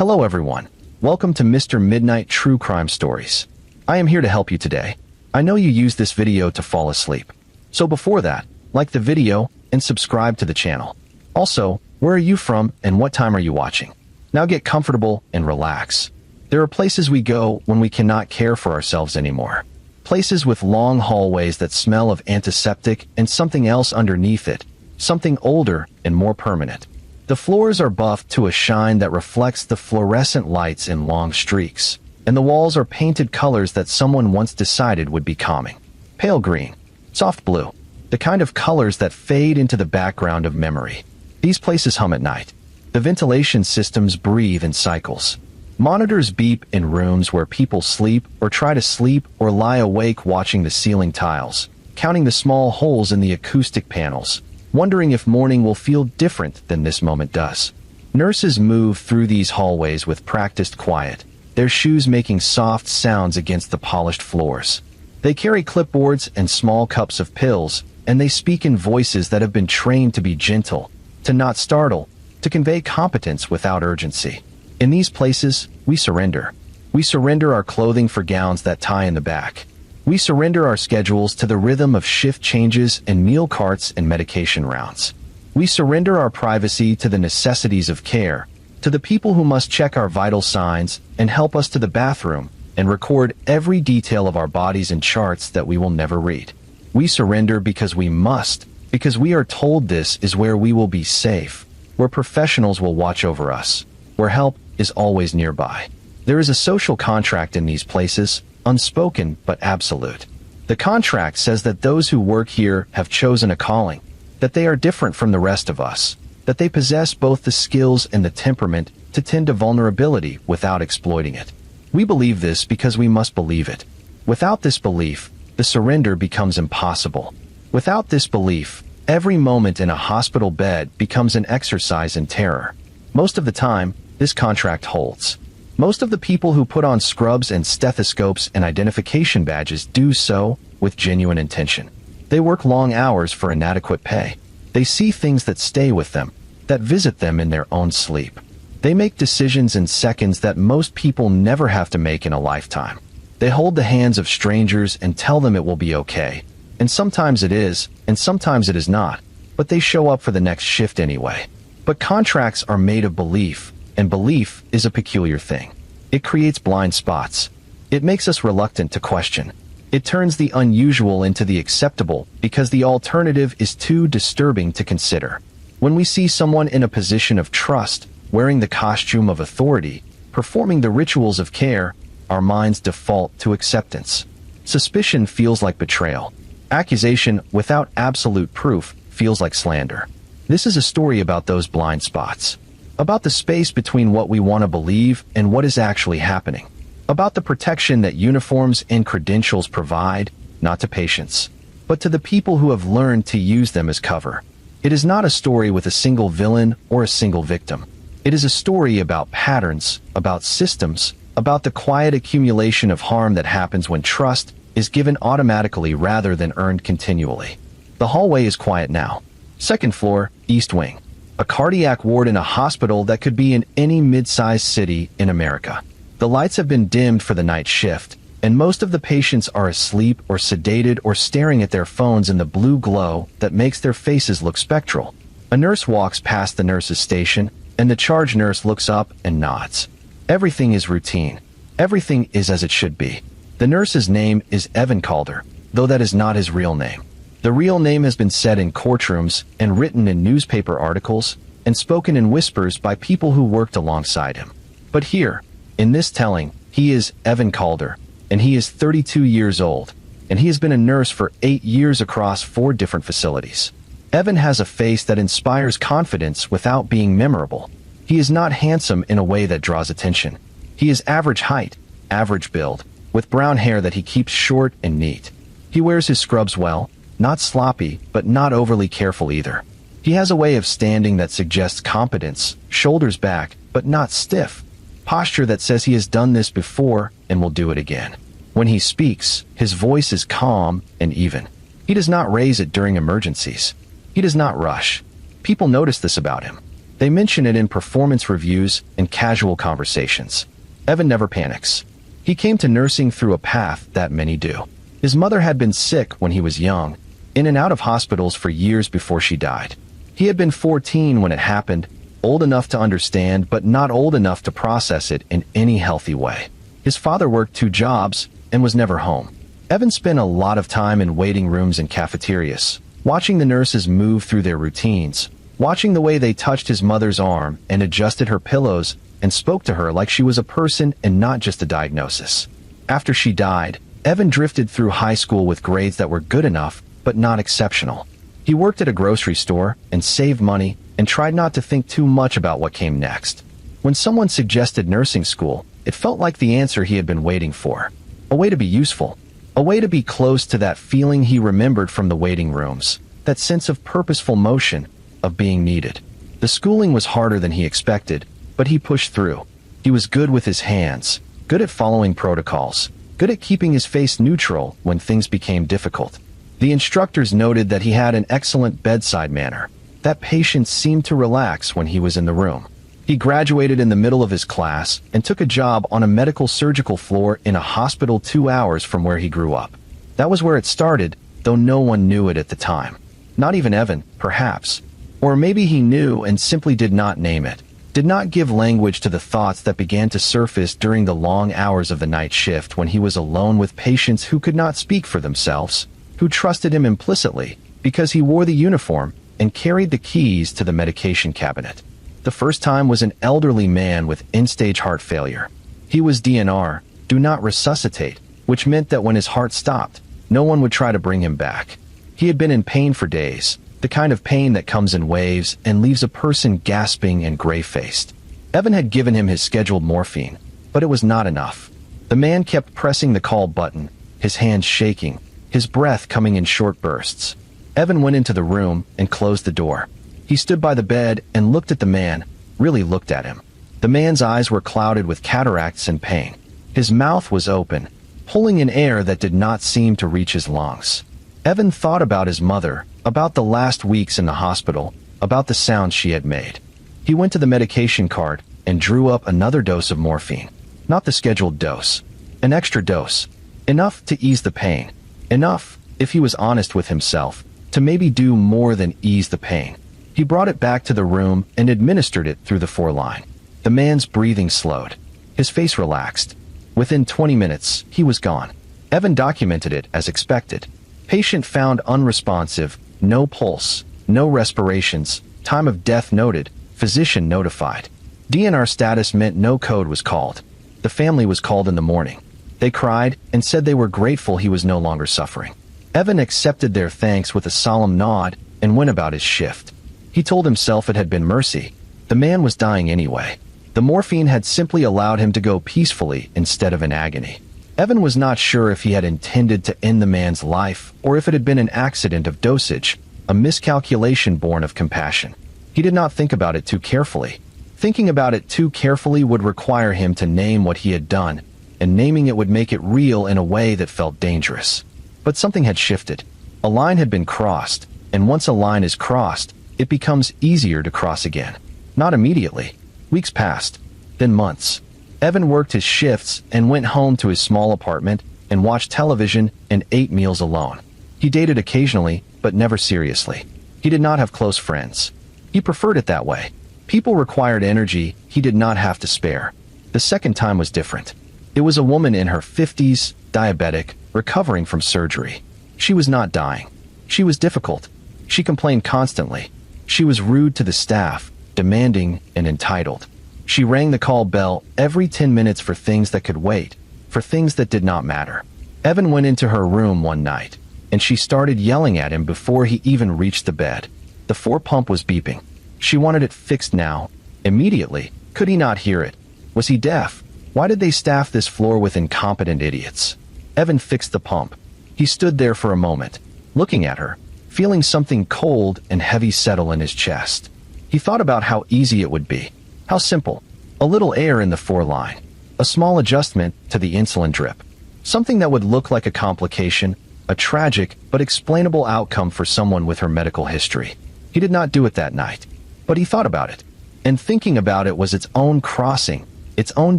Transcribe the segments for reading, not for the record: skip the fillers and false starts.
Hello everyone. Welcome to Mr. Midnight True Crime Stories. I am here to help you today. I know you use this video to fall asleep. So before that, like the video and subscribe to the channel. Also, where are you from and what time are you watching? Now get comfortable and relax. There are places we go when we cannot care for ourselves anymore. Places with long hallways that smell of antiseptic and something else underneath it, something older and more permanent. The floors are buffed to a shine that reflects the fluorescent lights in long streaks, and the walls are painted colors that someone once decided would be calming. Pale green, soft blue, the kind of colors that fade into the background of memory. These places hum at night. The ventilation systems breathe in cycles. Monitors beep in rooms where people sleep or try to sleep or lie awake watching the ceiling tiles, counting the small holes in the acoustic panels, wondering if morning will feel different than this moment does. Nurses move through these hallways with practiced quiet, their shoes making soft sounds against the polished floors. They carry clipboards and small cups of pills, and they speak in voices that have been trained to be gentle, to not startle, to convey competence without urgency. In these places, we surrender. We surrender our clothing for gowns that tie in the back. We surrender our schedules to the rhythm of shift changes and meal carts and medication rounds. We surrender our privacy to the necessities of care, to the people who must check our vital signs and help us to the bathroom and record every detail of our bodies in charts that we will never read. We surrender because we must, because we are told this is where we will be safe, where professionals will watch over us, where help is always nearby. There is a social contract in these places, unspoken but absolute. The contract says that those who work here have chosen a calling, that they are different from the rest of us, that they possess both the skills and the temperament to tend to vulnerability without exploiting it. We believe this because we must believe it. Without this belief, the surrender becomes impossible. Without this belief, every moment in a hospital bed becomes an exercise in terror. Most of the time, this contract holds. Most of the people who put on scrubs and stethoscopes and identification badges do so with genuine intention. They work long hours for inadequate pay. They see things that stay with them, that visit them in their own sleep. They make decisions in seconds that most people never have to make in a lifetime. They hold the hands of strangers and tell them it will be okay. And sometimes it is, and sometimes it is not, but they show up for the next shift anyway. But contracts are made of belief, and belief is a peculiar thing. It creates blind spots. It makes us reluctant to question. It turns the unusual into the acceptable because the alternative is too disturbing to consider. When we see someone in a position of trust, wearing the costume of authority, performing the rituals of care, our minds default to acceptance. Suspicion feels like betrayal. Accusation without absolute proof feels like slander. This is a story about those blind spots. About the space between what we want to believe and what is actually happening. About the protection that uniforms and credentials provide, not to patients, but to the people who have learned to use them as cover. It is not a story with a single villain or a single victim. It is a story about patterns, about systems, about the quiet accumulation of harm that happens when trust is given automatically rather than earned continually. The hallway is quiet now. Second floor, East Wing. A cardiac ward in a hospital that could be in any mid-sized city in America. The lights have been dimmed for the night shift, and most of the patients are asleep or sedated or staring at their phones in the blue glow that makes their faces look spectral. A nurse walks past the nurse's station, and the charge nurse looks up and nods. Everything is routine. Everything is as it should be. The nurse's name is Evan Calder, though that is not his real name. The real name has been said in courtrooms and written in newspaper articles and spoken in whispers by people who worked alongside him. But here, in this telling, he is Evan Calder, and he is 32 years old, and he has been a nurse for 8 years across 4 different facilities. Evan has a face that inspires confidence without being memorable. He is not handsome in a way that draws attention. He is average height, average build, with brown hair that he keeps short and neat. He wears his scrubs well, not sloppy, but not overly careful either. He has a way of standing that suggests competence, shoulders back, but not stiff. Posture that says he has done this before and will do it again. When he speaks, his voice is calm and even. He does not raise it during emergencies. He does not rush. People notice this about him. They mention it in performance reviews and casual conversations. Evan never panics. He came to nursing through a path that many do. His mother had been sick when he was young, in and out of hospitals for years before she died. He had been 14 when it happened, old enough to understand but not old enough to process it in any healthy way. His father worked 2 jobs and was never home. Evan spent a lot of time in waiting rooms and cafeterias, watching the nurses move through their routines, watching the way they touched his mother's arm and adjusted her pillows and spoke to her like she was a person and not just a diagnosis. After she died, Evan drifted through high school with grades that were good enough but not exceptional. He worked at a grocery store and saved money and tried not to think too much about what came next. When someone suggested nursing school, it felt like the answer he had been waiting for. A way to be useful. A way to be close to that feeling he remembered from the waiting rooms. That sense of purposeful motion, of being needed. The schooling was harder than he expected, but he pushed through. He was good with his hands, good at following protocols, good at keeping his face neutral when things became difficult. The instructors noted that he had an excellent bedside manner, that patients seemed to relax when he was in the room. He graduated in the middle of his class and took a job on a medical surgical floor in a hospital 2 hours from where he grew up. That was where it started, though no one knew it at the time. Not even Evan, perhaps. Or maybe he knew and simply did not name it, did not give language to the thoughts that began to surface during the long hours of the night shift when he was alone with patients who could not speak for themselves, who trusted him implicitly because he wore the uniform and carried the keys to the medication cabinet. The first time was an elderly man with end-stage heart failure. He was DNR, do not resuscitate, which meant that when his heart stopped, no one would try to bring him back. He had been in pain for days, the kind of pain that comes in waves and leaves a person gasping and gray-faced. Evan had given him his scheduled morphine, but it was not enough. The man kept pressing the call button, his hands shaking, his breath coming in short bursts. Evan went into the room and closed the door. He stood by the bed and looked at the man, really looked at him. The man's eyes were clouded with cataracts and pain. His mouth was open, pulling in air that did not seem to reach his lungs. Evan thought about his mother, about the last weeks in the hospital, about the sounds she had made. He went to the medication cart and drew up another dose of morphine. Not the scheduled dose. An extra dose. Enough to ease the pain. Enough, if he was honest with himself, to maybe do more than ease the pain. He brought it back to the room and administered it through the 4-line. The man's breathing slowed. His face relaxed. Within 20 minutes, he was gone. Evan documented it as expected. Patient found unresponsive, no pulse, no respirations, time of death noted, physician notified. DNR status meant no code was called. The family was called in the morning. They cried and said they were grateful he was no longer suffering. Evan accepted their thanks with a solemn nod and went about his shift. He told himself it had been mercy. The man was dying anyway. The morphine had simply allowed him to go peacefully instead of in agony. Evan was not sure if he had intended to end the man's life or if it had been an accident of dosage, a miscalculation born of compassion. He did not think about it too carefully. Thinking about it too carefully would require him to name what he had done, and naming it would make it real in a way that felt dangerous. But something had shifted. A line had been crossed, and once a line is crossed, it becomes easier to cross again. Not immediately. Weeks passed, then months. Evan worked his shifts and went home to his small apartment and watched television and ate meals alone. He dated occasionally, but never seriously. He did not have close friends. He preferred it that way. People required energy he did not have to spare. The second time was different. It was a woman in her 50s, diabetic, recovering from surgery. She was not dying. She was difficult. She complained constantly. She was rude to the staff, demanding and entitled. She rang the call bell every 10 minutes for things that could wait, for things that did not matter. Evan went into her room one night, and she started yelling at him before he even reached the bed. The 4 pump was beeping. She wanted it fixed now, immediately. Could he not hear it? Was he deaf? Why did they staff this floor with incompetent idiots? Evan fixed the pump. He stood there for a moment, looking at her, feeling something cold and heavy settle in his chest. He thought about how easy it would be. How simple. A little air in the 4-line. A small adjustment to the insulin drip. Something that would look like a complication, a tragic but explainable outcome for someone with her medical history. He did not do it that night, but he thought about it. And thinking about it was its own crossing, its own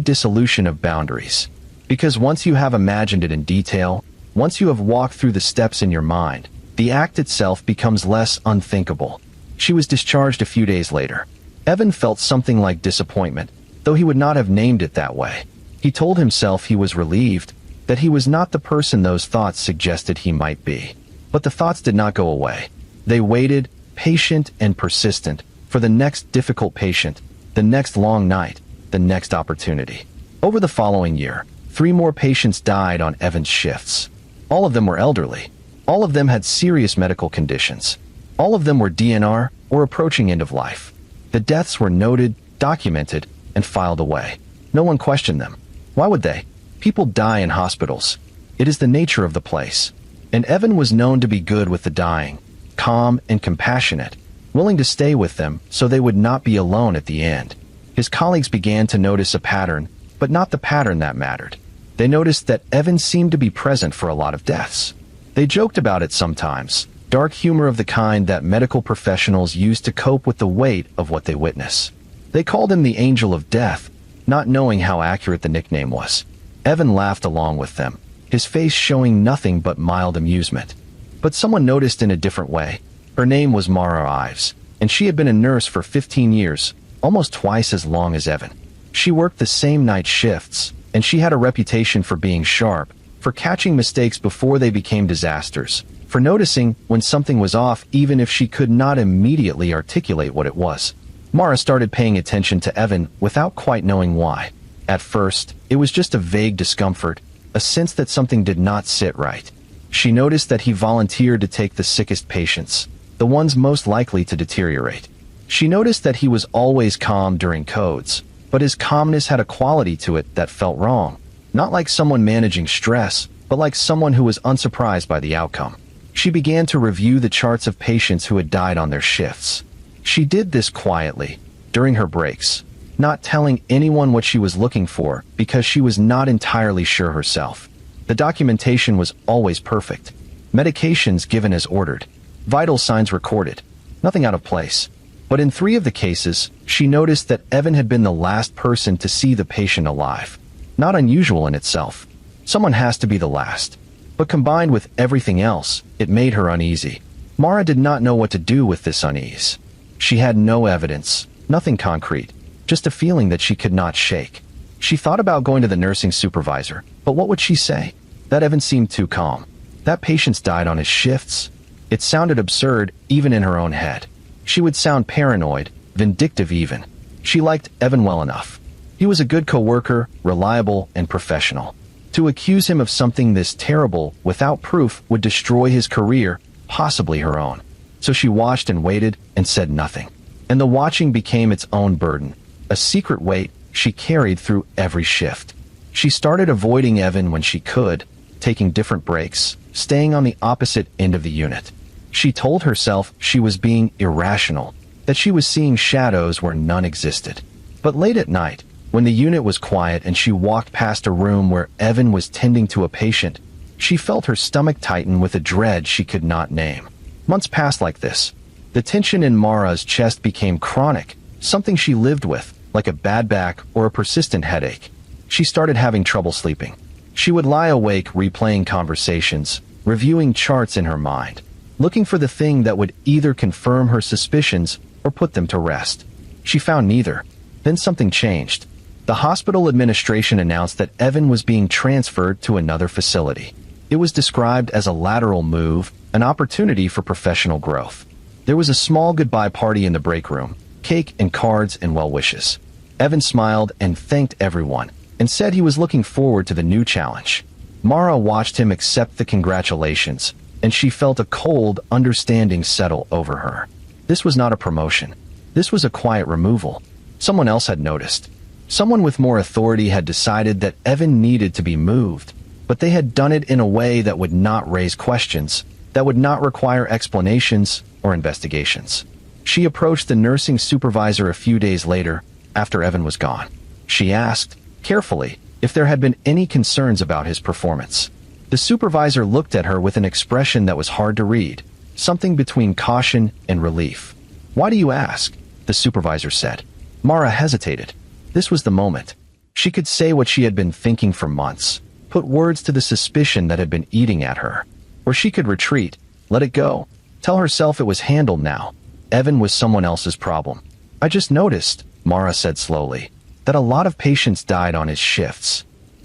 dissolution of boundaries. Because once you have imagined it in detail, once you have walked through the steps in your mind, the act itself becomes less unthinkable. She was discharged a few days later. Evan felt something like disappointment, though he would not have named it that way. He told himself he was relieved, that he was not the person those thoughts suggested he might be. But the thoughts did not go away. They waited, patient and persistent, for the next difficult patient, the next long night, the next opportunity. Over the following year, 3 more patients died on Evan's shifts. All of them were elderly. All of them had serious medical conditions. All of them were DNR or approaching end of life. The deaths were noted, documented, and filed away. No one questioned them. Why would they? People die in hospitals. It is the nature of the place. And Evan was known to be good with the dying, calm and compassionate, willing to stay with them so they would not be alone at the end. His colleagues began to notice a pattern, but not the pattern that mattered. They noticed that Evan seemed to be present for a lot of deaths. They joked about it sometimes, dark humor of the kind that medical professionals use to cope with the weight of what they witness. They called him the Angel of Death, not knowing how accurate the nickname was. Evan laughed along with them, his face showing nothing but mild amusement. But someone noticed in a different way. Her name was Mara Ives, and she had been a nurse for 15 years, almost twice as long as Evan. She worked the same night shifts, and she had a reputation for being sharp, for catching mistakes before they became disasters, for noticing when something was off even if she could not immediately articulate what it was. Mara started paying attention to Evan without quite knowing why. At first, it was just a vague discomfort, a sense that something did not sit right. She noticed that he volunteered to take the sickest patients, the ones most likely to deteriorate. She noticed that he was always calm during codes, but his calmness had a quality to it that felt wrong. Not like someone managing stress, but like someone who was unsurprised by the outcome. She began to review the charts of patients who had died on their shifts. She did this quietly, during her breaks, not telling anyone what she was looking for because she was not entirely sure herself. The documentation was always perfect. Medications given as ordered. Vital signs recorded. Nothing out of place. But in 3 of the cases, she noticed that Evan had been the last person to see the patient alive. Not unusual in itself. Someone has to be the last. But combined with everything else, it made her uneasy. Mara did not know what to do with this unease. She had no evidence, nothing concrete, just a feeling that she could not shake. She thought about going to the nursing supervisor, but what would she say? That Evan seemed too calm. That patients died on his shifts. It sounded absurd, even in her own head. She would sound paranoid, vindictive even. She liked Evan well enough. He was a good coworker, reliable and professional. To accuse him of something this terrible without proof would destroy his career, possibly her own. So she watched and waited and said nothing. And the watching became its own burden, a secret weight she carried through every shift. She started avoiding Evan when she could, taking different breaks, staying on the opposite end of the unit. She told herself she was being irrational, that she was seeing shadows where none existed. But late at night, when the unit was quiet and she walked past a room where Evan was tending to a patient, she felt her stomach tighten with a dread she could not name. Months passed like this. The tension in Mara's chest became chronic, something she lived with, like a bad back or a persistent headache. She started having trouble sleeping. She would lie awake replaying conversations, reviewing charts in her mind, looking for the thing that would either confirm her suspicions or put them to rest. She found neither. Then something changed. The hospital administration announced that Evan was being transferred to another facility. It was described as a lateral move, an opportunity for professional growth. There was a small goodbye party in the break room, cake and cards and well wishes. Evan smiled and thanked everyone, and said he was looking forward to the new challenge. Mara watched him accept the congratulations, and she felt a cold understanding settle over her. This was not a promotion. This was a quiet removal. Someone else had noticed. Someone with more authority had decided that Evan needed to be moved, but they had done it in a way that would not raise questions, that would not require explanations or investigations. She approached the nursing supervisor a few days later, after Evan was gone. She asked, carefully, if there had been any concerns about his performance. The supervisor looked at her with an expression that was hard to read, something between caution and relief. "Why do you ask?" the supervisor said. Mara hesitated. This was the moment. She could say what she had been thinking for months, put words to the suspicion that had been eating at her. Or she could retreat, let it go, tell herself it was handled now. Evan was someone else's problem. I just noticed, Mara said slowly, that a lot of patients died on his shifts.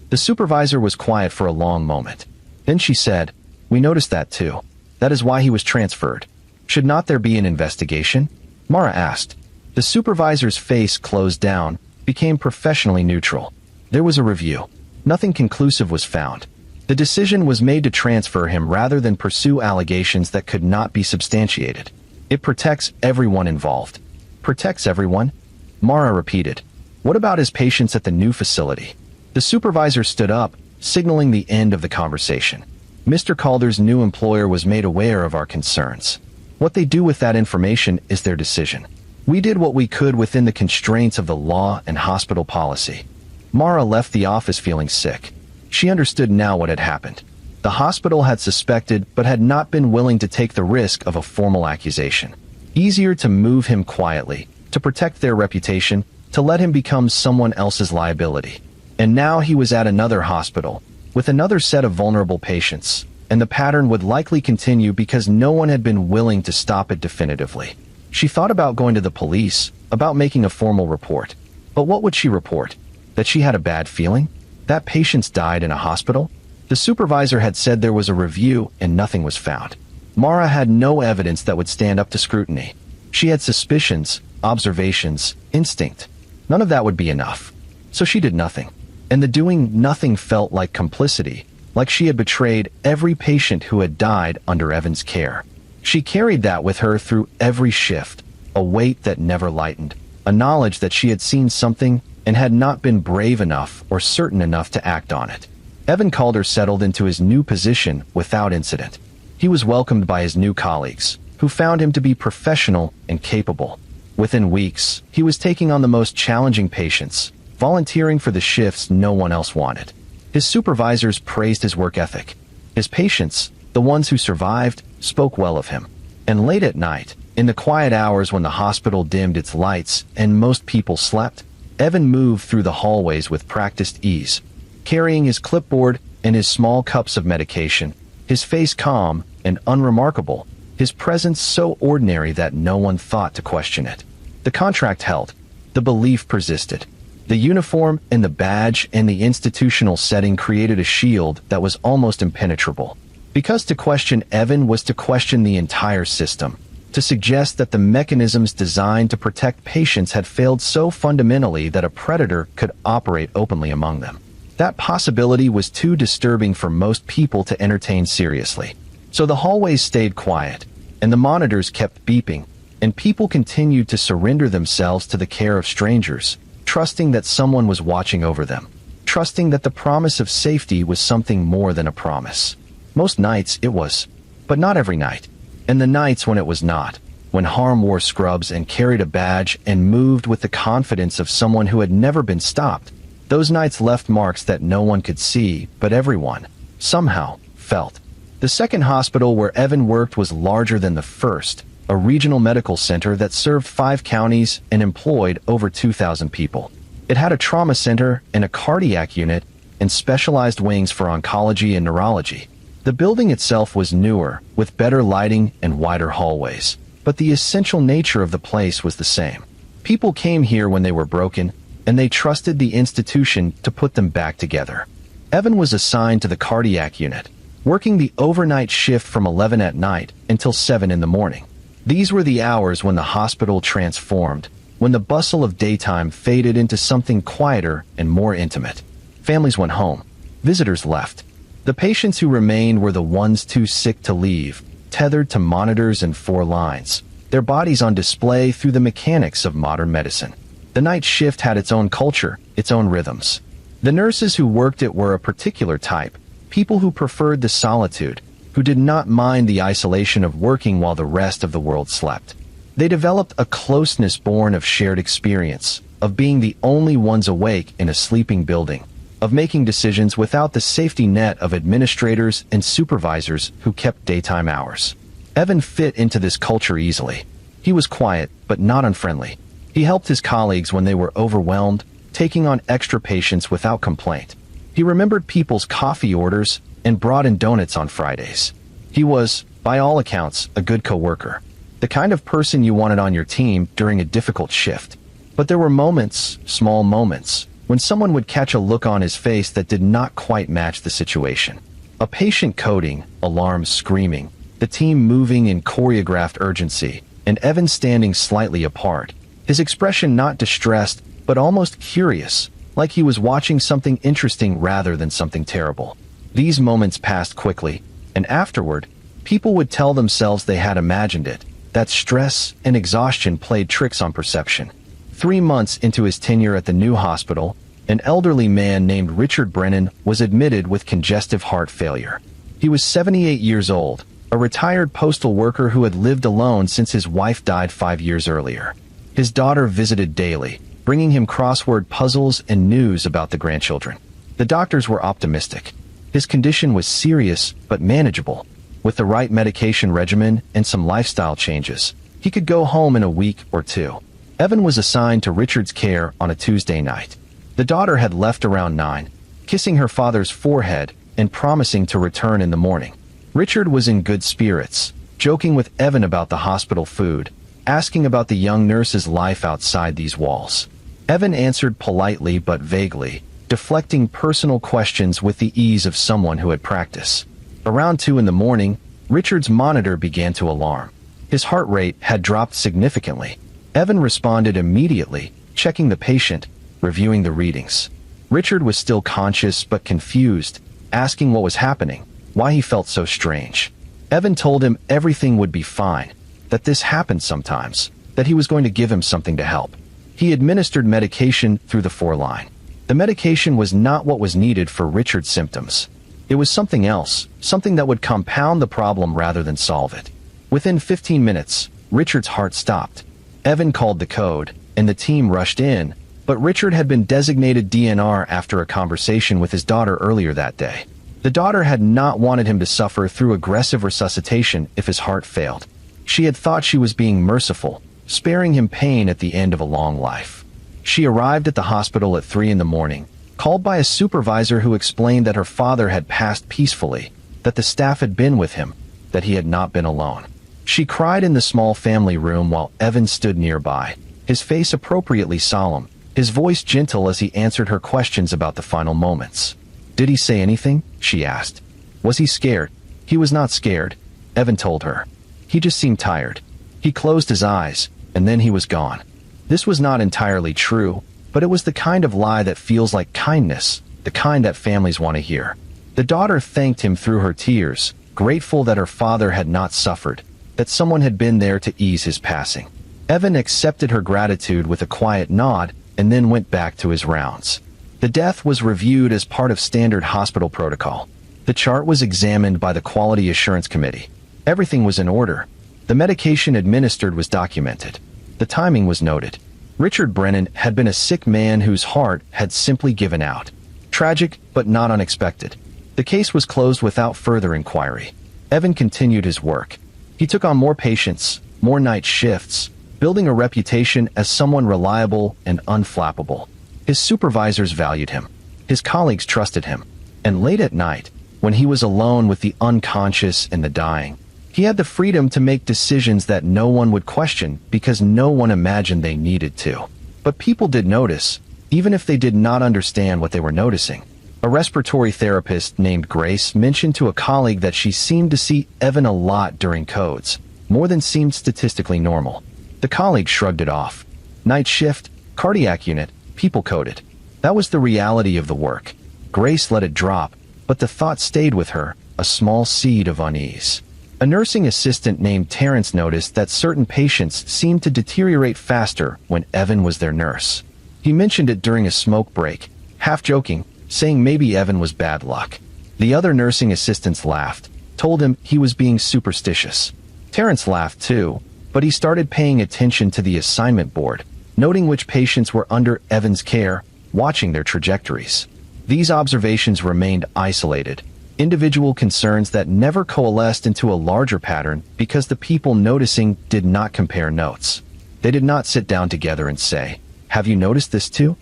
The supervisor was quiet for a long moment. Then she said, "We noticed that too. That is why he was transferred. Should not there be an investigation?" Mara asked. The supervisor's face closed down, became professionally neutral. There was a review. Nothing conclusive was found. The decision was made to transfer him rather than pursue allegations that could not be substantiated. It protects everyone involved. Protects everyone? Mara repeated. What about his patients at the new facility? The supervisor stood up, signaling the end of the conversation. Mr. Calder's new employer was made aware of our concerns. What they do with that information is their decision. We did what we could within the constraints of the law and hospital policy. Mara left the office feeling sick. She understood now what had happened. The hospital had suspected but had not been willing to take the risk of a formal accusation. Easier to move him quietly, to protect their reputation, to let him become someone else's liability. And now he was at another hospital, with another set of vulnerable patients, and the pattern would likely continue because no one had been willing to stop it definitively. She thought about going to the police, about making a formal report. But what would she report? That she had a bad feeling? That patients died in a hospital? The supervisor had said there was a review and nothing was found. Mara had no evidence that would stand up to scrutiny. She had suspicions, observations, instinct. None of that would be enough. So she did nothing. And the doing nothing felt like complicity, like she had betrayed every patient who had died under Evan's care. She carried that with her through every shift, a weight that never lightened, a knowledge that she had seen something and had not been brave enough or certain enough to act on it. Evan Calder settled into his new position without incident. He was welcomed by his new colleagues, who found him to be professional and capable. Within weeks, he was taking on the most challenging patients, volunteering for the shifts no one else wanted. His supervisors praised his work ethic. His patients, the ones who survived, spoke well of him. And late at night, in the quiet hours when the hospital dimmed its lights and most people slept, Evan moved through the hallways with practiced ease, carrying his clipboard and his small cups of medication, his face calm and unremarkable, his presence so ordinary that no one thought to question it. The contract held. The belief persisted. The uniform and the badge and the institutional setting created a shield that was almost impenetrable. Because to question Evan was to question the entire system, to suggest that the mechanisms designed to protect patients had failed so fundamentally that a predator could operate openly among them. That possibility was too disturbing for most people to entertain seriously. So the hallways stayed quiet, and the monitors kept beeping, and people continued to surrender themselves to the care of strangers, trusting that someone was watching over them, trusting that the promise of safety was something more than a promise. Most nights it was, but not every night. And the nights when it was not, when harm wore scrubs and carried a badge and moved with the confidence of someone who had never been stopped, those nights left marks that no one could see, but everyone, somehow, felt. The second hospital where Evan worked was larger than the first, a regional medical center that served 5 counties and employed over 2,000 people. It had a trauma center and a cardiac unit and specialized wings for oncology and neurology. The building itself was newer, with better lighting and wider hallways, but the essential nature of the place was the same. People came here when they were broken, and they trusted the institution to put them back together. Evan was assigned to the cardiac unit, working the overnight shift from 11 at night until 7 in the morning. These were the hours when the hospital transformed, when the bustle of daytime faded into something quieter and more intimate. Families went home. Visitors left. The patients who remained were the ones too sick to leave, tethered to monitors and 4 lines, their bodies on display through the mechanics of modern medicine. The night shift had its own culture, its own rhythms. The nurses who worked it were a particular type, people who preferred the solitude, who did not mind the isolation of working while the rest of the world slept. They developed a closeness born of shared experience, of being the only ones awake in a sleeping building, of making decisions without the safety net of administrators and supervisors who kept daytime hours. Evan fit into this culture easily. He was quiet, but not unfriendly. He helped his colleagues when they were overwhelmed, taking on extra patients without complaint. He remembered people's coffee orders and brought in donuts on Fridays. He was, by all accounts, a good coworker, the kind of person you wanted on your team during a difficult shift. But there were moments, small moments, when someone would catch a look on his face that did not quite match the situation. A patient coding, alarms screaming, the team moving in choreographed urgency, and Evan standing slightly apart, his expression not distressed, but almost curious, like he was watching something interesting rather than something terrible. These moments passed quickly, and afterward, people would tell themselves they had imagined it, that stress and exhaustion played tricks on perception. 3 months into his tenure at the new hospital, an elderly man named Richard Brennan was admitted with congestive heart failure. He was 78 years old, a retired postal worker who had lived alone since his wife died 5 years earlier. His daughter visited daily, bringing him crossword puzzles and news about the grandchildren. The doctors were optimistic. His condition was serious but manageable. With the right medication regimen and some lifestyle changes, he could go home in a week or two. Evan was assigned to Richard's care on a Tuesday night. The daughter had left around 9, kissing her father's forehead and promising to return in the morning. Richard was in good spirits, joking with Evan about the hospital food, asking about the young nurse's life outside these walls. Evan answered politely but vaguely, deflecting personal questions with the ease of someone who had practice. Around 2 in the morning, Richard's monitor began to alarm. His heart rate had dropped significantly. Evan responded immediately, checking the patient, reviewing the readings. Richard was still conscious but confused, asking what was happening, why he felt so strange. Evan told him everything would be fine, that this happened sometimes, that he was going to give him something to help. He administered medication through the 4-line. The medication was not what was needed for Richard's symptoms. It was something else, something that would compound the problem rather than solve it. Within 15 minutes, Richard's heart stopped. Evan called the code, and the team rushed in, but Richard had been designated DNR after a conversation with his daughter earlier that day. The daughter had not wanted him to suffer through aggressive resuscitation if his heart failed. She had thought she was being merciful, sparing him pain at the end of a long life. She arrived at the hospital at 3 in the morning, called by a supervisor who explained that her father had passed peacefully, that the staff had been with him, that he had not been alone. She cried in the small family room while Evan stood nearby, his face appropriately solemn, his voice gentle as he answered her questions about the final moments. "Did he say anything?" she asked. "Was he scared?" "He was not scared," Evan told her. "He just seemed tired. He closed his eyes, and then he was gone." This was not entirely true, but it was the kind of lie that feels like kindness, the kind that families want to hear. The daughter thanked him through her tears, grateful that her father had not suffered, that someone had been there to ease his passing. Evan accepted her gratitude with a quiet nod and then went back to his rounds. The death was reviewed as part of standard hospital protocol. The chart was examined by the Quality Assurance Committee. Everything was in order. The medication administered was documented. The timing was noted. Richard Brennan had been a sick man whose heart had simply given out. Tragic, but not unexpected. The case was closed without further inquiry. Evan continued his work. He took on more patients, more night shifts, building a reputation as someone reliable and unflappable. His supervisors valued him. His colleagues trusted him. And late at night, when he was alone with the unconscious and the dying, he had the freedom to make decisions that no one would question because no one imagined they needed to. But people did notice, even if they did not understand what they were noticing. A respiratory therapist named Grace mentioned to a colleague that she seemed to see Evan a lot during codes, more than seemed statistically normal. The colleague shrugged it off. Night shift, cardiac unit, people coded. That was the reality of the work. Grace let it drop, but the thought stayed with her, a small seed of unease. A nursing assistant named Terrence noticed that certain patients seemed to deteriorate faster when Evan was their nurse. He mentioned it during a smoke break, half joking, saying maybe Evan was bad luck. The other nursing assistants laughed, told him he was being superstitious. Terrence laughed too, but he started paying attention to the assignment board, noting which patients were under Evan's care, watching their trajectories. These observations remained isolated, individual concerns that never coalesced into a larger pattern because the people noticing did not compare notes. They did not sit down together and say, "Have you noticed this too?"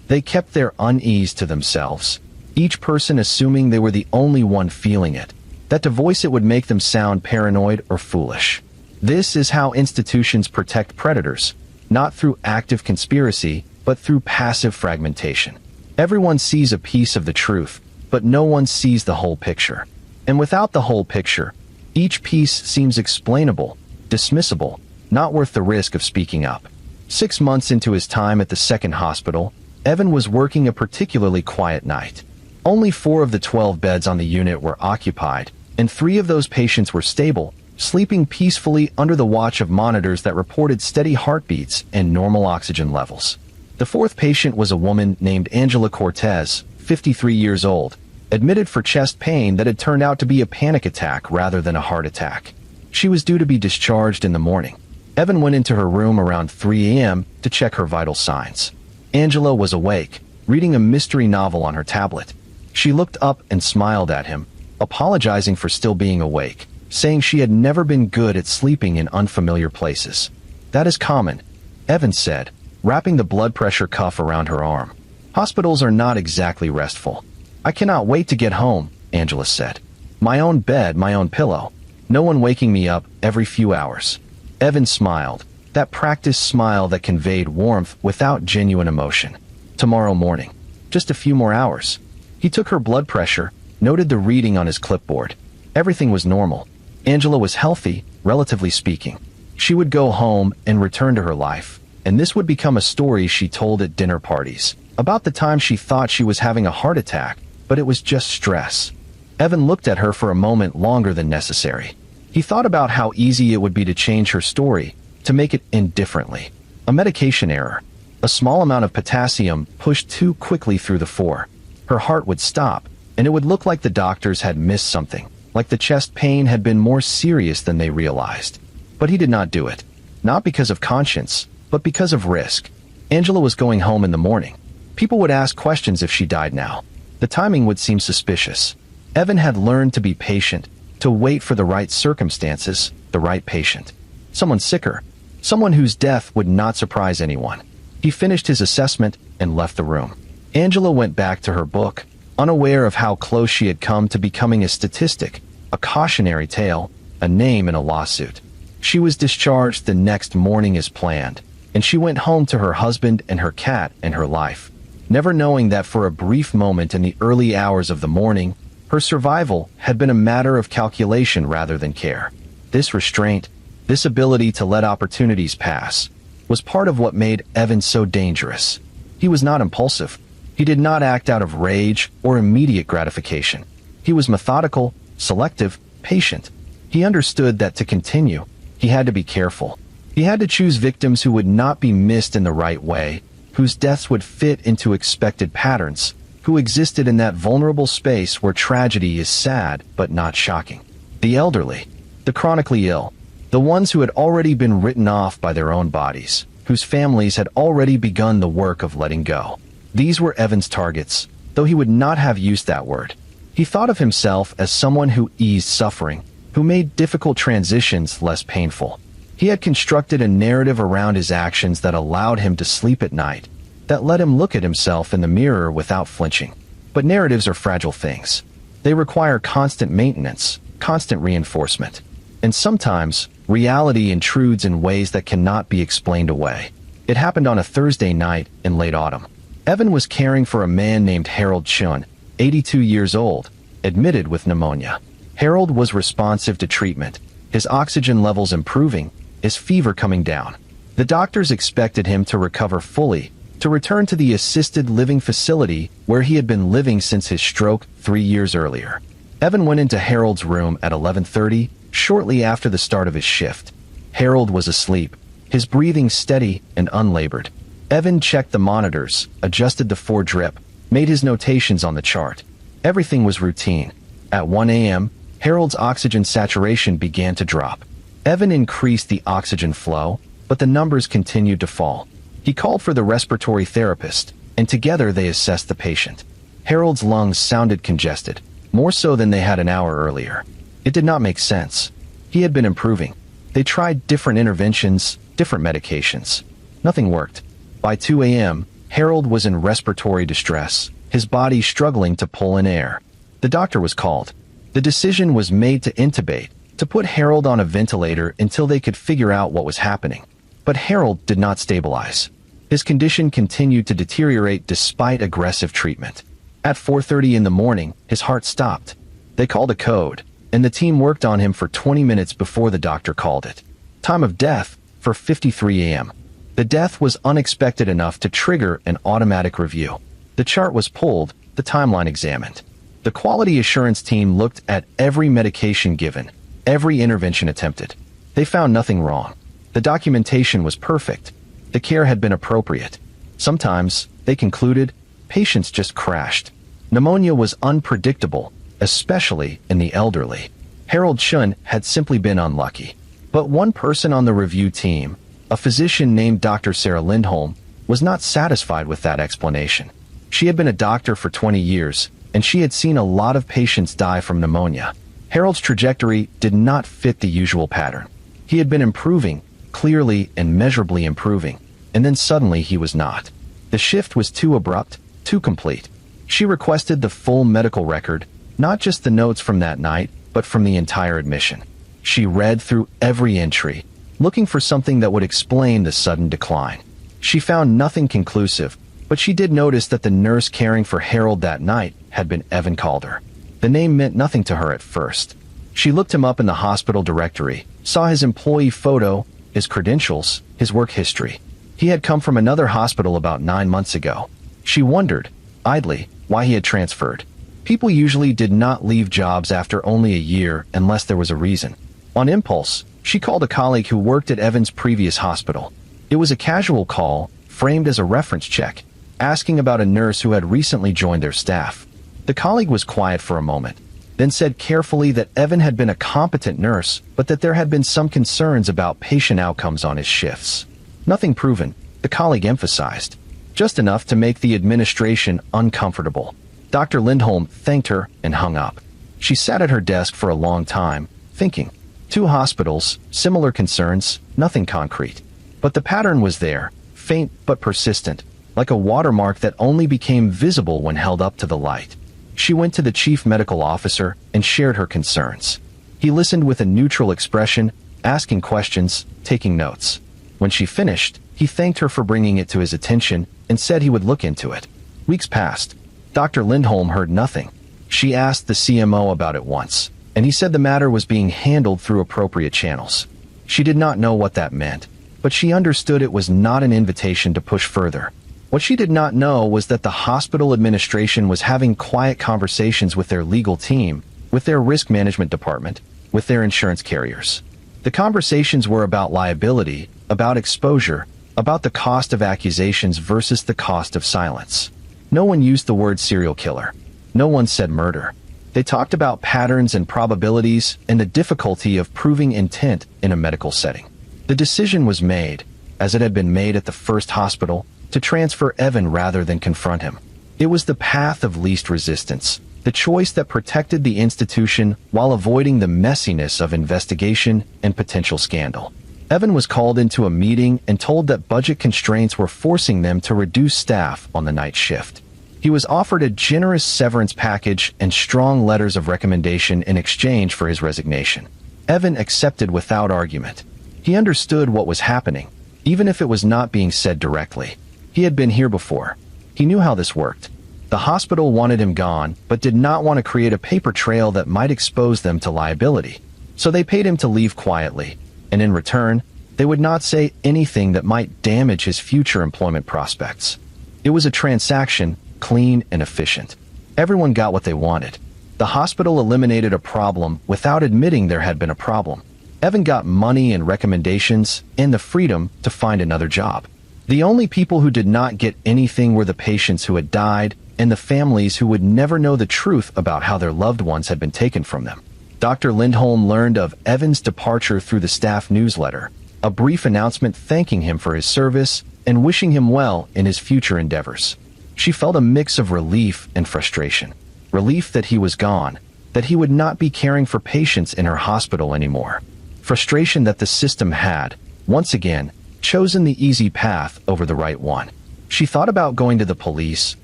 They kept their unease to themselves, each person assuming they were the only one feeling it, that to voice it would make them sound paranoid or foolish. This is how institutions protect predators, not through active conspiracy, but through passive fragmentation. Everyone sees a piece of the truth, but no one sees the whole picture. And without the whole picture, each piece seems explainable, dismissible, not worth the risk of speaking up. 6 months into his time at the second hospital, Evan was working a particularly quiet night. Only 4 of the 12 beds on the unit were occupied, and 3 of those patients were stable, sleeping peacefully under the watch of monitors that reported steady heartbeats and normal oxygen levels. The 4th patient was a woman named Angela Cortez, 53 years old, admitted for chest pain that had turned out to be a panic attack rather than a heart attack. She was due to be discharged in the morning. Evan went into her room around 3 a.m. to check her vital signs. Angela was awake, reading a mystery novel on her tablet. She looked up and smiled at him, apologizing for still being awake, saying she had never been good at sleeping in unfamiliar places. "That is common," Evan said, wrapping the blood pressure cuff around her arm. "Hospitals are not exactly restful." "I cannot wait to get home," Angela said. "My own bed, my own pillow. No one waking me up every few hours." Evan smiled, that practiced smile that conveyed warmth without genuine emotion. "Tomorrow morning. Just a few more hours." He took her blood pressure, noted the reading on his clipboard. Everything was normal. Angela was healthy, relatively speaking. She would go home and return to her life, and this would become a story she told at dinner parties, about the time she thought she was having a heart attack, but it was just stress. Evan looked at her for a moment longer than necessary. He thought about how easy it would be to change her story, to make it end differently. A medication error. A small amount of potassium pushed too quickly through the 4. Her heart would stop, and it would look like the doctors had missed something, like the chest pain had been more serious than they realized. But he did not do it. Not because of conscience, but because of risk. Angela was going home in the morning. People would ask questions if she died now. The timing would seem suspicious. Evan had learned to be patient, to wait for the right circumstances, the right patient. Someone sicker, someone whose death would not surprise anyone. He finished his assessment and left the room. Angela went back to her book, unaware of how close she had come to becoming a statistic, a cautionary tale, a name in a lawsuit. She was discharged the next morning as planned, and she went home to her husband and her cat and her life, never knowing that for a brief moment in the early hours of the morning, her survival had been a matter of calculation rather than care. This restraint, this ability to let opportunities pass, was part of what made Evan so dangerous. He was not impulsive. He did not act out of rage or immediate gratification. He was methodical, selective, patient. He understood that to continue, he had to be careful. He had to choose victims who would not be missed in the right way, whose deaths would fit into expected patterns, who existed in that vulnerable space where tragedy is sad but not shocking. The elderly, the chronically ill, the ones who had already been written off by their own bodies, whose families had already begun the work of letting go. These were Evan's targets, though he would not have used that word. He thought of himself as someone who eased suffering, who made difficult transitions less painful. He had constructed a narrative around his actions that allowed him to sleep at night, that let him look at himself in the mirror without flinching. But narratives are fragile things. They require constant maintenance, constant reinforcement. And sometimes, reality intrudes in ways that cannot be explained away. It happened on a Thursday night in late autumn. Evan was caring for a man named Harold Chun, 82 years old, admitted with pneumonia. Harold was responsive to treatment, his oxygen levels improving, his fever coming down. The doctors expected him to recover fully, to return to the assisted living facility where he had been living since his stroke 3 years earlier. Evan went into Harold's room at 11:30, shortly after the start of his shift. Harold was asleep, his breathing steady and unlabored. Evan checked the monitors, adjusted the 4 drip, made his notations on the chart. Everything was routine. At 1 a.m., Harold's oxygen saturation began to drop. Evan increased the oxygen flow, but the numbers continued to fall. He called for the respiratory therapist, and together they assessed the patient. Harold's lungs sounded congested, more so than they had an hour earlier. It did not make sense. He had been improving. They tried different interventions, different medications. Nothing worked. By 2 a.m., Harold was in respiratory distress, his body struggling to pull in air. The doctor was called. The decision was made to intubate, to put Harold on a ventilator until they could figure out what was happening. But Harold did not stabilize. His condition continued to deteriorate despite aggressive treatment. At 4:30 in the morning, his heart stopped. They called a code, and the team worked on him for 20 minutes before the doctor called it. Time of death, 4:53 a.m. The death was unexpected enough to trigger an automatic review. The chart was pulled, the timeline examined. The quality assurance team looked at every medication given, every intervention attempted. They found nothing wrong. The documentation was perfect. The care had been appropriate. Sometimes, they concluded, patients just crashed. Pneumonia was unpredictable, especially in the elderly. Harold Shun had simply been unlucky. But one person on the review team, a physician named Dr. Sarah Lindholm, was not satisfied with that explanation. She had been a doctor for 20 years, and she had seen a lot of patients die from pneumonia. Harold's trajectory did not fit the usual pattern. He had been improving, clearly and measurably improving, and then suddenly he was not. The shift was too abrupt, too complete. She requested the full medical record, not just the notes from that night, but from the entire admission. She read through every entry, looking for something that would explain the sudden decline. She found nothing conclusive, but she did notice that the nurse caring for Harold that night had been Evan Calder. The name meant nothing to her at first. She looked him up in the hospital directory, saw his employee photo, his credentials, his work history. He had come from another hospital about 9 months ago. She wondered, idly, why he had transferred. People usually did not leave jobs after only a year unless there was a reason. On impulse, she called a colleague who worked at Evan's previous hospital. It was a casual call, framed as a reference check, asking about a nurse who had recently joined their staff. The colleague was quiet for a moment, then said carefully that Evan had been a competent nurse, but that there had been some concerns about patient outcomes on his shifts. Nothing proven, the colleague emphasized. Just enough to make the administration uncomfortable. Dr. Lindholm thanked her and hung up. She sat at her desk for a long time, thinking. 2 hospitals, similar concerns, nothing concrete. But the pattern was there, faint but persistent, like a watermark that only became visible when held up to the light. She went to the chief medical officer and shared her concerns. He listened with a neutral expression, asking questions, taking notes. When she finished, he thanked her for bringing it to his attention and said he would look into it. Weeks passed. Dr. Lindholm heard nothing. She asked the CMO about it once, and he said the matter was being handled through appropriate channels. She did not know what that meant, but she understood it was not an invitation to push further. What she did not know was that the hospital administration was having quiet conversations with their legal team, with their risk management department, with their insurance carriers. The conversations were about liability, about exposure, about the cost of accusations versus the cost of silence. No one used the word serial killer. No one said murder. They talked about patterns and probabilities and the difficulty of proving intent in a medical setting. The decision was made, as it had been made at the first hospital, to transfer Evan rather than confront him. It was the path of least resistance, the choice that protected the institution while avoiding the messiness of investigation and potential scandal. Evan was called into a meeting and told that budget constraints were forcing them to reduce staff on the night shift. He was offered a generous severance package and strong letters of recommendation in exchange for his resignation. Evan accepted without argument. He understood what was happening, even if it was not being said directly. He had been here before. He knew how this worked. The hospital wanted him gone, but did not want to create a paper trail that might expose them to liability. So they paid him to leave quietly, and in return, they would not say anything that might damage his future employment prospects. It was a transaction, clean and efficient. Everyone got what they wanted. The hospital eliminated a problem without admitting there had been a problem. Evan got money and recommendations and the freedom to find another job. The only people who did not get anything were the patients who had died and the families who would never know the truth about how their loved ones had been taken from them. Dr. Lindholm learned of Evan's departure through the staff newsletter, a brief announcement thanking him for his service and wishing him well in his future endeavors. She felt a mix of relief and frustration. Relief that he was gone, that he would not be caring for patients in her hospital anymore. frustration that the system had, once again, chosen the easy path over the right one. She thought about going to the police,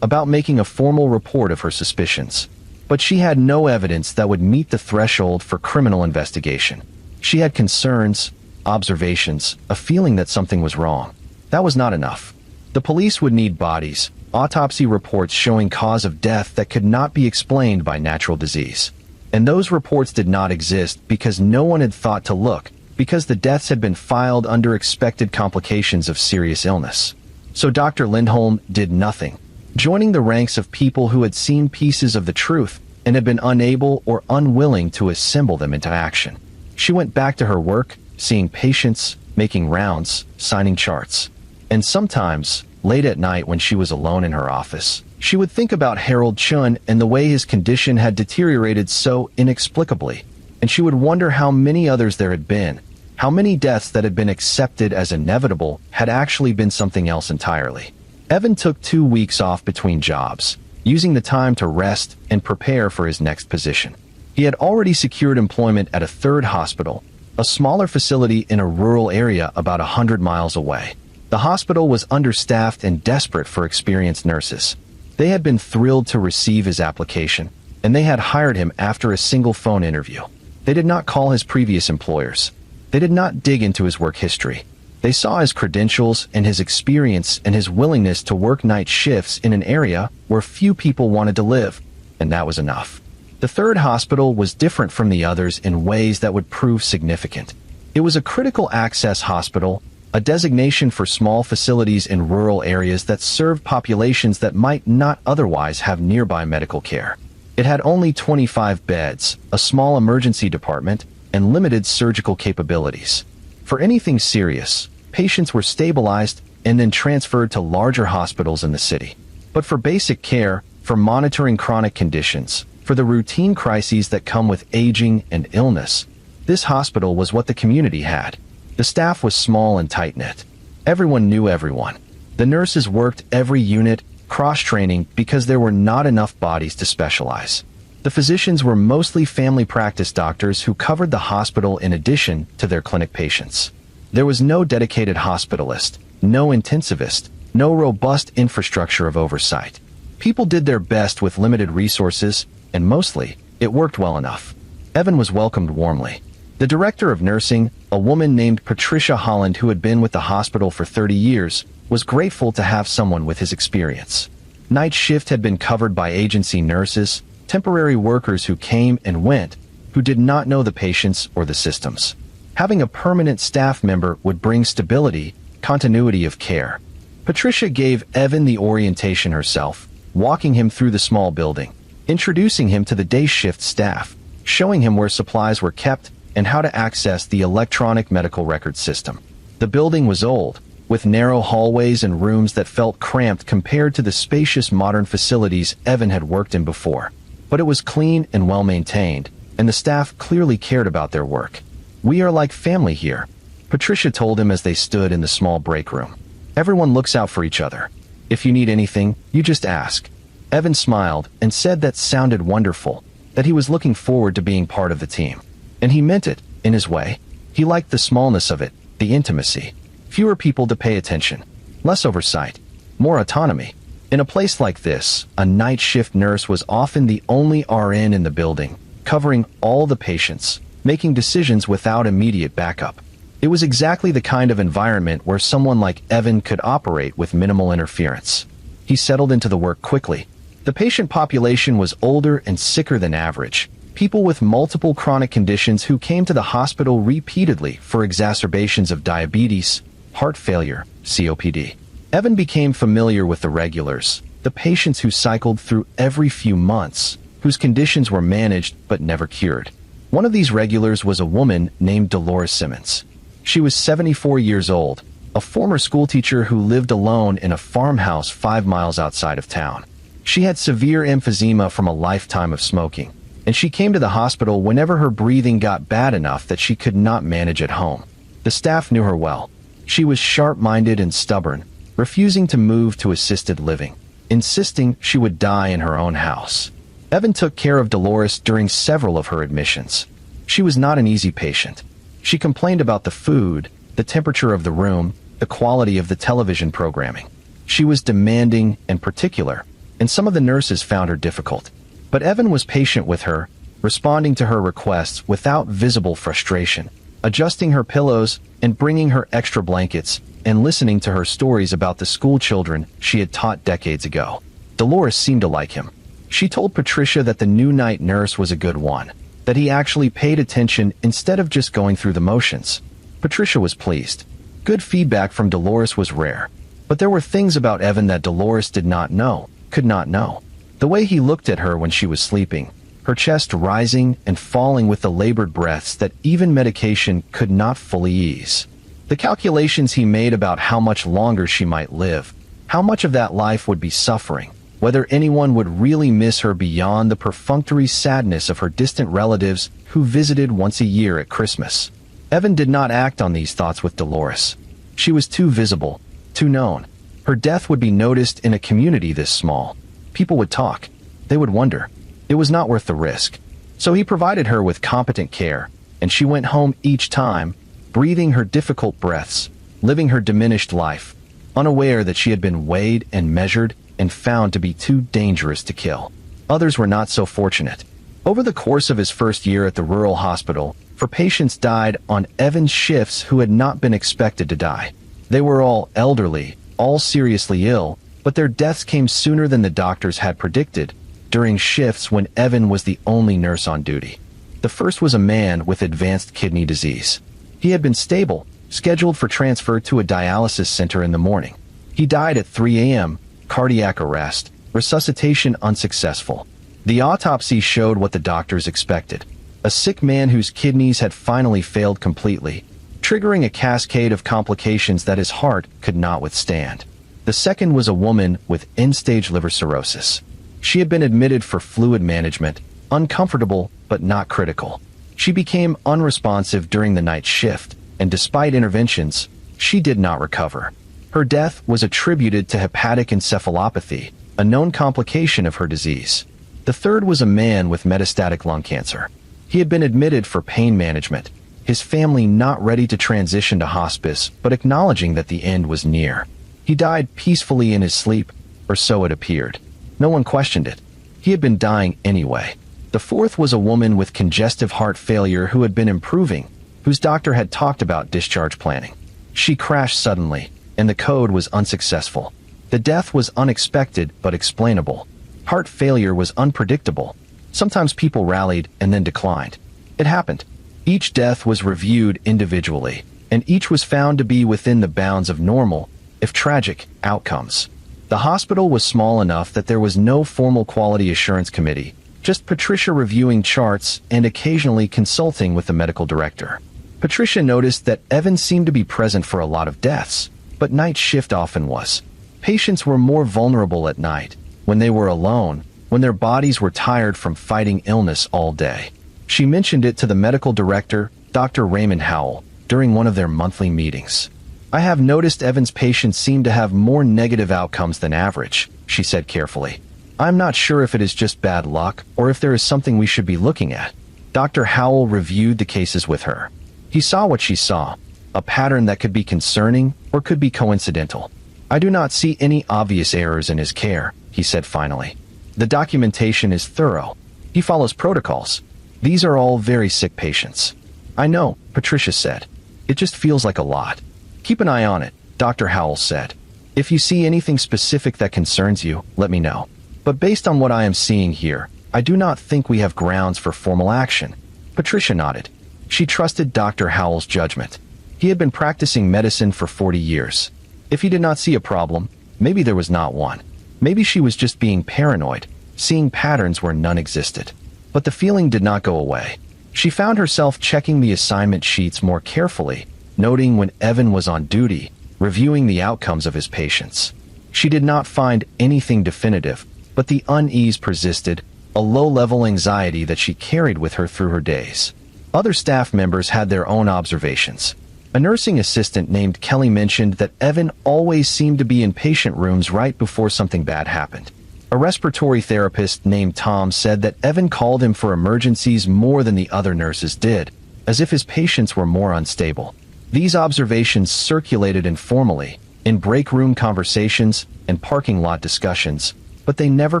about making a formal report of her suspicions. But she had no evidence that would meet the threshold for criminal investigation. She had concerns, observations, a feeling that something was wrong. That was not enough. The police would need bodies, autopsy reports showing cause of death that could not be explained by natural disease. And those reports did not exist because no one had thought to look, because the deaths had been filed under expected complications of serious illness. So Dr. Lindholm did nothing, joining the ranks of people who had seen pieces of the truth and had been unable or unwilling to assemble them into action. She went back to her work, seeing patients, making rounds, signing charts. And sometimes, late at night when she was alone in her office, she would think about Harold Chun and the way his condition had deteriorated so inexplicably. And she would wonder how many others there had been, how many deaths that had been accepted as inevitable had actually been something else entirely. Evan took 2 weeks off between jobs, using the time to rest and prepare for his next position. He had already secured employment at a third hospital, a smaller facility in a rural area about 100 miles away. The hospital was understaffed and desperate for experienced nurses. They had been thrilled to receive his application, and they had hired him after a single phone interview. They did not call his previous employers. They did not dig into his work history. They saw his credentials and his experience and his willingness to work night shifts in an area where few people wanted to live, and that was enough. The third hospital was different from the others in ways that would prove significant. It was a critical access hospital, a designation for small facilities in rural areas that served populations that might not otherwise have nearby medical care. It had only 25 beds, a small emergency department, and limited surgical capabilities. For anything serious, patients were stabilized and then transferred to larger hospitals in the city. But for basic care, for monitoring chronic conditions, for the routine crises that come with aging and illness, this hospital was what the community had. The staff was small and tight-knit. Everyone knew everyone. The nurses worked every unit, cross-training because there were not enough bodies to specialize. The physicians were mostly family practice doctors who covered the hospital in addition to their clinic patients. There was no dedicated hospitalist, no intensivist, no robust infrastructure of oversight. People did their best with limited resources, and mostly, it worked well enough. Evan was welcomed warmly. The director of nursing, a woman named Patricia Holland who had been with the hospital for 30 years, was grateful to have someone with his experience. Night shift had been covered by agency nurses, temporary workers who came and went, who did not know the patients or the systems. Having a permanent staff member would bring stability, continuity of care. Patricia gave Evan the orientation herself, walking him through the small building, introducing him to the day shift staff, showing him where supplies were kept and how to access the electronic medical record system. The building was old, with narrow hallways and rooms that felt cramped compared to the spacious modern facilities Evan had worked in before. But it was clean and well-maintained, and the staff clearly cared about their work. "We are like family here," Patricia told him as they stood in the small break room. "Everyone looks out for each other. If you need anything, you just ask." Evan smiled and said that sounded wonderful, that he was looking forward to being part of the team. And he meant it, in his way. He liked the smallness of it, the intimacy. Fewer people to pay attention. Less oversight. More autonomy. In a place like this, a night shift nurse was often the only RN in the building, covering all the patients, making decisions without immediate backup. It was exactly the kind of environment where someone like Evan could operate with minimal interference. He settled into the work quickly. The patient population was older and sicker than average. People with multiple chronic conditions who came to the hospital repeatedly for exacerbations of diabetes, heart failure, COPD. Evan became familiar with the regulars, the patients who cycled through every few months, whose conditions were managed but never cured. One of these regulars was a woman named Dolores Simmons. She was 74 years old, a former schoolteacher who lived alone in a farmhouse 5 miles outside of town. She had severe emphysema from a lifetime of smoking, and she came to the hospital whenever her breathing got bad enough that she could not manage at home. The staff knew her well. She was sharp-minded and stubborn, refusing to move to assisted living, insisting she would die in her own house. Evan took care of Dolores during several of her admissions. She was not an easy patient. She complained about the food, the temperature of the room, the quality of the television programming. She was demanding and particular, and some of the nurses found her difficult. But Evan was patient with her, responding to her requests without visible frustration, adjusting her pillows and bringing her extra blankets, and listening to her stories about the school children she had taught decades ago. Dolores seemed to like him. She told Patricia that the new night nurse was a good one, that he actually paid attention instead of just going through the motions. Patricia was pleased. Good feedback from Dolores was rare, but there were things about Evan that Dolores could not know. The way he looked at her when she was sleeping, her chest rising and falling with the labored breaths that even medication could not fully ease. The calculations he made about how much longer she might live, how much of that life would be suffering, whether anyone would really miss her beyond the perfunctory sadness of her distant relatives who visited once a year at Christmas. Evan did not act on these thoughts with Dolores. She was too visible, too known. Her death would be noticed in a community this small. People would talk. They would wonder. It was not worth the risk. So he provided her with competent care, and she went home each time, breathing her difficult breaths, living her diminished life, unaware that she had been weighed and measured and found to be too dangerous to kill. Others were not so fortunate. Over the course of his first year at the rural hospital, 4 patients died on Evan's shifts who had not been expected to die. They were all elderly, all seriously ill, but their deaths came sooner than the doctors had predicted, during shifts when Evan was the only nurse on duty. The first was a man with advanced kidney disease. He had been stable, scheduled for transfer to a dialysis center in the morning. He died at 3 a.m., cardiac arrest, resuscitation unsuccessful. The autopsy showed what the doctors expected: a sick man whose kidneys had finally failed completely, triggering a cascade of complications that his heart could not withstand. The second was a woman with end-stage liver cirrhosis. She had been admitted for fluid management, uncomfortable but not critical. She became unresponsive during the night shift, and despite interventions, she did not recover. Her death was attributed to hepatic encephalopathy, a known complication of her disease. The third was a man with metastatic lung cancer. He had been admitted for pain management, his family not ready to transition to hospice but acknowledging that the end was near. He died peacefully in his sleep, or so it appeared. No one questioned it. He had been dying anyway. The fourth was a woman with congestive heart failure who had been improving, whose doctor had talked about discharge planning. She crashed suddenly, and the code was unsuccessful. The death was unexpected but explainable. Heart failure was unpredictable. Sometimes people rallied and then declined. It happened. Each death was reviewed individually, and each was found to be within the bounds of normal, if tragic, outcomes. The hospital was small enough that there was no formal quality assurance committee, just Patricia reviewing charts and occasionally consulting with the medical director. Patricia noticed that Evan seemed to be present for a lot of deaths, but night shift often was. Patients were more vulnerable at night, when they were alone, when their bodies were tired from fighting illness all day. She mentioned it to the medical director, Dr. Raymond Howell, during one of their monthly meetings. "I have noticed Evan's patients seem to have more negative outcomes than average," she said carefully. "I'm not sure if it is just bad luck or if there is something we should be looking at." Dr. Howell reviewed the cases with her. He saw what she saw, a pattern that could be concerning or could be coincidental. "I do not see any obvious errors in his care," he said finally. "The documentation is thorough. He follows protocols. These are all very sick patients." "I know," Patricia said. "It just feels like a lot." "Keep an eye on it," Dr. Howell said. "If you see anything specific that concerns you, let me know. But based on what I am seeing here, I do not think we have grounds for formal action." Patricia nodded. She trusted Dr. Howell's judgment. He had been practicing medicine for 40 years. If he did not see a problem, maybe there was not one. Maybe she was just being paranoid, seeing patterns where none existed. But the feeling did not go away. She found herself checking the assignment sheets more carefully, noting when Evan was on duty, reviewing the outcomes of his patients. She did not find anything definitive, but the unease persisted, a low-level anxiety that she carried with her through her days. Other staff members had their own observations. A nursing assistant named Kelly mentioned that Evan always seemed to be in patient rooms right before something bad happened. A respiratory therapist named Tom said that Evan called him for emergencies more than the other nurses did, as if his patients were more unstable. These observations circulated informally, in break room conversations and parking lot discussions, but they never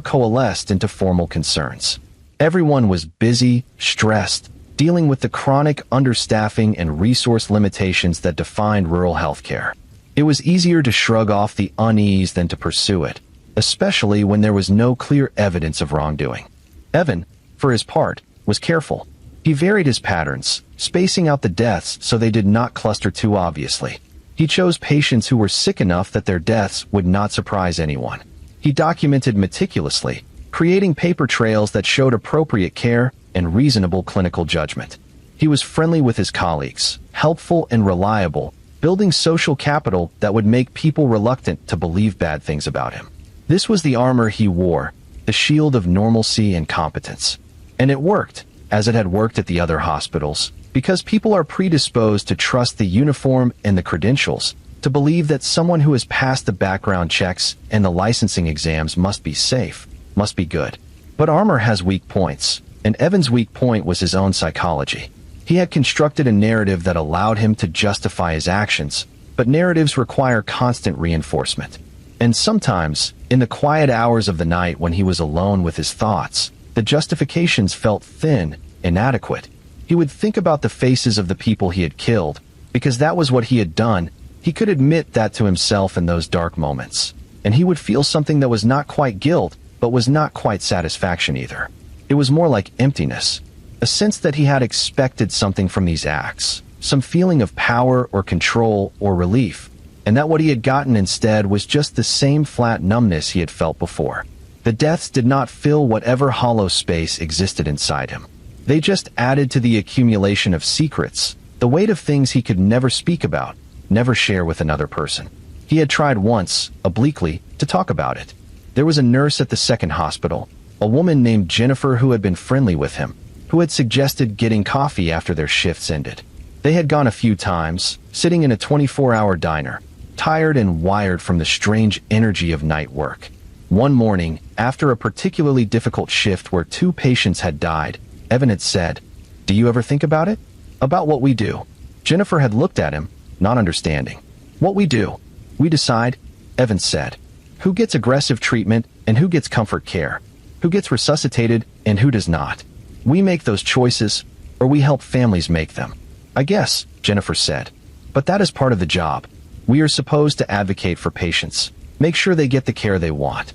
coalesced into formal concerns. Everyone was busy, stressed, dealing with the chronic understaffing and resource limitations that defined rural healthcare. It was easier to shrug off the unease than to pursue it, especially when there was no clear evidence of wrongdoing. Evan, for his part, was careful. He varied his patterns, spacing out the deaths so they did not cluster too obviously. He chose patients who were sick enough that their deaths would not surprise anyone. He documented meticulously, creating paper trails that showed appropriate care and reasonable clinical judgment. He was friendly with his colleagues, helpful and reliable, building social capital that would make people reluctant to believe bad things about him. This was the armor he wore, the shield of normalcy and competence. And it worked, as it had worked at the other hospitals, because people are predisposed to trust the uniform and the credentials, to believe that someone who has passed the background checks and the licensing exams must be safe, must be good. But armor has weak points, and Evan's weak point was his own psychology. He had constructed a narrative that allowed him to justify his actions, but narratives require constant reinforcement. And sometimes, in the quiet hours of the night when he was alone with his thoughts, the justifications felt thin, inadequate. He would think about the faces of the people he had killed, because that was what he had done. He could admit that to himself in those dark moments. And he would feel something that was not quite guilt, but was not quite satisfaction either. It was more like emptiness, a sense that he had expected something from these acts, some feeling of power or control or relief, and that what he had gotten instead was just the same flat numbness he had felt before. The deaths did not fill whatever hollow space existed inside him. They just added to the accumulation of secrets, the weight of things he could never speak about, never share with another person. He had tried once, obliquely, to talk about it. There was a nurse at the second hospital, a woman named Jennifer who had been friendly with him, who had suggested getting coffee after their shifts ended. They had gone a few times, sitting in a 24-hour diner, tired and wired from the strange energy of night work. One morning, after a particularly difficult shift where 2 patients had died, Evan had said, "Do you ever think about it? About what we do?" Jennifer had looked at him, not understanding. "What we do? We decide," Evan said. "Who gets aggressive treatment and who gets comfort care? Who gets resuscitated and who does not? We make those choices, or we help families make them." "I guess," Jennifer said. "But that is part of the job. We are supposed to advocate for patients, make sure they get the care they want."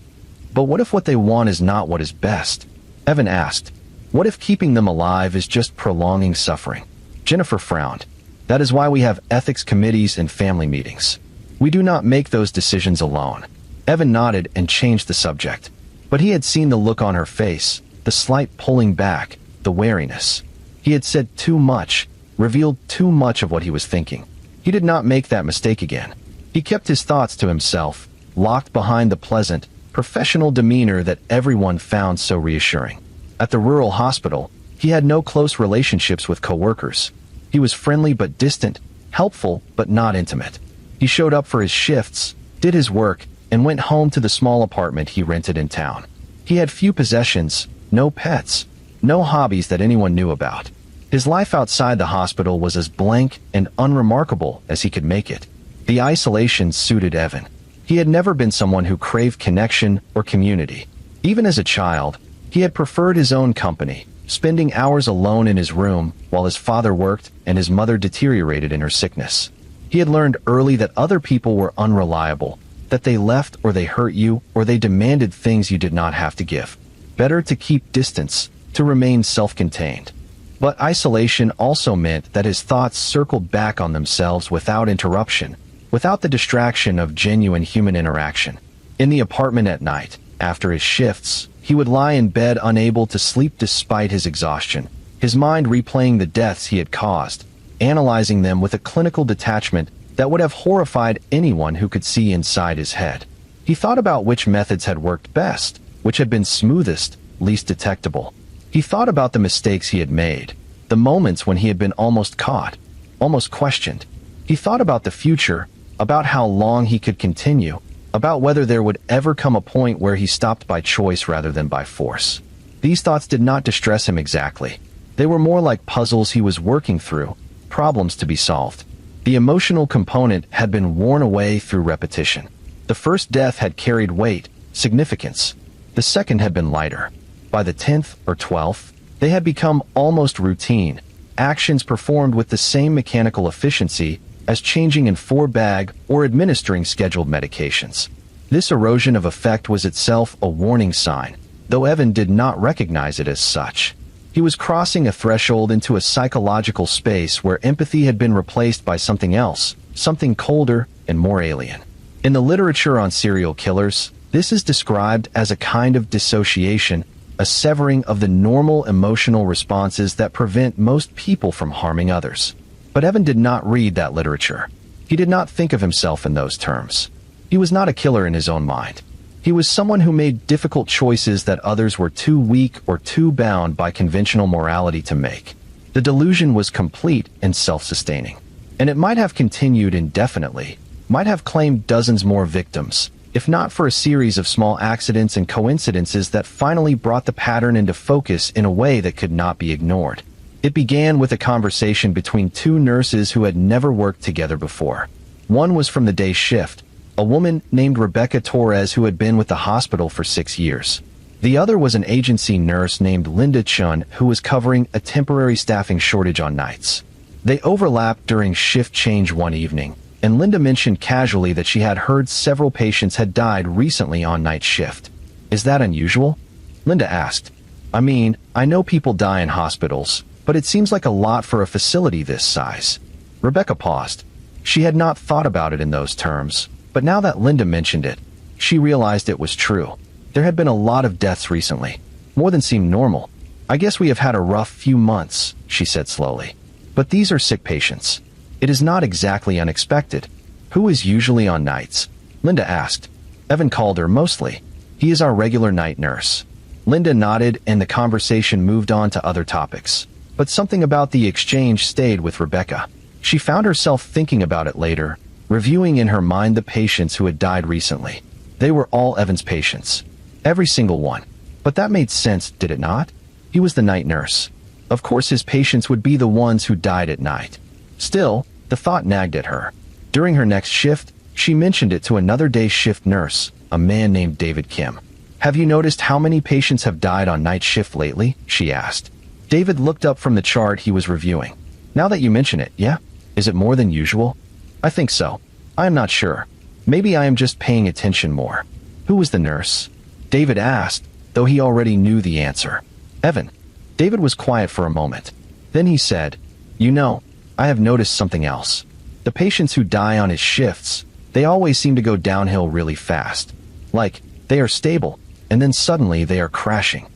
"But what if what they want is not what is best?" Evan asked. "What if keeping them alive is just prolonging suffering?" Jennifer frowned. "That is why we have ethics committees and family meetings. We do not make those decisions alone." Evan nodded and changed the subject. But he had seen the look on her face, the slight pulling back, the wariness. He had said too much, revealed too much of what he was thinking. He did not make that mistake again. He kept his thoughts to himself, locked behind the pleasant, professional demeanor that everyone found so reassuring. At the rural hospital, he had no close relationships with coworkers. He was friendly but distant, helpful but not intimate. He showed up for his shifts, did his work, and went home to the small apartment he rented in town. He had few possessions, no pets, no hobbies that anyone knew about. His life outside the hospital was as blank and unremarkable as he could make it. The isolation suited Evan. He had never been someone who craved connection or community. Even as a child, he had preferred his own company, spending hours alone in his room while his father worked and his mother deteriorated in her sickness. He had learned early that other people were unreliable, that they left or they hurt you or they demanded things you did not have to give. Better to keep distance, to remain self-contained. But isolation also meant that his thoughts circled back on themselves without interruption, without the distraction of genuine human interaction. In the apartment at night, after his shifts, he would lie in bed unable to sleep despite his exhaustion, his mind replaying the deaths he had caused, analyzing them with a clinical detachment that would have horrified anyone who could see inside his head. He thought about which methods had worked best, which had been smoothest, least detectable. He thought about the mistakes he had made, the moments when he had been almost caught, almost questioned. He thought about the future, about how long he could continue, about whether there would ever come a point where he stopped by choice rather than by force. These thoughts did not distress him exactly. They were more like puzzles he was working through, problems to be solved. The emotional component had been worn away through repetition. The first death had carried weight, significance. The second had been lighter. By the 10th or 12th, they had become almost routine, actions performed with the same mechanical efficiency as changing in 4-bag or administering scheduled medications. This erosion of effect was itself a warning sign, though Evan did not recognize it as such. He was crossing a threshold into a psychological space where empathy had been replaced by something else, something colder and more alien. In the literature on serial killers, this is described as a kind of dissociation, a severing of the normal emotional responses that prevent most people from harming others. But Evan did not read that literature. He did not think of himself in those terms. He was not a killer in his own mind. He was someone who made difficult choices that others were too weak or too bound by conventional morality to make. The delusion was complete and self-sustaining. And it might have continued indefinitely, might have claimed dozens more victims, if not for a series of small accidents and coincidences that finally brought the pattern into focus in a way that could not be ignored. It began with a conversation between two nurses who had never worked together before. One was from the day shift, a woman named Rebecca Torres who had been with the hospital for 6 years. The other was an agency nurse named Linda Chun who was covering a temporary staffing shortage on nights. They overlapped during shift change one evening, and Linda mentioned casually that she had heard several patients had died recently on night shift. "Is that unusual?" Linda asked. "I mean, I know people die in hospitals, but it seems like a lot for a facility this size." Rebecca paused. She had not thought about it in those terms, but now that Linda mentioned it, she realized it was true. There had been a lot of deaths recently, more than seemed normal. "I guess we have had a rough few months," she said slowly. "But these are sick patients. It is not exactly unexpected." "Who is usually on nights?" Linda asked. "Evan Calder, mostly. He is our regular night nurse." Linda nodded and the conversation moved on to other topics. But something about the exchange stayed with Rebecca. She found herself thinking about it later, reviewing in her mind the patients who had died recently. They were all Evan's patients. Every single one. But that made sense, did it not? He was the night nurse. Of course his patients would be the ones who died at night. Still, the thought nagged at her. During her next shift, she mentioned it to another day shift nurse, a man named David Kim. "Have you noticed how many patients have died on night shift lately?" she asked. David looked up from the chart he was reviewing. "Now that you mention it, yeah? Is it more than usual?" "I think so. I am not sure. Maybe I am just paying attention more." "Who was the nurse?" David asked, though he already knew the answer. "Evan." David was quiet for a moment. Then he said, "You know, I have noticed something else. The patients who die on his shifts, they always seem to go downhill really fast. Like, they are stable, and then suddenly they are crashing."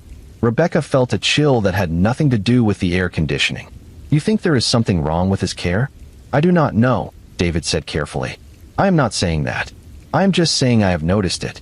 Rebecca felt a chill that had nothing to do with the air conditioning. "You think there is something wrong with his care?" "I do not know," David said carefully. "I am not saying that. I am just saying I have noticed it."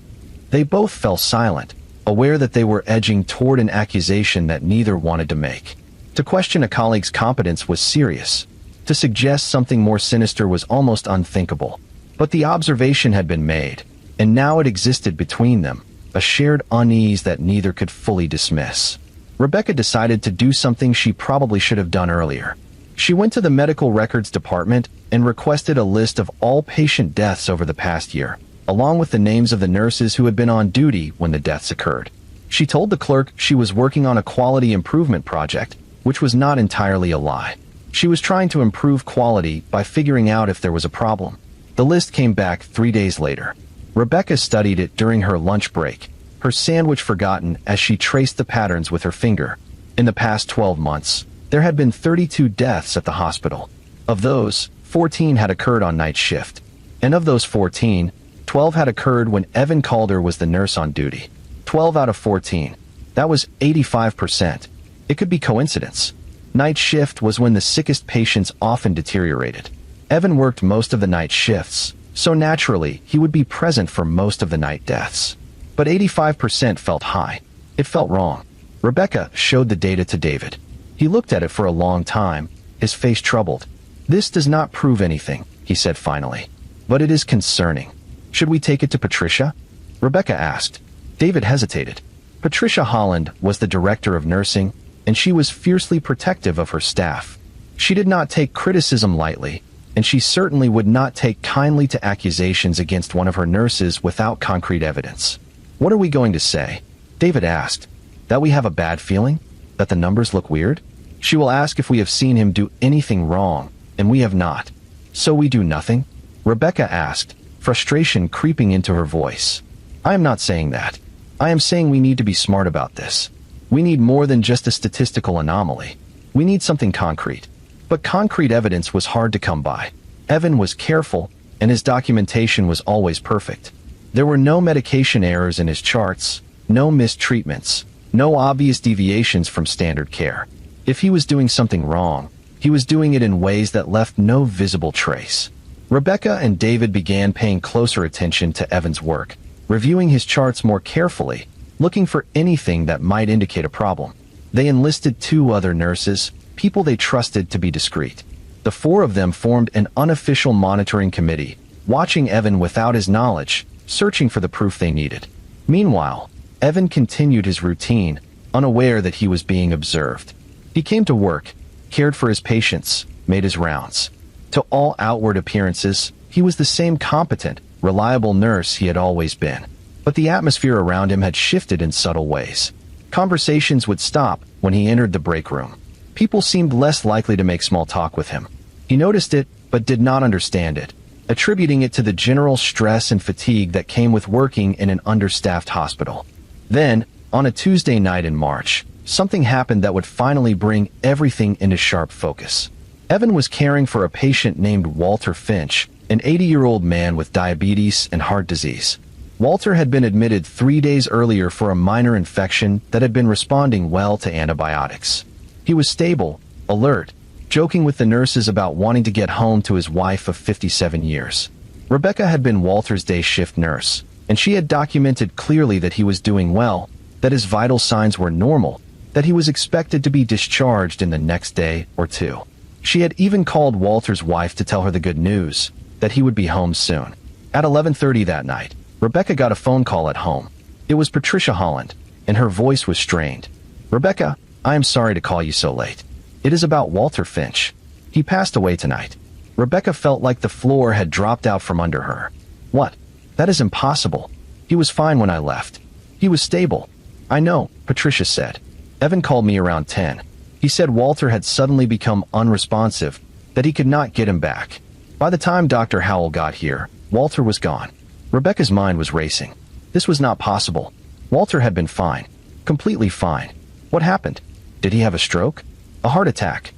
They both fell silent, aware that they were edging toward an accusation that neither wanted to make. To question a colleague's competence was serious. To suggest something more sinister was almost unthinkable. But the observation had been made, and now it existed between them, a shared unease that neither could fully dismiss. Rebecca decided to do something she probably should have done earlier. She went to the medical records department and requested a list of all patient deaths over the past year, along with the names of the nurses who had been on duty when the deaths occurred. She told the clerk she was working on a quality improvement project, which was not entirely a lie. She was trying to improve quality by figuring out if there was a problem. The list came back 3 days later. Rebecca studied it during her lunch break, her sandwich forgotten as she traced the patterns with her finger. In the past 12 months, there had been 32 deaths at the hospital. Of those, 14 had occurred on night shift. And of those 14, 12 had occurred when Evan Calder was the nurse on duty. 12 out of 14. That was 85%. It could be coincidence. Night shift was when the sickest patients often deteriorated. Evan worked most of the night shifts, so naturally he would be present for most of the night deaths. But 85% felt high. It felt wrong. Rebecca showed the data to David. He looked at it for a long time, his face troubled. "This does not prove anything," he said finally. "But it is concerning. Should we take it to Patricia?" Rebecca asked. David hesitated. Patricia Holland was the director of nursing, and she was fiercely protective of her staff. She did not take criticism lightly, and she certainly would not take kindly to accusations against one of her nurses without concrete evidence. "What are we going to say?" David asked. "That we have a bad feeling? That the numbers look weird?" "She will ask if we have seen him do anything wrong, and we have not." "So we do nothing?" Rebecca asked, frustration creeping into her voice. "I am not saying that. I am saying we need to be smart about this. We need more than just a statistical anomaly. We need something concrete." But concrete evidence was hard to come by. Evan was careful, and his documentation was always perfect. There were no medication errors in his charts, no missed treatments, no obvious deviations from standard care. If he was doing something wrong, he was doing it in ways that left no visible trace. Rebecca and David began paying closer attention to Evan's work, reviewing his charts more carefully, looking for anything that might indicate a problem. They enlisted 2 other nurses, people they trusted to be discreet. The 4 of them formed an unofficial monitoring committee, watching Evan without his knowledge, searching for the proof they needed. Meanwhile, Evan continued his routine, unaware that he was being observed. He came to work, cared for his patients, made his rounds. To all outward appearances, he was the same competent, reliable nurse he had always been. But the atmosphere around him had shifted in subtle ways. Conversations would stop when he entered the break room. People seemed less likely to make small talk with him. He noticed it, but did not understand it, attributing it to the general stress and fatigue that came with working in an understaffed hospital. Then, on a Tuesday night in March, something happened that would finally bring everything into sharp focus. Evan was caring for a patient named Walter Finch, an 80-year-old man with diabetes and heart disease. Walter had been admitted 3 days earlier for a minor infection that had been responding well to antibiotics. He was stable, alert, joking with the nurses about wanting to get home to his wife of 57 years. Rebecca had been Walter's day shift nurse, and she had documented clearly that he was doing well, that his vital signs were normal, that he was expected to be discharged in the next day or 2. She had even called Walter's wife to tell her the good news, that he would be home soon. At 11:30 that night, Rebecca got a phone call at home. It was Patricia Holland, and her voice was strained. "Rebecca, I am sorry to call you so late. It is about Walter Finch. He passed away tonight." Rebecca felt like the floor had dropped out from under her. "What? That is impossible. He was fine when I left. He was stable." "I know," Patricia said. "Evan called me around 10. He said Walter had suddenly become unresponsive, that he could not get him back. By the time Dr. Howell got here, Walter was gone." Rebecca's mind was racing. This was not possible. Walter had been fine. Completely fine. What happened? Did he have a stroke? A heart attack?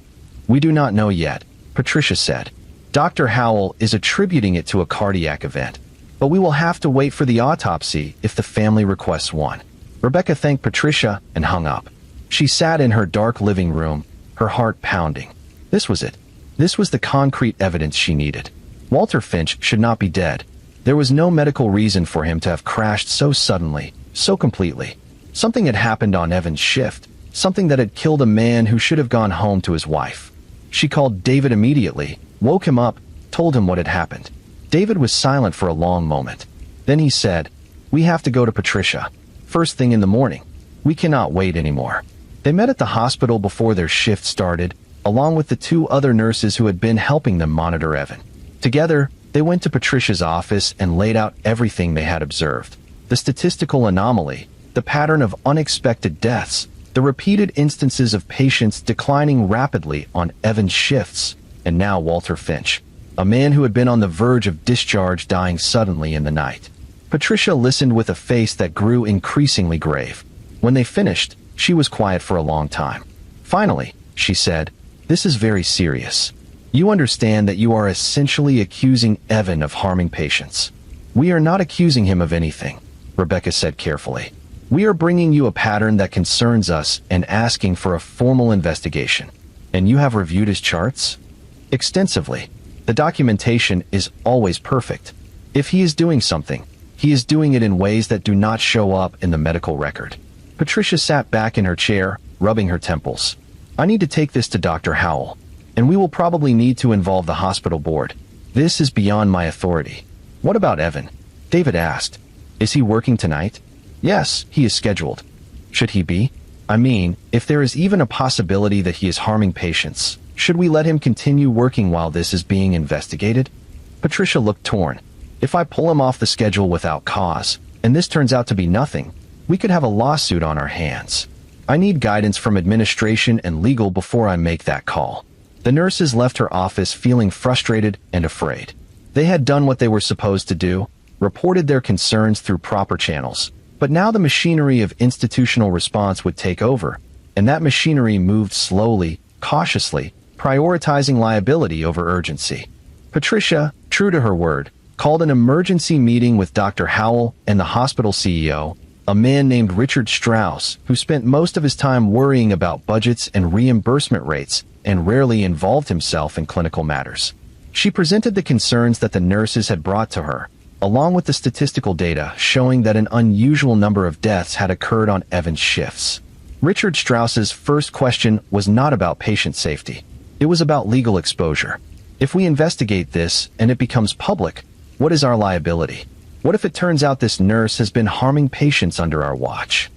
"We do not know yet," Patricia said. "Dr. Howell is attributing it to a cardiac event, but we will have to wait for the autopsy if the family requests one." Rebecca thanked Patricia and hung up. She sat in her dark living room, her heart pounding. This was it. This was the concrete evidence she needed. Walter Finch should not be dead. There was no medical reason for him to have crashed so suddenly, so completely. Something had happened on Evan's shift, something that had killed a man who should have gone home to his wife. She called David immediately, woke him up, told him what had happened. David was silent for a long moment. Then he said, "We have to go to Patricia. First thing in the morning. We cannot wait anymore." They met at the hospital before their shift started, along with the 2 other nurses who had been helping them monitor Evan. Together, they went to Patricia's office and laid out everything they had observed. The statistical anomaly, the pattern of unexpected deaths, the repeated instances of patients declining rapidly on Evan's shifts, and now Walter Finch, a man who had been on the verge of discharge dying suddenly in the night. Patricia listened with a face that grew increasingly grave. When they finished, she was quiet for a long time. Finally, she said, "This is very serious. You understand that you are essentially accusing Evan of harming patients." "We are not accusing him of anything," Rebecca said carefully. "We are bringing you a pattern that concerns us and asking for a formal investigation." "And you have reviewed his charts?" "Extensively. The documentation is always perfect. If he is doing something, he is doing it in ways that do not show up in the medical record." Patricia sat back in her chair, rubbing her temples. "I need to take this to Dr. Howell, and we will probably need to involve the hospital board. This is beyond my authority." "What about Evan?" David asked. "Is he working tonight?" "Yes, he is scheduled." "Should he be?" I mean, if there is even a possibility that he is harming patients, should we let him continue working while this is being investigated? Patricia looked torn. If I pull him off the schedule without cause, and this turns out to be nothing, we could have a lawsuit on our hands. I need guidance from administration and legal before I make that call. The nurses left her office feeling frustrated and afraid. They had done what they were supposed to do, reported their concerns through proper channels, but now the machinery of institutional response would take over, and that machinery moved slowly, cautiously, prioritizing liability over urgency. Patricia, true to her word, called an emergency meeting with Dr. Howell and the hospital CEO, a man named Richard Strauss, who spent most of his time worrying about budgets and reimbursement rates and rarely involved himself in clinical matters. She presented the concerns that the nurses had brought to her, along with the statistical data showing that an unusual number of deaths had occurred on Evan's shifts. Richard Strauss's first question was not about patient safety. It was about legal exposure. If we investigate this and it becomes public, what is our liability? What if it turns out this nurse has been harming patients under our watch?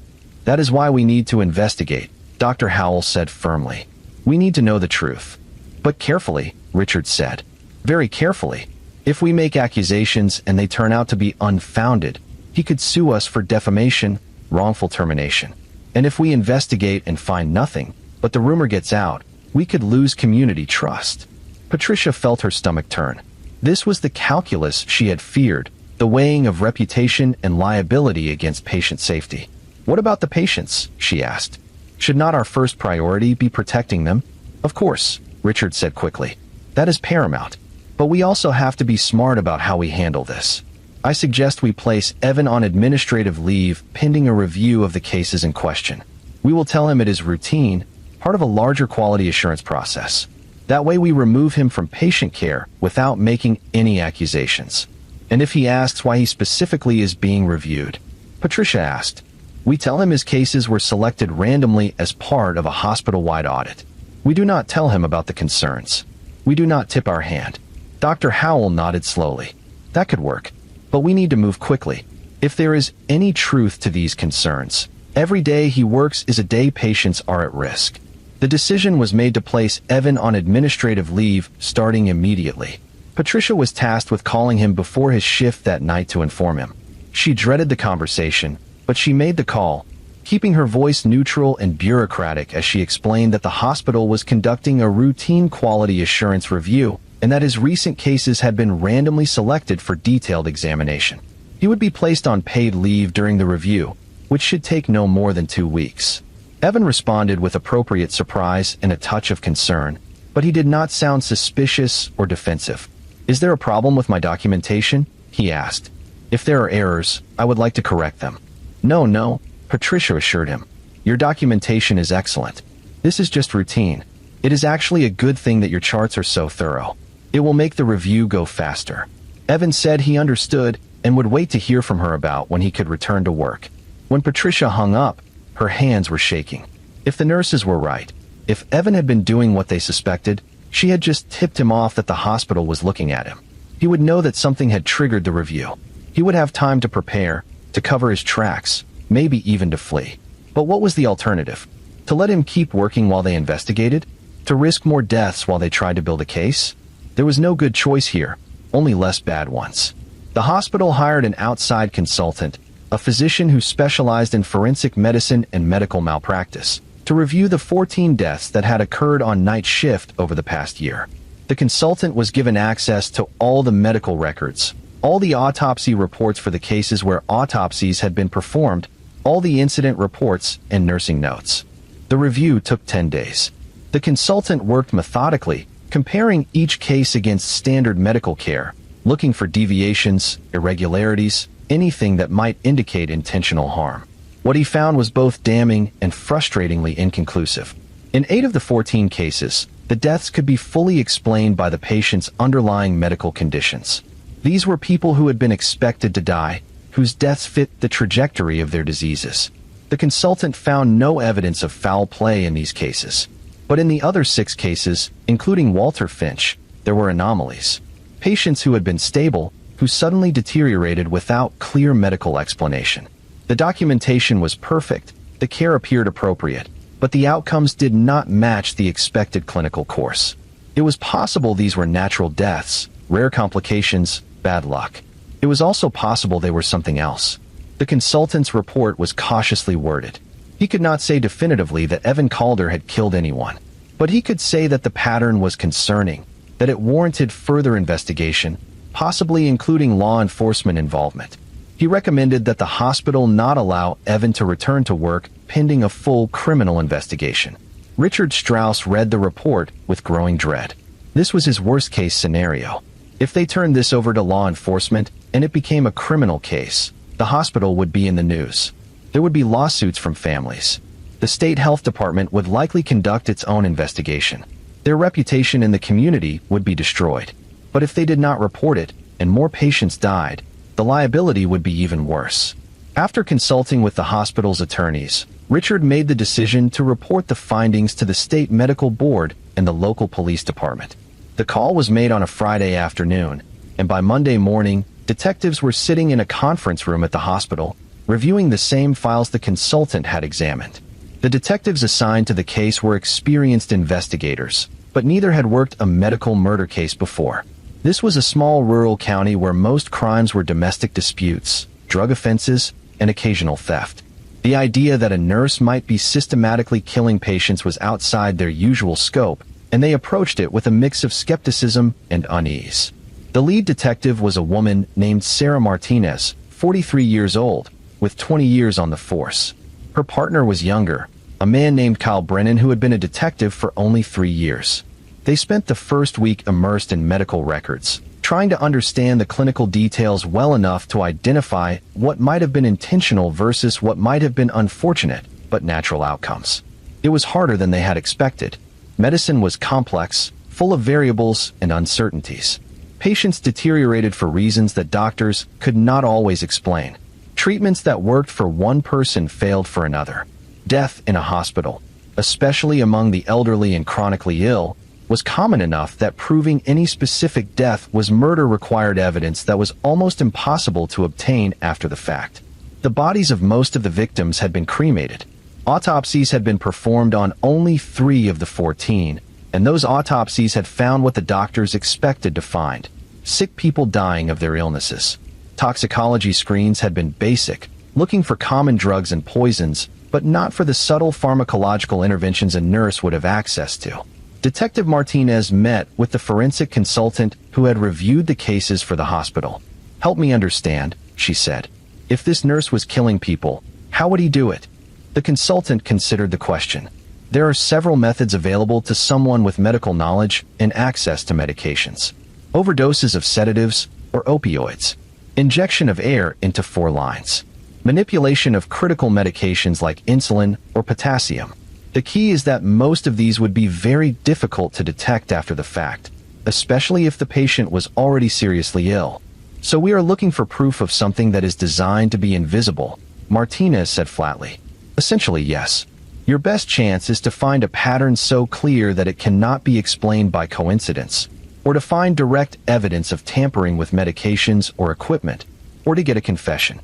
That is why we need to investigate, Dr. Howell said firmly. We need to know the truth. But carefully, Richard said. Very carefully. If we make accusations and they turn out to be unfounded, he could sue us for defamation, wrongful termination. And if we investigate and find nothing, but the rumor gets out, we could lose community trust. Patricia felt her stomach turn. This was the calculus she had feared, the weighing of reputation and liability against patient safety. What about the patients? She asked. Should not our first priority be protecting them? Of course, Richard said quickly. That is paramount. But we also have to be smart about how we handle this. I suggest we place Evan on administrative leave pending a review of the cases in question. We will tell him it is routine, part of a larger quality assurance process. That way we remove him from patient care without making any accusations. And if he asks why he specifically is being reviewed, Patricia asked, we tell him his cases were selected randomly as part of a hospital-wide audit. We do not tell him about the concerns. We do not tip our hand. Dr. Howell nodded slowly. That could work. But we need to move quickly. If there is any truth to these concerns, every day he works is a day patients are at risk. The decision was made to place Evan on administrative leave starting immediately. Patricia was tasked with calling him before his shift that night to inform him. She dreaded the conversation, but she made the call, keeping her voice neutral and bureaucratic as she explained that the hospital was conducting a routine quality assurance review and that his recent cases had been randomly selected for detailed examination. He would be placed on paid leave during the review, which should take no more than 2 weeks. Evan responded with appropriate surprise and a touch of concern, but he did not sound suspicious or defensive. Is there a problem with my documentation? He asked. If there are errors, I would like to correct them. No, Patricia assured him. Your documentation is excellent. This is just routine. It is actually a good thing that your charts are so thorough. It will make the review go faster. Evan said he understood and would wait to hear from her about when he could return to work. When Patricia hung up, her hands were shaking. If the nurses were right, if Evan had been doing what they suspected, she had just tipped him off that the hospital was looking at him. He would know that something had triggered the review. He would have time to prepare, to cover his tracks, maybe even to flee. But what was the alternative? To let him keep working while they investigated? To risk more deaths while they tried to build a case? There was no good choice here, only less bad ones. The hospital hired an outside consultant, a physician who specialized in forensic medicine and medical malpractice, to review the 14 deaths that had occurred on night shift over the past year. The consultant was given access to all the medical records, all the autopsy reports for the cases where autopsies had been performed, all the incident reports and nursing notes. The review took 10 days. The consultant worked methodically, comparing each case against standard medical care, looking for deviations, irregularities, anything that might indicate intentional harm. What he found was both damning and frustratingly inconclusive. In 8 of the 14 cases, the deaths could be fully explained by the patient's underlying medical conditions. These were people who had been expected to die, whose deaths fit the trajectory of their diseases. The consultant found no evidence of foul play in these cases. But in the other 6 cases, including Walter Finch, there were anomalies. Patients who had been stable, who suddenly deteriorated without clear medical explanation. The documentation was perfect, The care appeared appropriate, but the outcomes did not match the expected clinical course. It was possible these were natural deaths, rare complications, bad luck. It was also possible they were something else. The consultant's report was cautiously worded. He could not say definitively that Evan Calder had killed anyone, but he could say that the pattern was concerning, that it warranted further investigation, possibly including law enforcement involvement. He recommended that the hospital not allow Evan to return to work pending a full criminal investigation. Richard Strauss read the report with growing dread. This was his worst-case scenario. If they turned this over to law enforcement and it became a criminal case, the hospital would be in the news. There would be lawsuits from families. The state health department would likely conduct its own investigation. Their reputation in the community would be destroyed. But if they did not report it, and more patients died, the liability would be even worse. After consulting with the hospital's attorneys, Richard made the decision to report the findings to the state medical board and the local police department. The call was made on a Friday afternoon, and by Monday morning, detectives were sitting in a conference room at the hospital, reviewing the same files the consultant had examined. The detectives assigned to the case were experienced investigators, but neither had worked a medical murder case before. This was a small rural county where most crimes were domestic disputes, drug offenses, and occasional theft. The idea that a nurse might be systematically killing patients was outside their usual scope, and they approached it with a mix of skepticism and unease. The lead detective was a woman named Sarah Martinez, 43 years old, with 20 years on the force. Her partner was younger, a man named Kyle Brennan who had been a detective for only 3 years. They spent the first week immersed in medical records, trying to understand the clinical details well enough to identify what might have been intentional versus what might have been unfortunate but natural outcomes. It was harder than they had expected. Medicine was complex, full of variables and uncertainties. Patients deteriorated for reasons that doctors could not always explain. Treatments that worked for one person failed for another. Death in a hospital, especially among the elderly and chronically ill, was common enough that proving any specific death was murder required evidence that was almost impossible to obtain after the fact. The bodies of most of the victims had been cremated. Autopsies had been performed on only 3 of the 14, and those autopsies had found what the doctors expected to find: sick people dying of their illnesses. Toxicology screens had been basic, looking for common drugs and poisons, but not for the subtle pharmacological interventions a nurse would have access to. Detective Martinez met with the forensic consultant who had reviewed the cases for the hospital. "Help me understand," she said. "If this nurse was killing people, how would he do it?" The consultant considered the question. There are several methods available to someone with medical knowledge and access to medications. Overdoses of sedatives or opioids. Injection of air into 4 lines. Manipulation of critical medications like insulin or potassium. The key is that most of these would be very difficult to detect after the fact, especially if the patient was already seriously ill. "So we are looking for proof of something that is designed to be invisible," Martinez said flatly. "Essentially, yes. Your best chance is to find a pattern so clear that it cannot be explained by coincidence, or to find direct evidence of tampering with medications or equipment, or to get a confession."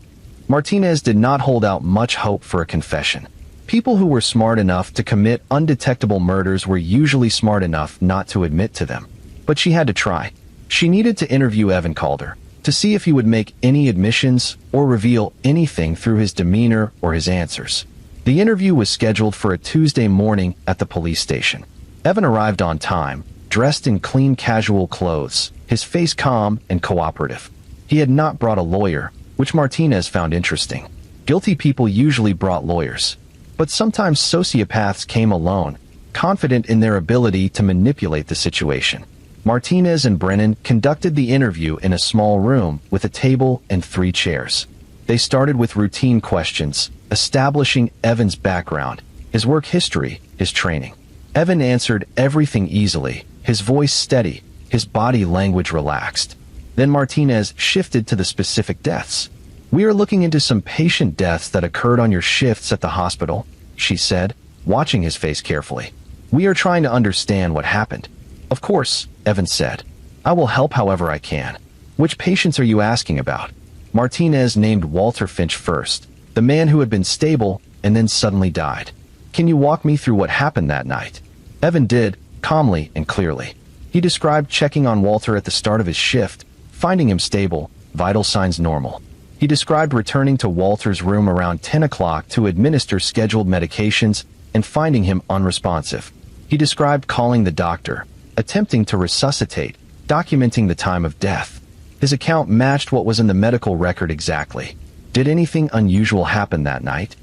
Martinez did not hold out much hope for a confession. People who were smart enough to commit undetectable murders were usually smart enough not to admit to them. But she had to try. She needed to interview Evan Calder, to see if he would make any admissions or reveal anything through his demeanor or his answers. The interview was scheduled for a Tuesday morning at the police station. Evan arrived on time, dressed in clean casual clothes, his face calm and cooperative. He had not brought a lawyer, which Martinez found interesting. Guilty people usually brought lawyers. But sometimes sociopaths came alone, confident in their ability to manipulate the situation. Martinez and Brennan conducted the interview in a small room with a table and 3 chairs. They started with routine questions, establishing Evan's background, his work history, his training. Evan answered everything easily, his voice steady, his body language relaxed. Then Martinez shifted to the specific deaths. "We are looking into some patient deaths that occurred on your shifts at the hospital," she said, watching his face carefully. "We are trying to understand what happened." "Of course," Evan said. "I will help however I can. Which patients are you asking about?" Martinez named Walter Finch first, the man who had been stable, and then suddenly died. Can you walk me through what happened that night? Evan did, calmly and clearly. He described checking on Walter at the start of his shift, finding him stable, vital signs normal. He described returning to Walter's room around 10 o'clock to administer scheduled medications and finding him unresponsive. He described calling the doctor, attempting to resuscitate, documenting the time of death. His account matched what was in the medical record exactly. Did anything unusual happen that night?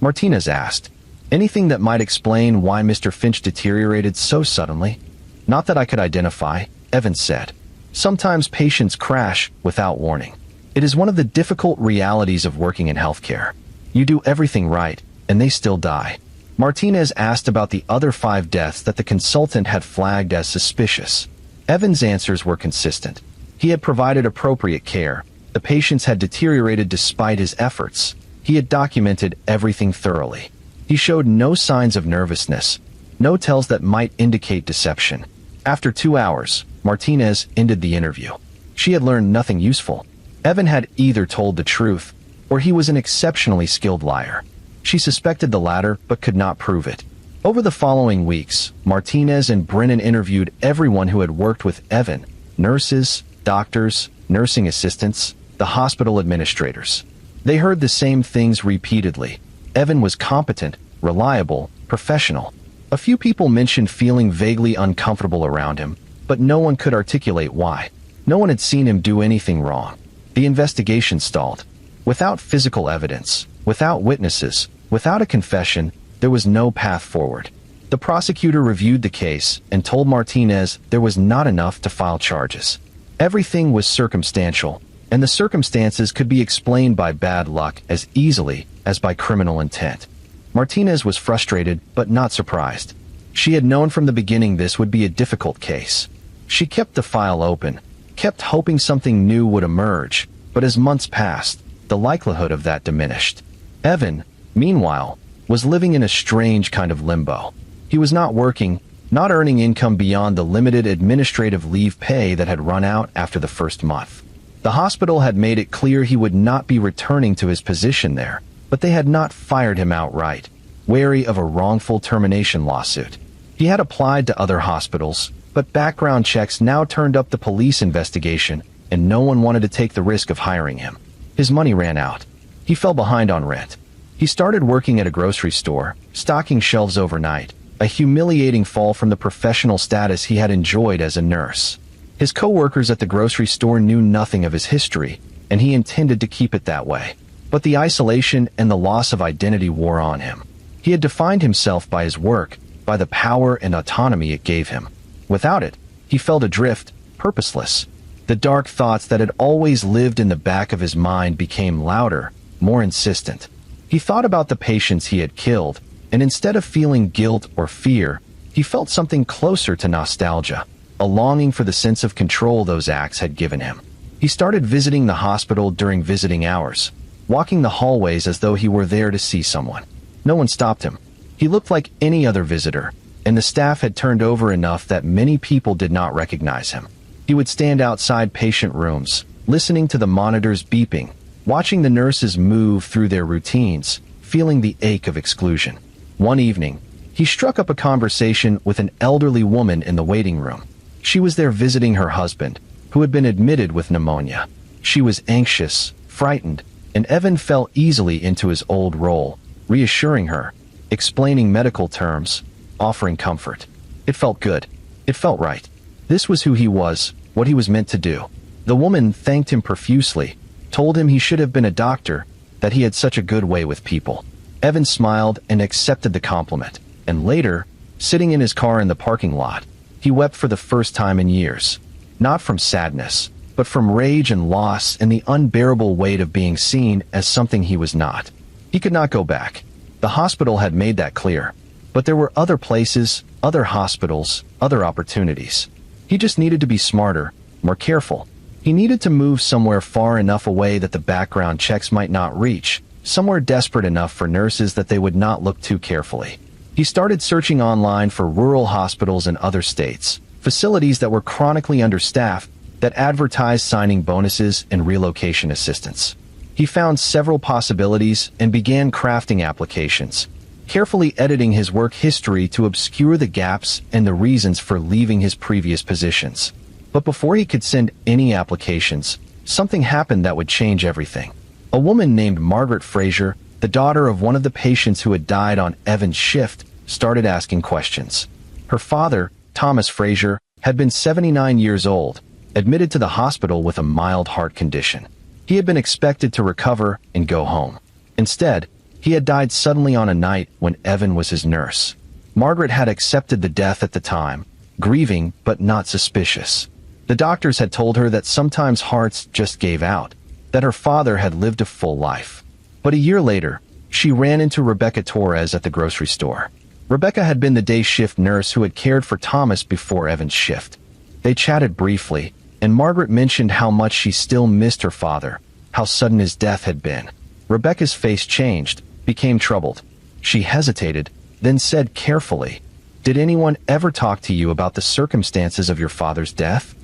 Martinez asked. Anything that might explain why Mr. Finch deteriorated so suddenly? Not that I could identify, Evans said. Sometimes patients crash without warning. It is one of the difficult realities of working in healthcare. You do everything right, and they still die. Martinez asked about the other 5 deaths that the consultant had flagged as suspicious. Evans' answers were consistent. He had provided appropriate care. The patients had deteriorated despite his efforts. He had documented everything thoroughly. He showed no signs of nervousness, no tells that might indicate deception. After 2 hours, Martinez ended the interview. She had learned nothing useful. Evan had either told the truth, or he was an exceptionally skilled liar. She suspected the latter, but could not prove it. Over the following weeks, Martinez and Brennan interviewed everyone who had worked with Evan: nurses, doctors, nursing assistants, the hospital administrators. They heard the same things repeatedly. Evan was competent, reliable, professional. A few people mentioned feeling vaguely uncomfortable around him, but no one could articulate why. No one had seen him do anything wrong. The investigation stalled. Without physical evidence, without witnesses, without a confession, there was no path forward. The prosecutor reviewed the case and told Martinez there was not enough to file charges. Everything was circumstantial, and the circumstances could be explained by bad luck as easily as by criminal intent. Martinez was frustrated but not surprised. She had known from the beginning this would be a difficult case. She kept the file open, kept hoping something new would emerge, but as months passed, the likelihood of that diminished. Evan, meanwhile, was living in a strange kind of limbo. He was not working, not earning income beyond the limited administrative leave pay that had run out after the first month. The hospital had made it clear he would not be returning to his position there, but they had not fired him outright, wary of a wrongful termination lawsuit. He had applied to other hospitals, but background checks now turned up the police investigation, and no one wanted to take the risk of hiring him. His money ran out. He fell behind on rent. He started working at a grocery store, stocking shelves overnight, a humiliating fall from the professional status he had enjoyed as a nurse. His co-workers at the grocery store knew nothing of his history, and he intended to keep it that way. But the isolation and the loss of identity wore on him. He had defined himself by his work, by the power and autonomy it gave him. Without it, he felt adrift, purposeless. The dark thoughts that had always lived in the back of his mind became louder, more insistent. He thought about the patients he had killed, and instead of feeling guilt or fear, he felt something closer to nostalgia, a longing for the sense of control those acts had given him. He started visiting the hospital during visiting hours, walking the hallways as though he were there to see someone. No one stopped him. He looked like any other visitor, and the staff had turned over enough that many people did not recognize him. He would stand outside patient rooms, listening to the monitors beeping, watching the nurses move through their routines, feeling the ache of exclusion. One evening, he struck up a conversation with an elderly woman in the waiting room. She was there visiting her husband, who had been admitted with pneumonia. She was anxious, frightened, and Evan fell easily into his old role, reassuring her, explaining medical terms, offering comfort. It felt good. It felt right. This was who he was, what he was meant to do. The woman thanked him profusely, told him he should have been a doctor, that he had such a good way with people. Evan smiled and accepted the compliment, and later, sitting in his car in the parking lot, he wept for the first time in years. Not from sadness, but from rage and loss and the unbearable weight of being seen as something he was not. He could not go back. The hospital had made that clear. But there were other places, other hospitals, other opportunities. He just needed to be smarter, more careful. He needed to move somewhere far enough away that the background checks might not reach, somewhere desperate enough for nurses that they would not look too carefully. He started searching online for rural hospitals in other states, facilities that were chronically understaffed, that advertised signing bonuses and relocation assistance. He found several possibilities and began crafting applications, carefully editing his work history to obscure the gaps and the reasons for leaving his previous positions. But before he could send any applications, something happened that would change everything. A woman named Margaret Fraser, the daughter of one of the patients who had died on Evan's shift, started asking questions. Her father, Thomas Fraser, had been 79 years old, admitted to the hospital with a mild heart condition. He had been expected to recover and go home. Instead, he had died suddenly on a night when Evan was his nurse. Margaret had accepted the death at the time, grieving but not suspicious. The doctors had told her that sometimes hearts just gave out, that her father had lived a full life. But a year later, she ran into Rebecca Torres at the grocery store. Rebecca had been the day shift nurse who had cared for Thomas before Evan's shift. They chatted briefly, and Margaret mentioned how much she still missed her father, how sudden his death had been. Rebecca's face changed, became troubled. She hesitated, then said carefully, "Did anyone ever talk to you about the circumstances of your father's death?"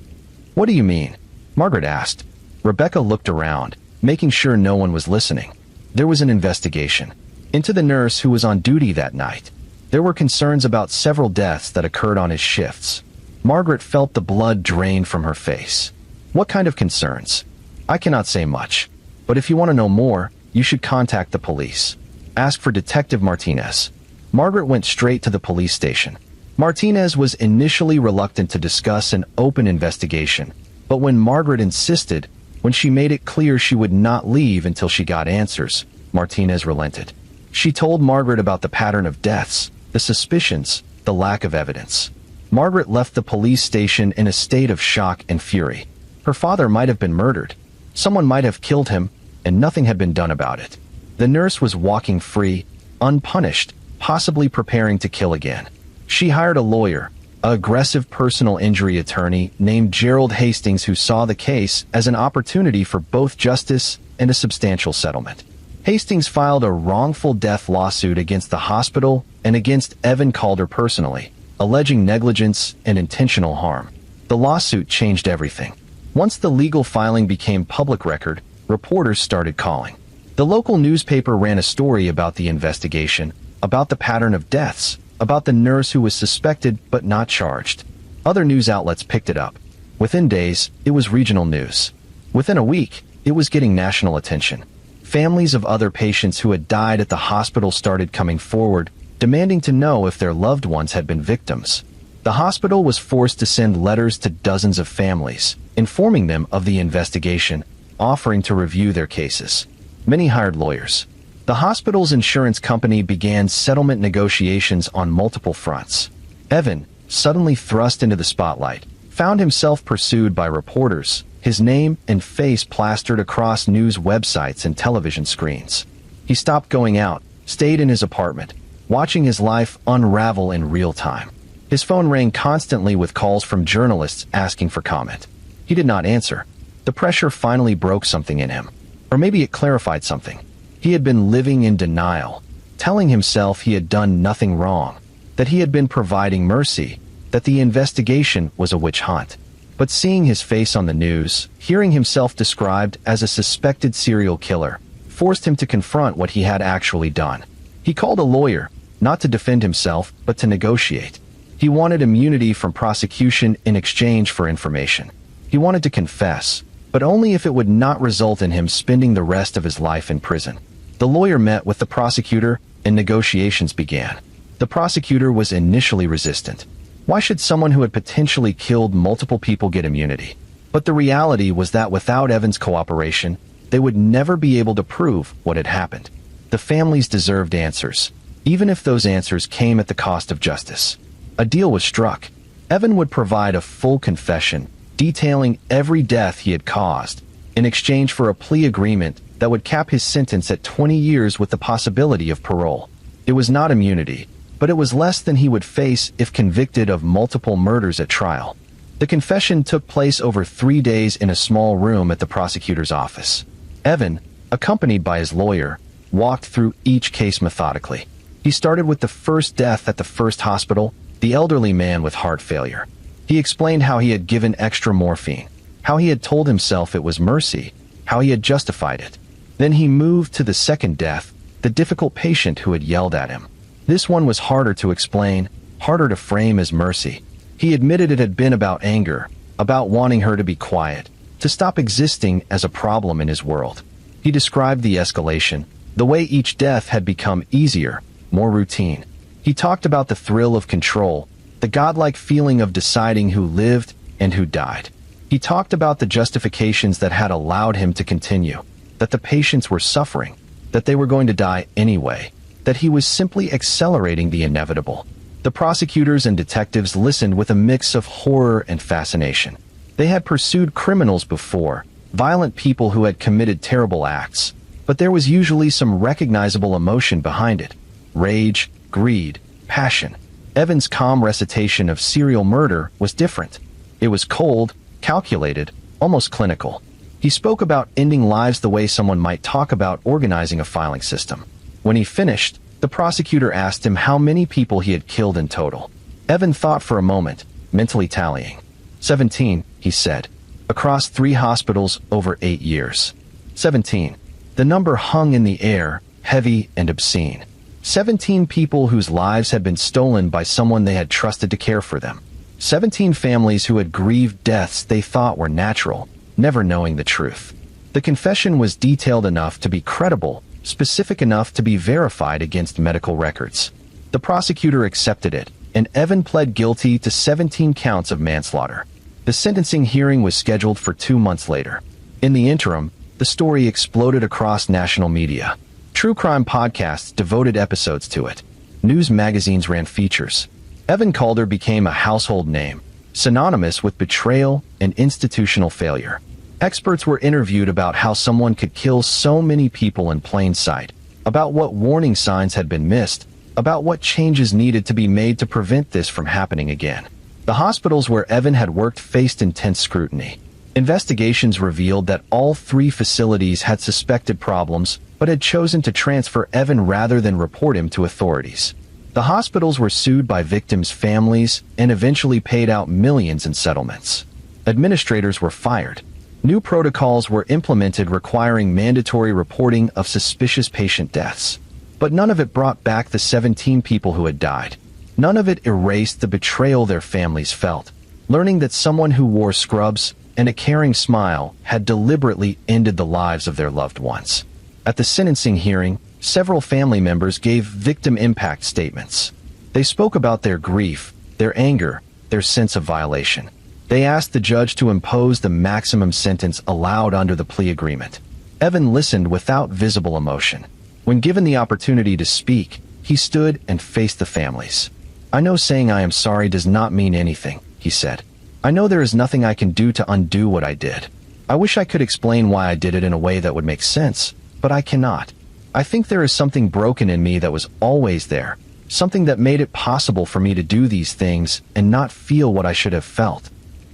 "What do you mean?" Margaret asked. Rebecca looked around, making sure no one was listening. There was an investigation into the nurse who was on duty that night. There were concerns about several deaths that occurred on his shifts. Margaret felt the blood drain from her face. "What kind of concerns?" "I cannot say much. But if you want to know more, you should contact the police. Ask for Detective Martinez." Margaret went straight to the police station. Martinez was initially reluctant to discuss an open investigation, but when Margaret insisted, when she made it clear she would not leave until she got answers, Martinez relented. She told Margaret about the pattern of deaths, the suspicions, the lack of evidence. Margaret left the police station in a state of shock and fury. Her father might have been murdered. Someone might have killed him, and nothing had been done about it. The nurse was walking free, unpunished, possibly preparing to kill again. She hired a lawyer, an aggressive personal injury attorney named Gerald Hastings, who saw the case as an opportunity for both justice and a substantial settlement. Hastings filed a wrongful death lawsuit against the hospital and against Evan Calder personally, alleging negligence and intentional harm. The lawsuit changed everything. Once the legal filing became public record, reporters started calling. The local newspaper ran a story about the investigation, about the pattern of deaths, about the nurse who was suspected but not charged. Other news outlets picked it up. Within days, it was regional news. Within a week, it was getting national attention. Families of other patients who had died at the hospital started coming forward, demanding to know if their loved ones had been victims. The hospital was forced to send letters to dozens of families, informing them of the investigation, offering to review their cases. Many hired lawyers. The hospital's insurance company began settlement negotiations on multiple fronts. Evan, suddenly thrust into the spotlight, found himself pursued by reporters, his name and face plastered across news websites and television screens. He stopped going out, stayed in his apartment, watching his life unravel in real time. His phone rang constantly with calls from journalists asking for comment. He did not answer. The pressure finally broke something in him. Or maybe it clarified something. He had been living in denial, telling himself he had done nothing wrong, that he had been providing mercy, that the investigation was a witch hunt. But seeing his face on the news, hearing himself described as a suspected serial killer, forced him to confront what he had actually done. He called a lawyer, not to defend himself, but to negotiate. He wanted immunity from prosecution in exchange for information. He wanted to confess, but only if it would not result in him spending the rest of his life in prison. The lawyer met with the prosecutor, and negotiations began. The prosecutor was initially resistant. Why should someone who had potentially killed multiple people get immunity? But the reality was that without Evan's cooperation, they would never be able to prove what had happened. The families deserved answers, even if those answers came at the cost of justice. A deal was struck. Evan would provide a full confession, detailing every death he had caused, in exchange for a plea agreement that would cap his sentence at 20 years with the possibility of parole. It was not immunity, but it was less than he would face if convicted of multiple murders at trial. The confession took place over 3 days in a small room at the prosecutor's office. Evan, accompanied by his lawyer, walked through each case methodically. He started with the first death at the first hospital, the elderly man with heart failure. He explained how he had given extra morphine, how he had told himself it was mercy, how he had justified it. Then he moved to the second death, the difficult patient who had yelled at him. This one was harder to explain, harder to frame as mercy. He admitted it had been about anger, about wanting her to be quiet, to stop existing as a problem in his world. He described the escalation, the way each death had become easier, more routine. He talked about the thrill of control, the godlike feeling of deciding who lived and who died. He talked about the justifications that had allowed him to continue, that the patients were suffering, that they were going to die anyway, that he was simply accelerating the inevitable. The prosecutors and detectives listened with a mix of horror and fascination. They had pursued criminals before, violent people who had committed terrible acts, but there was usually some recognizable emotion behind it. Rage, greed, passion. Evan's calm recitation of serial murder was different. It was cold, calculated, almost clinical. He spoke about ending lives the way someone might talk about organizing a filing system. When he finished, the prosecutor asked him how many people he had killed in total. Evan thought for a moment, mentally tallying. 17, he said. Across 3 hospitals over 8 years. 17. The number hung in the air, heavy and obscene. 17 people whose lives had been stolen by someone they had trusted to care for them. 17 families who had grieved deaths they thought were natural, never knowing the truth. The confession was detailed enough to be credible, specific enough to be verified against medical records. The prosecutor accepted it, and Evan pled guilty to 17 counts of manslaughter. The sentencing hearing was scheduled for 2 months later. In the interim, the story exploded across national media. True crime podcasts devoted episodes to it. News magazines ran features. Evan Calder became a household name, synonymous with betrayal and institutional failure. Experts were interviewed about how someone could kill so many people in plain sight, about what warning signs had been missed, about what changes needed to be made to prevent this from happening again. The hospitals where Evan had worked faced intense scrutiny. Investigations revealed that all 3 facilities had suspected problems, but had chosen to transfer Evan rather than report him to authorities. The hospitals were sued by victims' families and eventually paid out millions in settlements. Administrators were fired. New protocols were implemented requiring mandatory reporting of suspicious patient deaths. But none of it brought back the 17 people who had died. None of it erased the betrayal their families felt, learning that someone who wore scrubs and a caring smile had deliberately ended the lives of their loved ones. At the sentencing hearing, several family members gave victim impact statements. They spoke about their grief, their anger, their sense of violation. They asked the judge to impose the maximum sentence allowed under the plea agreement. Evan listened without visible emotion. When given the opportunity to speak, he stood and faced the families. "I know saying I am sorry does not mean anything," he said. "I know there is nothing I can do to undo what I did. I wish I could explain why I did it in a way that would make sense, but I cannot. I think there is something broken in me that was always there, something that made it possible for me to do these things and not feel what I should have felt."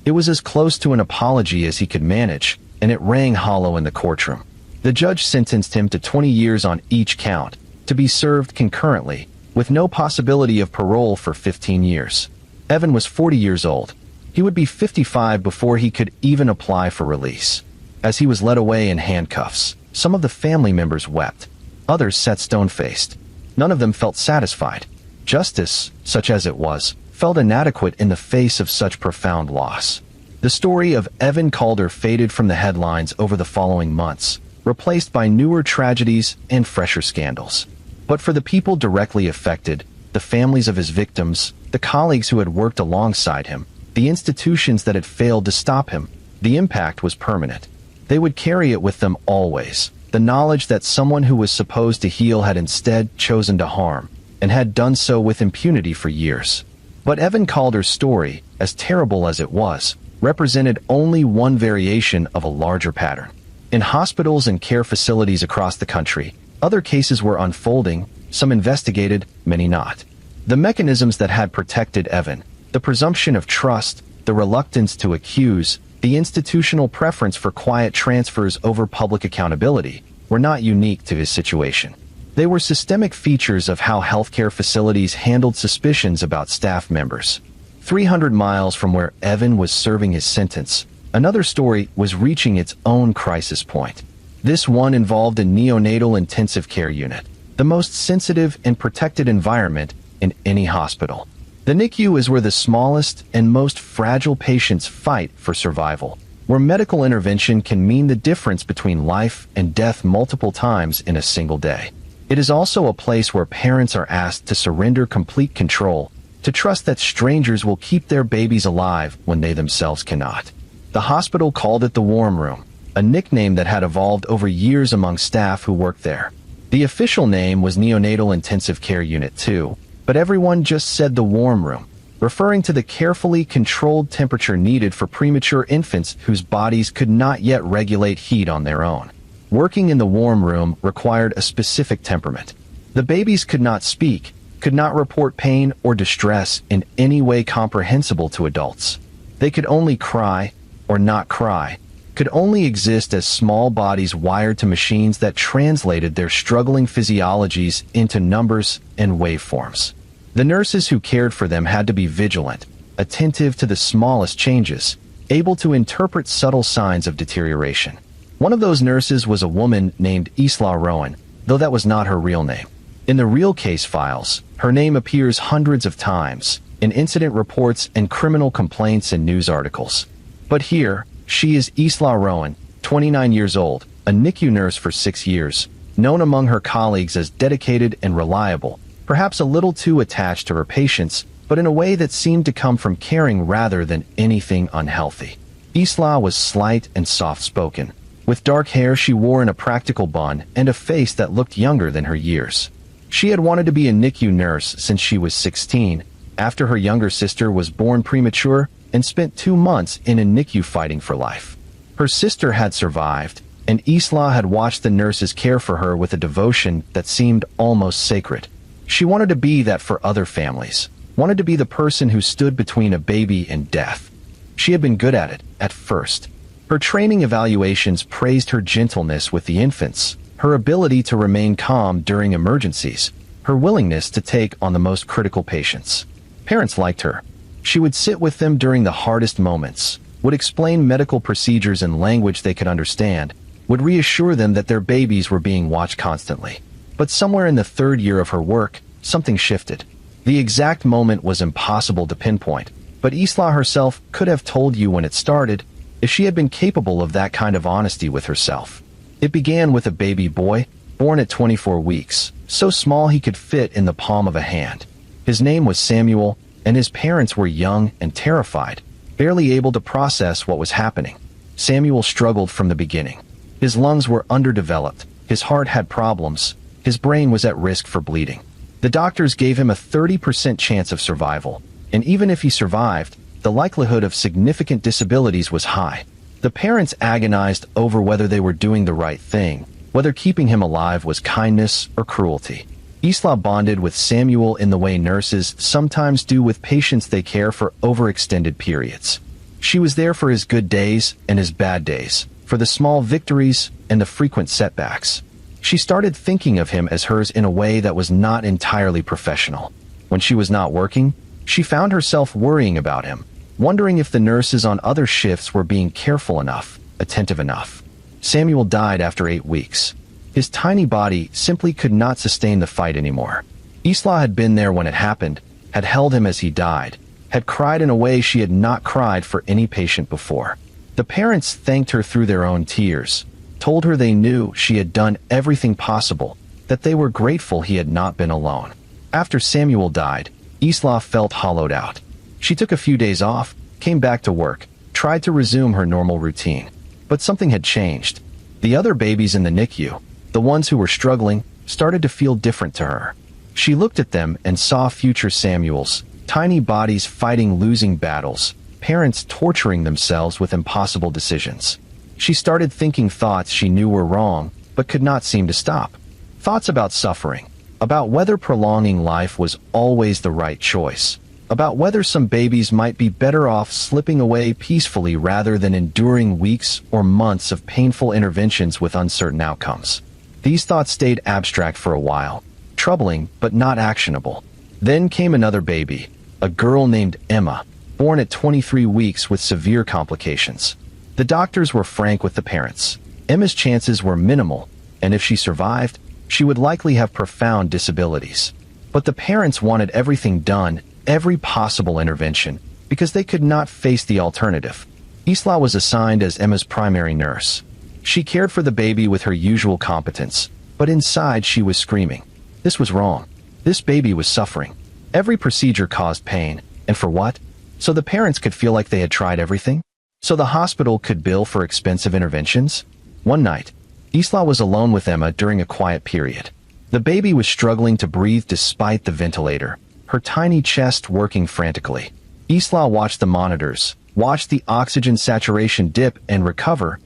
It was as close to an apology as he could manage, and it rang hollow in the courtroom. The judge sentenced him to 20 years on each count, to be served concurrently, with no possibility of parole for 15 years. Evan was 40 years old. He would be 55 before he could even apply for release. As he was led away in handcuffs, some of the family members wept. Others sat stone-faced. None of them felt satisfied. Justice, such as it was, felt inadequate in the face of such profound loss. The story of Evan Calder faded from the headlines over the following months, replaced by newer tragedies and fresher scandals. But for the people directly affected, the families of his victims, the colleagues who had worked alongside him, the institutions that had failed to stop him, the impact was permanent. They would carry it with them always, the knowledge that someone who was supposed to heal had instead chosen to harm, and had done so with impunity for years. But Evan Calder's story, as terrible as it was, represented only one variation of a larger pattern. In hospitals and care facilities across the country, other cases were unfolding, some investigated, many not. The mechanisms that had protected Evan, the presumption of trust, the reluctance to accuse, the institutional preference for quiet transfers over public accountability, were not unique to his situation. They were systemic features of how healthcare facilities handled suspicions about staff members. 300 miles from where Evan was serving his sentence, another story was reaching its own crisis point. This one involved a neonatal intensive care unit, the most sensitive and protected environment in any hospital. The NICU is where the smallest and most fragile patients fight for survival, where medical intervention can mean the difference between life and death multiple times in a single day. It is also a place where parents are asked to surrender complete control, to trust that strangers will keep their babies alive when they themselves cannot. The hospital called it the warm room, a nickname that had evolved over years among staff who worked there. The official name was Neonatal Intensive Care Unit 2, but everyone just said the warm room, referring to the carefully controlled temperature needed for premature infants whose bodies could not yet regulate heat on their own. Working in the warm room required a specific temperament. The babies could not speak, could not report pain or distress in any way comprehensible to adults. They could only cry, or not cry, could only exist as small bodies wired to machines that translated their struggling physiologies into numbers and waveforms. The nurses who cared for them had to be vigilant, attentive to the smallest changes, able to interpret subtle signs of deterioration. One of those nurses was a woman named Isla Rowan, though that was not her real name. In the real case files, her name appears hundreds of times, in incident reports and criminal complaints and news articles. But here, she is Isla Rowan, 29 years old, a NICU nurse for 6 years, known among her colleagues as dedicated and reliable, perhaps a little too attached to her patients, but in a way that seemed to come from caring rather than anything unhealthy. Isla was slight and soft-spoken. With dark hair she wore in a practical bun and a face that looked younger than her years. She had wanted to be a NICU nurse since she was 16, after her younger sister was born premature, and spent 2 months in a NICU fighting for life. Her sister had survived, and Isla had watched the nurses care for her with a devotion that seemed almost sacred. She wanted to be that for other families, wanted to be the person who stood between a baby and death. She had been good at it, at first. Her training evaluations praised her gentleness with the infants, her ability to remain calm during emergencies, her willingness to take on the most critical patients. Parents liked her. She would sit with them during the hardest moments, would explain medical procedures in language they could understand, would reassure them that their babies were being watched constantly. But somewhere in the 3rd year of her work, something shifted. The exact moment was impossible to pinpoint, but Isla herself could have told you when it started, if she had been capable of that kind of honesty with herself. It began with a baby boy, born at 24 weeks, so small he could fit in the palm of a hand. His name was Samuel, and his parents were young and terrified, barely able to process what was happening. Samuel struggled from the beginning. His lungs were underdeveloped, his heart had problems, his brain was at risk for bleeding. The doctors gave him a 30% chance of survival, and even if he survived, the likelihood of significant disabilities was high. The parents agonized over whether they were doing the right thing, whether keeping him alive was kindness or cruelty. Isla bonded with Samuel in the way nurses sometimes do with patients they care for overextended periods. She was there for his good days and his bad days, for the small victories and the frequent setbacks. She started thinking of him as hers in a way that was not entirely professional. When she was not working, she found herself worrying about him, wondering if the nurses on other shifts were being careful enough, attentive enough. Samuel died after 8 weeks. His tiny body simply could not sustain the fight anymore. Isla had been there when it happened, had held him as he died, had cried in a way she had not cried for any patient before. The parents thanked her through their own tears, told her they knew she had done everything possible, that they were grateful he had not been alone. After Samuel died, Isla felt hollowed out. She took a few days off, came back to work, tried to resume her normal routine. But something had changed. The other babies in the NICU, the ones who were struggling, started to feel different to her. She looked at them and saw future Samuels, tiny bodies fighting losing battles, parents torturing themselves with impossible decisions. She started thinking thoughts she knew were wrong, but could not seem to stop. Thoughts about suffering, about whether prolonging life was always the right choice, about whether some babies might be better off slipping away peacefully rather than enduring weeks or months of painful interventions with uncertain outcomes. These thoughts stayed abstract for a while, troubling but not actionable. Then came another baby, a girl named Emma, born at 23 weeks with severe complications. The doctors were frank with the parents. Emma's chances were minimal, and if she survived, she would likely have profound disabilities. But the parents wanted everything done, every possible intervention, because they could not face the alternative. Isla was assigned as Emma's primary nurse. She cared for the baby with her usual competence, but inside she was screaming. This was wrong. This baby was suffering. Every procedure caused pain, and for what? So the parents could feel like they had tried everything? So the hospital could bill for expensive interventions? One night, Isla was alone with Emma during a quiet period. The baby was struggling to breathe despite the ventilator, her tiny chest working frantically. Isla watched the monitors, watched the oxygen saturation dip and recover.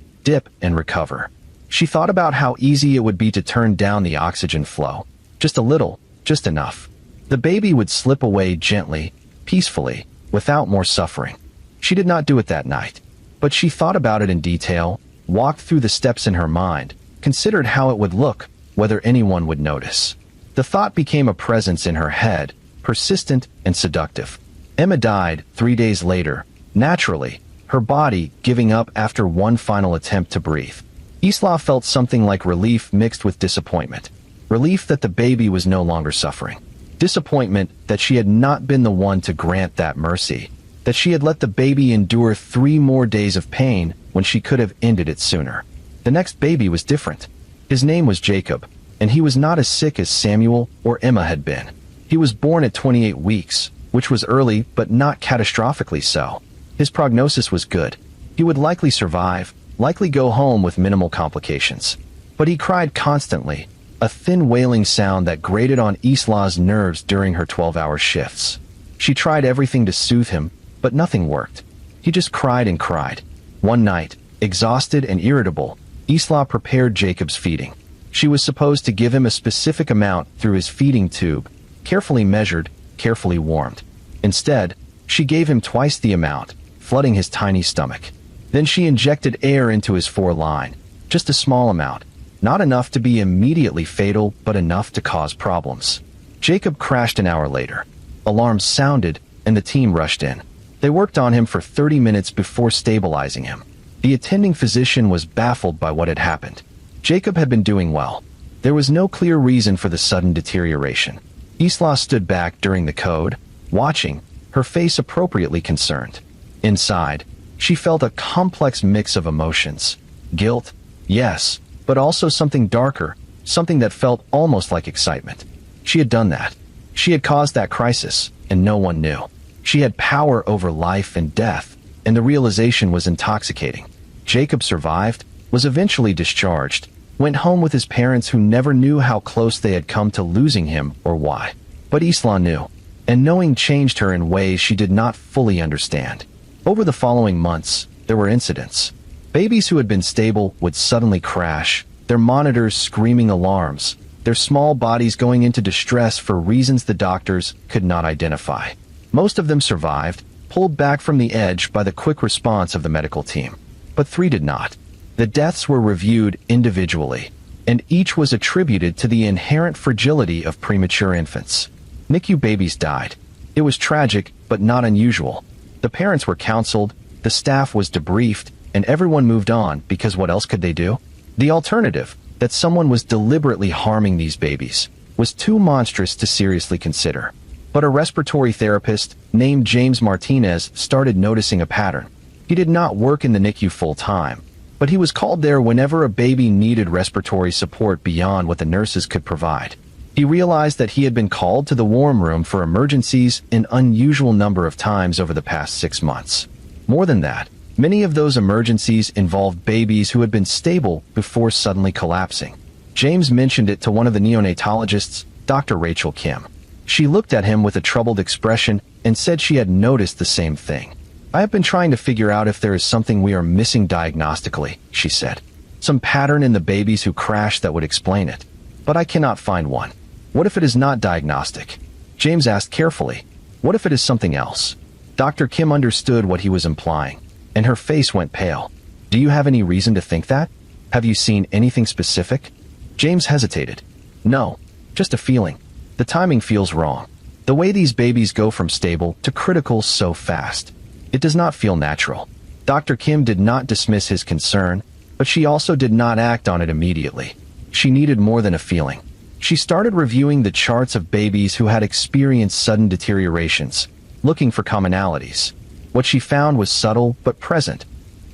She thought about how easy it would be to turn down the oxygen flow. Just a little, just enough. The baby would slip away gently, peacefully, without more suffering. She did not do it that night, but she thought about it in detail, walked through the steps in her mind, considered how it would look, whether anyone would notice. The thought became a presence in her head, persistent and seductive. Emma died 3 days later, naturally, her body giving up after one final attempt to breathe. Isla felt something like relief mixed with disappointment. Relief that the baby was no longer suffering. Disappointment that she had not been the one to grant that mercy, that she had let the baby endure 3 more days of pain when she could have ended it sooner. The next baby was different. His name was Jacob, and he was not as sick as Samuel or Emma had been. He was born at 28 weeks, which was early but not catastrophically so. His prognosis was good. He would likely survive, likely go home with minimal complications. But he cried constantly, a thin wailing sound that grated on Isla's nerves during her 12-hour shifts. She tried everything to soothe him, but nothing worked. He just cried and cried. One night, exhausted and irritable, Isla prepared Jacob's feeding. She was supposed to give him a specific amount through his feeding tube, carefully measured, carefully warmed. Instead, she gave him twice the amount, flooding his tiny stomach. Then she injected air into his foreline, just a small amount, not enough to be immediately fatal, but enough to cause problems. Jacob crashed an hour later. Alarms sounded, and the team rushed in. They worked on him for 30 minutes before stabilizing him. The attending physician was baffled by what had happened. Jacob had been doing well. There was no clear reason for the sudden deterioration. Isla stood back during the code, watching, her face appropriately concerned. Inside, she felt a complex mix of emotions. Guilt, yes, but also something darker, something that felt almost like excitement. She had done that. She had caused that crisis, and no one knew. She had power over life and death, and the realization was intoxicating. Jacob survived, was eventually discharged, went home with his parents who never knew how close they had come to losing him or why. But Isla knew, and knowing changed her in ways she did not fully understand. Over the following months, there were incidents. Babies who had been stable would suddenly crash, their monitors screaming alarms, their small bodies going into distress for reasons the doctors could not identify. Most of them survived, pulled back from the edge by the quick response of the medical team. But 3 did not. The deaths were reviewed individually, and each was attributed to the inherent fragility of premature infants. NICU babies died. It was tragic, but not unusual. The parents were counseled, the staff was debriefed, and everyone moved on because what else could they do? The alternative, that someone was deliberately harming these babies, was too monstrous to seriously consider. But a respiratory therapist named James Martinez started noticing a pattern. He did not work in the NICU full-time, but he was called there whenever a baby needed respiratory support beyond what the nurses could provide. He realized that he had been called to the warm room for emergencies an unusual number of times over the past 6 months. More than that, many of those emergencies involved babies who had been stable before suddenly collapsing. James mentioned it to one of the neonatologists, Dr. Rachel Kim. She looked at him with a troubled expression and said she had noticed the same thing. "I have been trying to figure out if there is something we are missing diagnostically," she said. "Some pattern in the babies who crashed that would explain it. But I cannot find one. What if it is not diagnostic?" James asked carefully, "What if it is something else?" Dr. Kim understood what he was implying, and her face went pale. "Do you have any reason to think that? Have you seen anything specific?" James hesitated. "No, just a feeling. The timing feels wrong. The way these babies go from stable to critical so fast. It does not feel natural." Dr. Kim did not dismiss his concern, but But she also did not act on it immediately. She needed more than a feeling. She started reviewing the charts of babies who had experienced sudden deteriorations, looking for commonalities. What she found was subtle but present.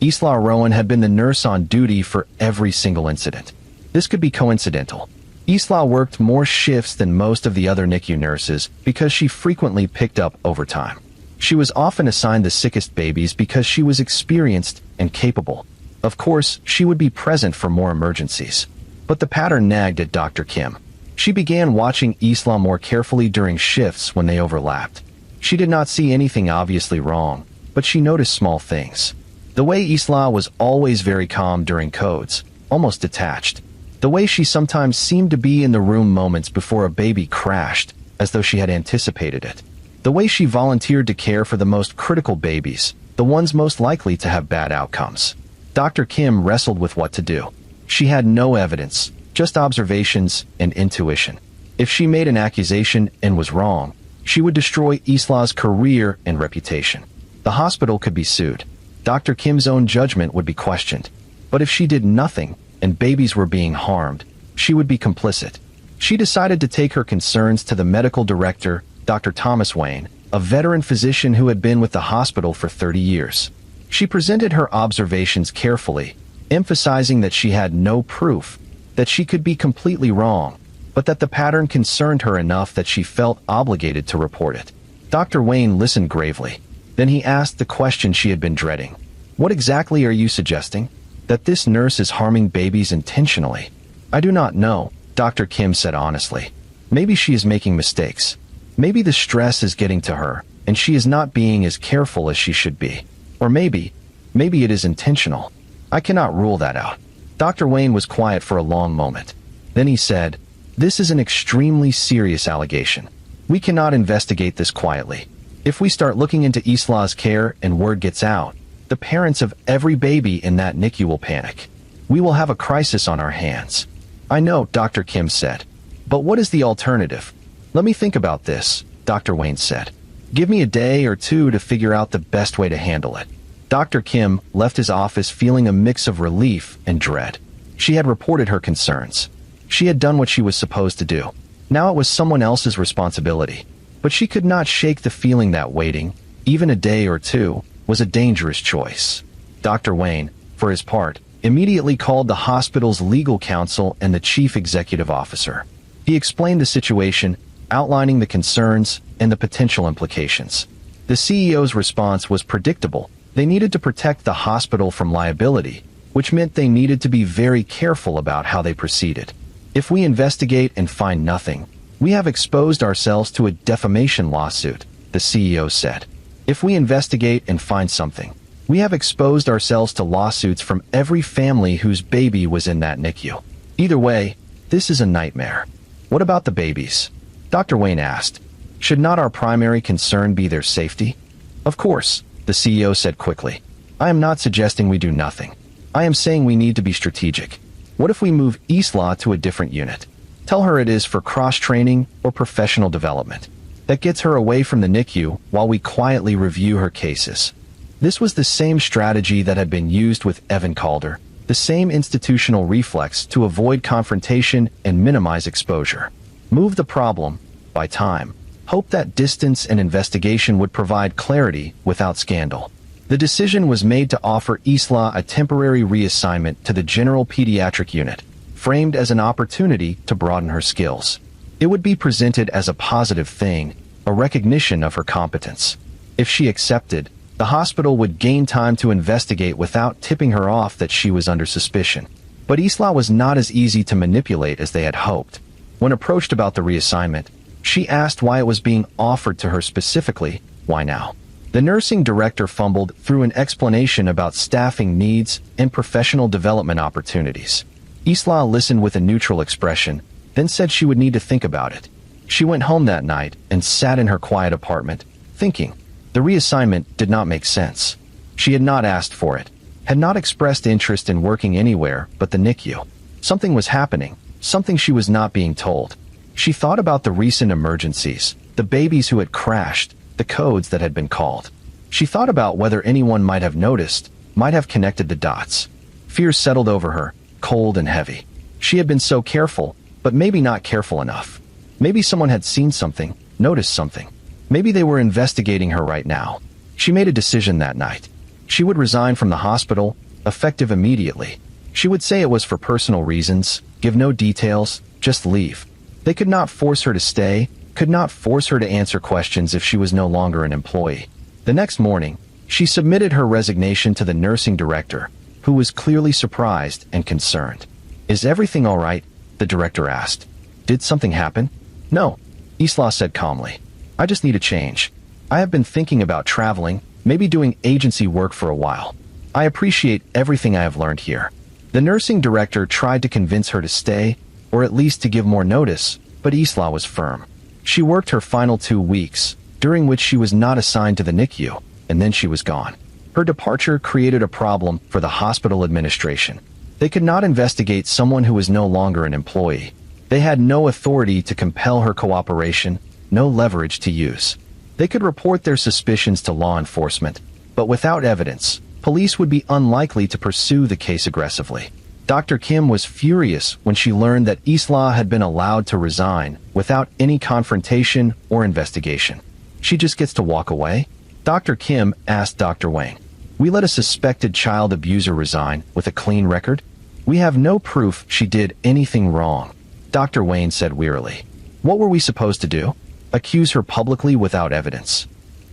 Isla Rowan had been the nurse on duty for every single incident. This could be coincidental. Isla worked more shifts than most of the other NICU nurses because she frequently picked up overtime. She was often assigned the sickest babies because she was experienced and capable. Of course, she would be present for more emergencies. But the pattern nagged at Dr. Kim. She began watching Isla more carefully during shifts when they overlapped. She did not see anything obviously wrong, but she noticed small things. The way Isla was always very calm during codes, almost detached. The way she sometimes seemed to be in the room moments before a baby crashed, as though she had anticipated it. The way she volunteered to care for the most critical babies, the ones most likely to have bad outcomes. Dr. Kim wrestled with what to do. She had no evidence, just observations and intuition. If she made an accusation and was wrong, she would destroy Isla's career and reputation. The hospital could be sued. Dr. Kim's own judgment would be questioned. But if she did nothing, and babies were being harmed, she would be complicit. She decided to take her concerns to the medical director, Dr. Thomas Wayne, a veteran physician who had been with the hospital for 30 years. She presented her observations carefully, emphasizing that she had no proof, that she could be completely wrong, but that the pattern concerned her enough that she felt obligated to report it. Dr. Wayne listened gravely. Then he asked the question she had been dreading. "What exactly are you suggesting? That this nurse is harming babies intentionally?" "I do not know," Dr. Kim said honestly. "Maybe she is making mistakes. Maybe the stress is getting to her, and she is not being as careful as she should be. Or maybe it is intentional. I cannot rule that out." Dr. Wayne was quiet for a long moment. Then he said, "This is an extremely serious allegation. We cannot investigate this quietly. If we start looking into Isla's care and word gets out, the parents of every baby in that NICU will panic. We will have a crisis on our hands." "I know," Dr. Kim said. "But what is the alternative?" "Let me think about this," Dr. Wayne said. "Give me a day or two to figure out the best way to handle it." Dr. Kim left his office feeling a mix of relief and dread. She had reported her concerns. She had done what she was supposed to do. Now it was someone else's responsibility. But she could not shake the feeling that waiting, even a day or two, was a dangerous choice. Dr. Wayne, for his part, immediately called the hospital's legal counsel and the chief executive officer. He explained the situation, outlining the concerns and the potential implications. The CEO's response was predictable. They needed to protect the hospital from liability, which meant they needed to be very careful about how they proceeded. "If we investigate and find nothing, we have exposed ourselves to a defamation lawsuit," the CEO said. "If we investigate and find something, we have exposed ourselves to lawsuits from every family whose baby was in that NICU. Either way, this is a nightmare." "What about the babies?" Dr. Wayne asked. "Should not our primary concern be their safety?" "Of course," the CEO said quickly. "I am not suggesting we do nothing. I am saying we need to be strategic. What if we move Isla to a different unit? Tell her it is for cross-training or professional development. That gets her away from the NICU while we quietly review her cases." This was the same strategy that had been used with Evan Calder, the same institutional reflex to avoid confrontation and minimize exposure. Move the problem, by time. Hope that distance and investigation would provide clarity without scandal. The decision was made to offer Isla a temporary reassignment to the general pediatric unit, framed as an opportunity to broaden her skills. It would be presented as a positive thing, a recognition of her competence. If she accepted, the hospital would gain time to investigate without tipping her off that she was under suspicion. But Isla was not as easy to manipulate as they had hoped. When approached about the reassignment, she asked why it was being offered to her specifically. Why now? The nursing director fumbled through an explanation about staffing needs and professional development opportunities. Isla listened with a neutral expression, then said she would need to think about it. She went home that night and sat in her quiet apartment, thinking. The reassignment did not make sense. She had not asked for it, had not expressed interest in working anywhere but the NICU. Something was happening, something she was not being told. She thought about the recent emergencies, the babies who had crashed, the codes that had been called. She thought about whether anyone might have noticed, might have connected the dots. Fear settled over her, cold and heavy. She had been so careful, but maybe not careful enough. Maybe someone had seen something, noticed something. Maybe they were investigating her right now. She made a decision that night. She would resign from the hospital, effective immediately. She would say it was for personal reasons, give no details, just leave. They could not force her to stay, could not force her to answer questions if she was no longer an employee. The next morning, she submitted her resignation to the nursing director, who was clearly surprised and concerned. "Is everything all right?" the director asked. "Did something happen?" "No," Isla said calmly. "I just need a change. I have been thinking about traveling, maybe doing agency work for a while. I appreciate everything I have learned here." The nursing director tried to convince her to stay, or at least to give more notice, but Isla was firm. She worked her final 2 weeks, during which she was not assigned to the NICU, and then she was gone. Her departure created a problem for the hospital administration. They could not investigate someone who was no longer an employee. They had no authority to compel her cooperation, no leverage to use. They could report their suspicions to law enforcement, but without evidence, police would be unlikely to pursue the case aggressively. Dr. Kim was furious when she learned that Isla had been allowed to resign without any confrontation or investigation. She just gets to walk away? Dr. Kim asked Dr. Wang. "We let a suspected child abuser resign with a clean record? We have no proof she did anything wrong," Dr. Wayne said wearily. "What were we supposed to do? Accuse her publicly without evidence?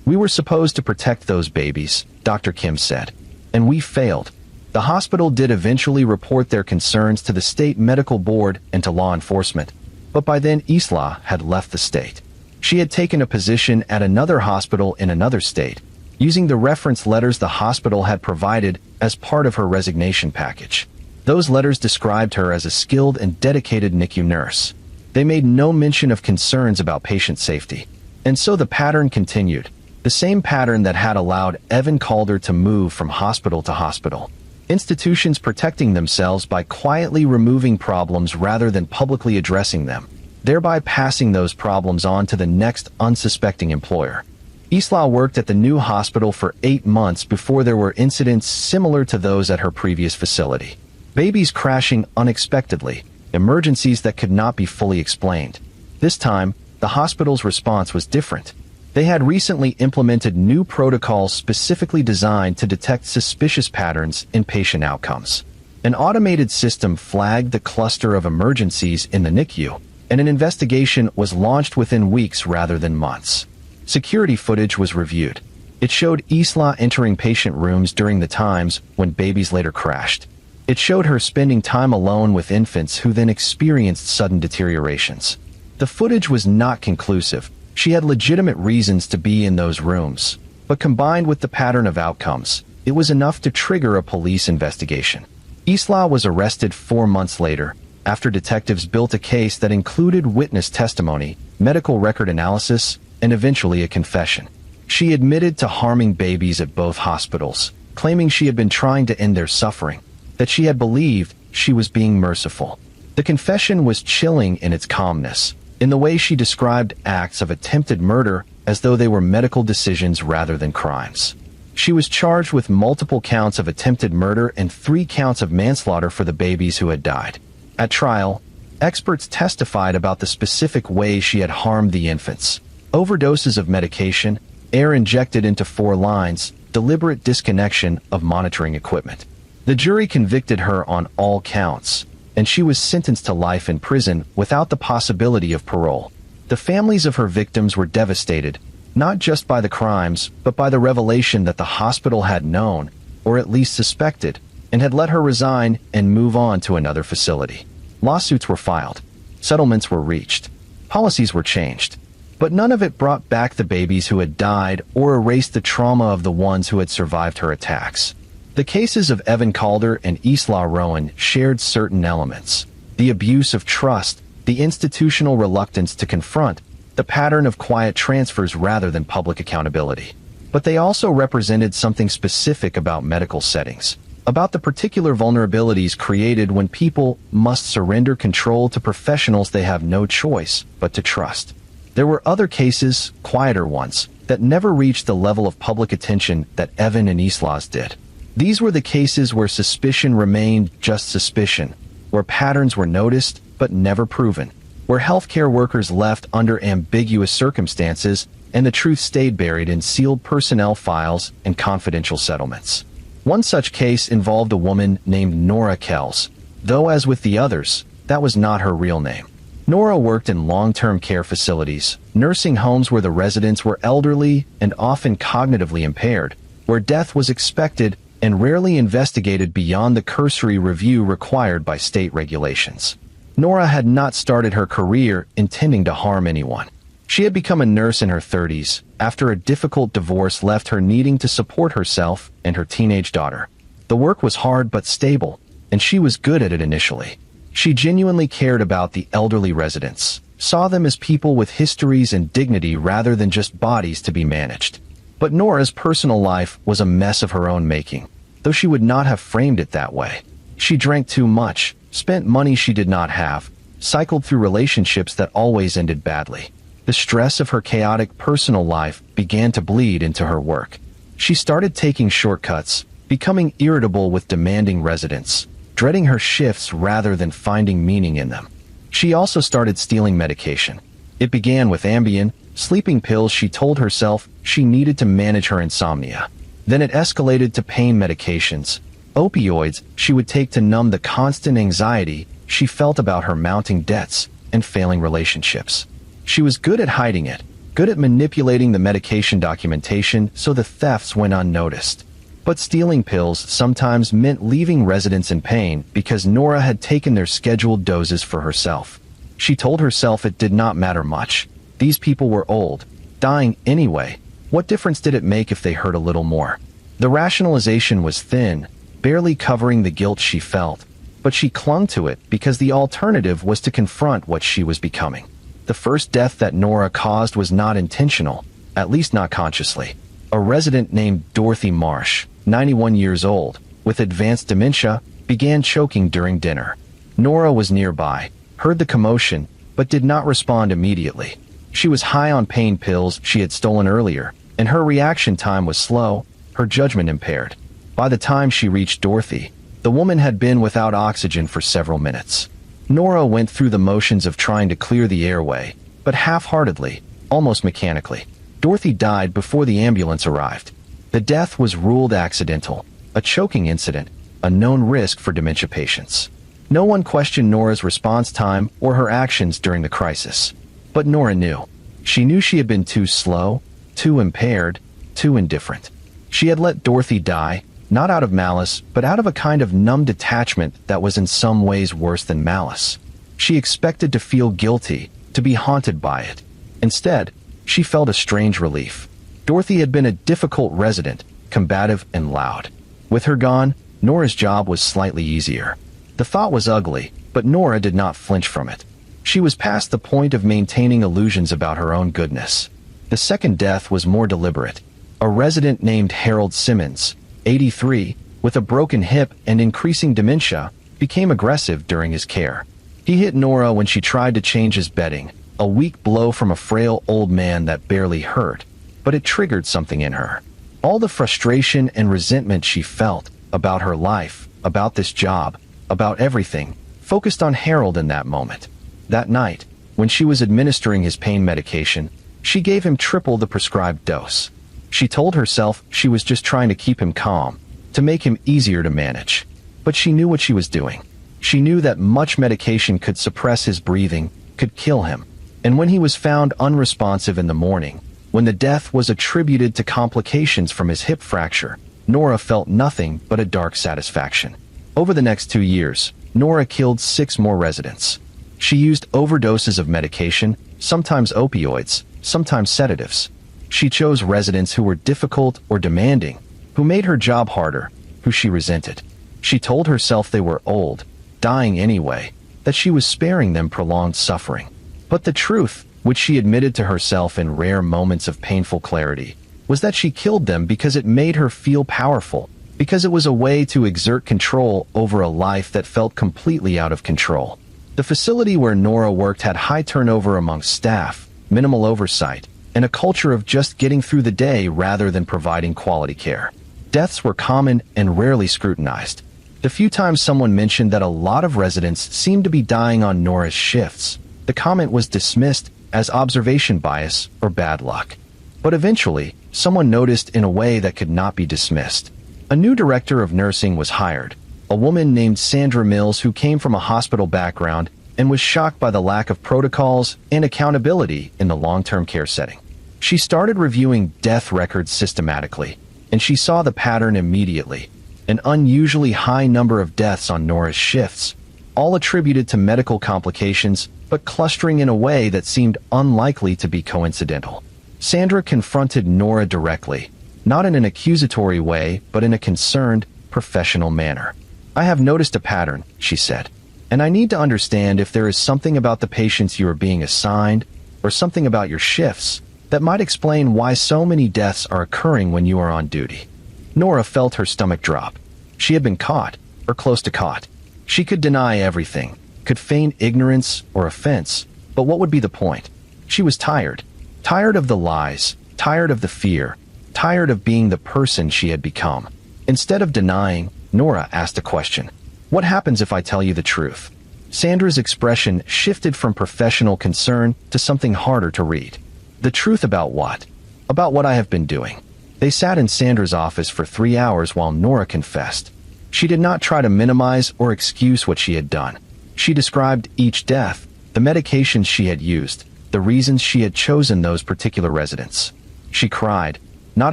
We were supposed to protect those babies," Dr. Kim said. "And we failed." The hospital did eventually report their concerns to the state medical board and to law enforcement, but by then Isla had left the state. She had taken a position at another hospital in another state, using the reference letters the hospital had provided as part of her resignation package. Those letters described her as a skilled and dedicated NICU nurse. They made no mention of concerns about patient safety. And so the pattern continued, the same pattern that had allowed Evan Calder to move from hospital to hospital. Institutions protecting themselves by quietly removing problems rather than publicly addressing them, thereby passing those problems on to the next unsuspecting employer. Isla worked at the new hospital for 8 months before there were incidents similar to those at her previous facility. Babies crashing unexpectedly, emergencies that could not be fully explained. This time, the hospital's response was different. They had recently implemented new protocols specifically designed to detect suspicious patterns in patient outcomes. An automated system flagged the cluster of emergencies in the NICU, and an investigation was launched within weeks rather than months. Security footage was reviewed. It showed Isla entering patient rooms during the times when babies later crashed. It showed her spending time alone with infants who then experienced sudden deteriorations. The footage was not conclusive. She had legitimate reasons to be in those rooms, but combined with the pattern of outcomes, it was enough to trigger a police investigation. Isla was arrested 4 months later, after detectives built a case that included witness testimony, medical record analysis, and eventually a confession. She admitted to harming babies at both hospitals, claiming she had been trying to end their suffering, that she had believed she was being merciful. The confession was chilling in its calmness, in the way she described acts of attempted murder as though they were medical decisions rather than crimes. She was charged with multiple counts of attempted murder and 3 counts of manslaughter for the babies who had died. At trial, experts testified about the specific ways she had harmed the infants: overdoses of medication, air injected into 4 lines, deliberate disconnection of monitoring equipment. The jury convicted her on all counts, and she was sentenced to life in prison without the possibility of parole. The families of her victims were devastated, not just by the crimes, but by the revelation that the hospital had known, or at least suspected, and had let her resign and move on to another facility. Lawsuits were filed. Settlements were reached. Policies were changed. But none of it brought back the babies who had died or erased the trauma of the ones who had survived her attacks. The cases of Evan Calder and Isla Rowan shared certain elements: the abuse of trust, the institutional reluctance to confront, the pattern of quiet transfers rather than public accountability. But they also represented something specific about medical settings, about the particular vulnerabilities created when people must surrender control to professionals they have no choice but to trust. There were other cases, quieter ones, that never reached the level of public attention that Evan and Isla's did. These were the cases where suspicion remained just suspicion, where patterns were noticed but never proven, where healthcare workers left under ambiguous circumstances and the truth stayed buried in sealed personnel files and confidential settlements. One such case involved a woman named Nora Kells, though as with the others, that was not her real name. Nora worked in long-term care facilities, nursing homes where the residents were elderly and often cognitively impaired, where death was expected and rarely investigated beyond the cursory review required by state regulations. Nora had not started her career intending to harm anyone. She had become a nurse in her 30s after a difficult divorce left her needing to support herself and her teenage daughter. The work was hard but stable, and she was good at it initially. She genuinely cared about the elderly residents, saw them as people with histories and dignity rather than just bodies to be managed. But Nora's personal life was a mess of her own making, though she would not have framed it that way. She drank too much, spent money she did not have, cycled through relationships that always ended badly. The stress of her chaotic personal life began to bleed into her work. She started taking shortcuts, becoming irritable with demanding residents, dreading her shifts rather than finding meaning in them. She also started stealing medication. It began with Ambien, sleeping pills she told herself she needed to manage her insomnia. Then it escalated to pain medications, opioids she would take to numb the constant anxiety she felt about her mounting debts and failing relationships. She was good at hiding it, good at manipulating the medication documentation so the thefts went unnoticed. But stealing pills sometimes meant leaving residents in pain because Nora had taken their scheduled doses for herself. She told herself it did not matter much. These people were old, dying anyway. What difference did it make if they hurt a little more? The rationalization was thin, barely covering the guilt she felt, but she clung to it because the alternative was to confront what she was becoming. The first death that Nora caused was not intentional, at least not consciously. A resident named Dorothy Marsh, 91 years old, with advanced dementia, began choking during dinner. Nora was nearby, heard the commotion, but did not respond immediately. She was high on pain pills she had stolen earlier, and her reaction time was slow, her judgment impaired. By the time she reached Dorothy, the woman had been without oxygen for several minutes. Nora went through the motions of trying to clear the airway, but half-heartedly, almost mechanically. Dorothy died before the ambulance arrived. The death was ruled accidental, a choking incident, a known risk for dementia patients. No one questioned Nora's response time or her actions during the crisis. But Nora knew. She knew she had been too slow, too impaired, too indifferent. She had let Dorothy die, not out of malice, but out of a kind of numb detachment that was in some ways worse than malice. She expected to feel guilty, to be haunted by it. Instead, she felt a strange relief. Dorothy had been a difficult resident, combative and loud. With her gone, Nora's job was slightly easier. The thought was ugly, but Nora did not flinch from it. She was past the point of maintaining illusions about her own goodness. The second death was more deliberate. A resident named Harold Simmons, 83, with a broken hip and increasing dementia, became aggressive during his care. He hit Nora when she tried to change his bedding, a weak blow from a frail old man that barely hurt, but it triggered something in her. All the frustration and resentment she felt about her life, about this job, about everything, focused on Harold in that moment. That night, when she was administering his pain medication, she gave him triple the prescribed dose. She told herself she was just trying to keep him calm, to make him easier to manage. But she knew what she was doing. She knew that much medication could suppress his breathing, could kill him. And when he was found unresponsive in the morning, when the death was attributed to complications from his hip fracture, Nora felt nothing but a dark satisfaction. Over the next 2 years, Nora killed 6 more residents. She used overdoses of medication, sometimes opioids, sometimes sedatives. She chose residents who were difficult or demanding, who made her job harder, who she resented. She told herself they were old, dying anyway, that she was sparing them prolonged suffering. But the truth, which she admitted to herself in rare moments of painful clarity, was that she killed them because it made her feel powerful, because it was a way to exert control over a life that felt completely out of control. The facility where Nora worked had high turnover amongst staff, minimal oversight, and a culture of just getting through the day rather than providing quality care. Deaths were common and rarely scrutinized. The few times someone mentioned that a lot of residents seemed to be dying on Nora's shifts, the comment was dismissed as observation bias or bad luck. But eventually, someone noticed in a way that could not be dismissed. A new director of nursing was hired, a woman named Sandra Mills who came from a hospital background and was shocked by the lack of protocols and accountability in the long-term care setting. She started reviewing death records systematically, and she saw the pattern immediately: an unusually high number of deaths on Nora's shifts, all attributed to medical complications, but clustering in a way that seemed unlikely to be coincidental. Sandra confronted Nora directly, not in an accusatory way, but in a concerned, professional manner. "I have noticed a pattern," she said, "and I need to understand if there is something about the patients you are being assigned, or something about your shifts, that might explain why so many deaths are occurring when you are on duty." Nora felt her stomach drop. She had been caught, or close to caught. She could deny everything, could feign ignorance or offense, but what would be the point? She was tired. Tired of the lies, tired of the fear, tired of being the person she had become. Instead of denying, Nora asked a question. "What happens if I tell you the truth?" Sandra's expression shifted from professional concern to something harder to read. "The truth about what?" "About what I have been doing." They sat in Sandra's office for 3 hours while Nora confessed. She did not try to minimize or excuse what she had done. She described each death, the medications she had used, the reasons she had chosen those particular residents. She cried, not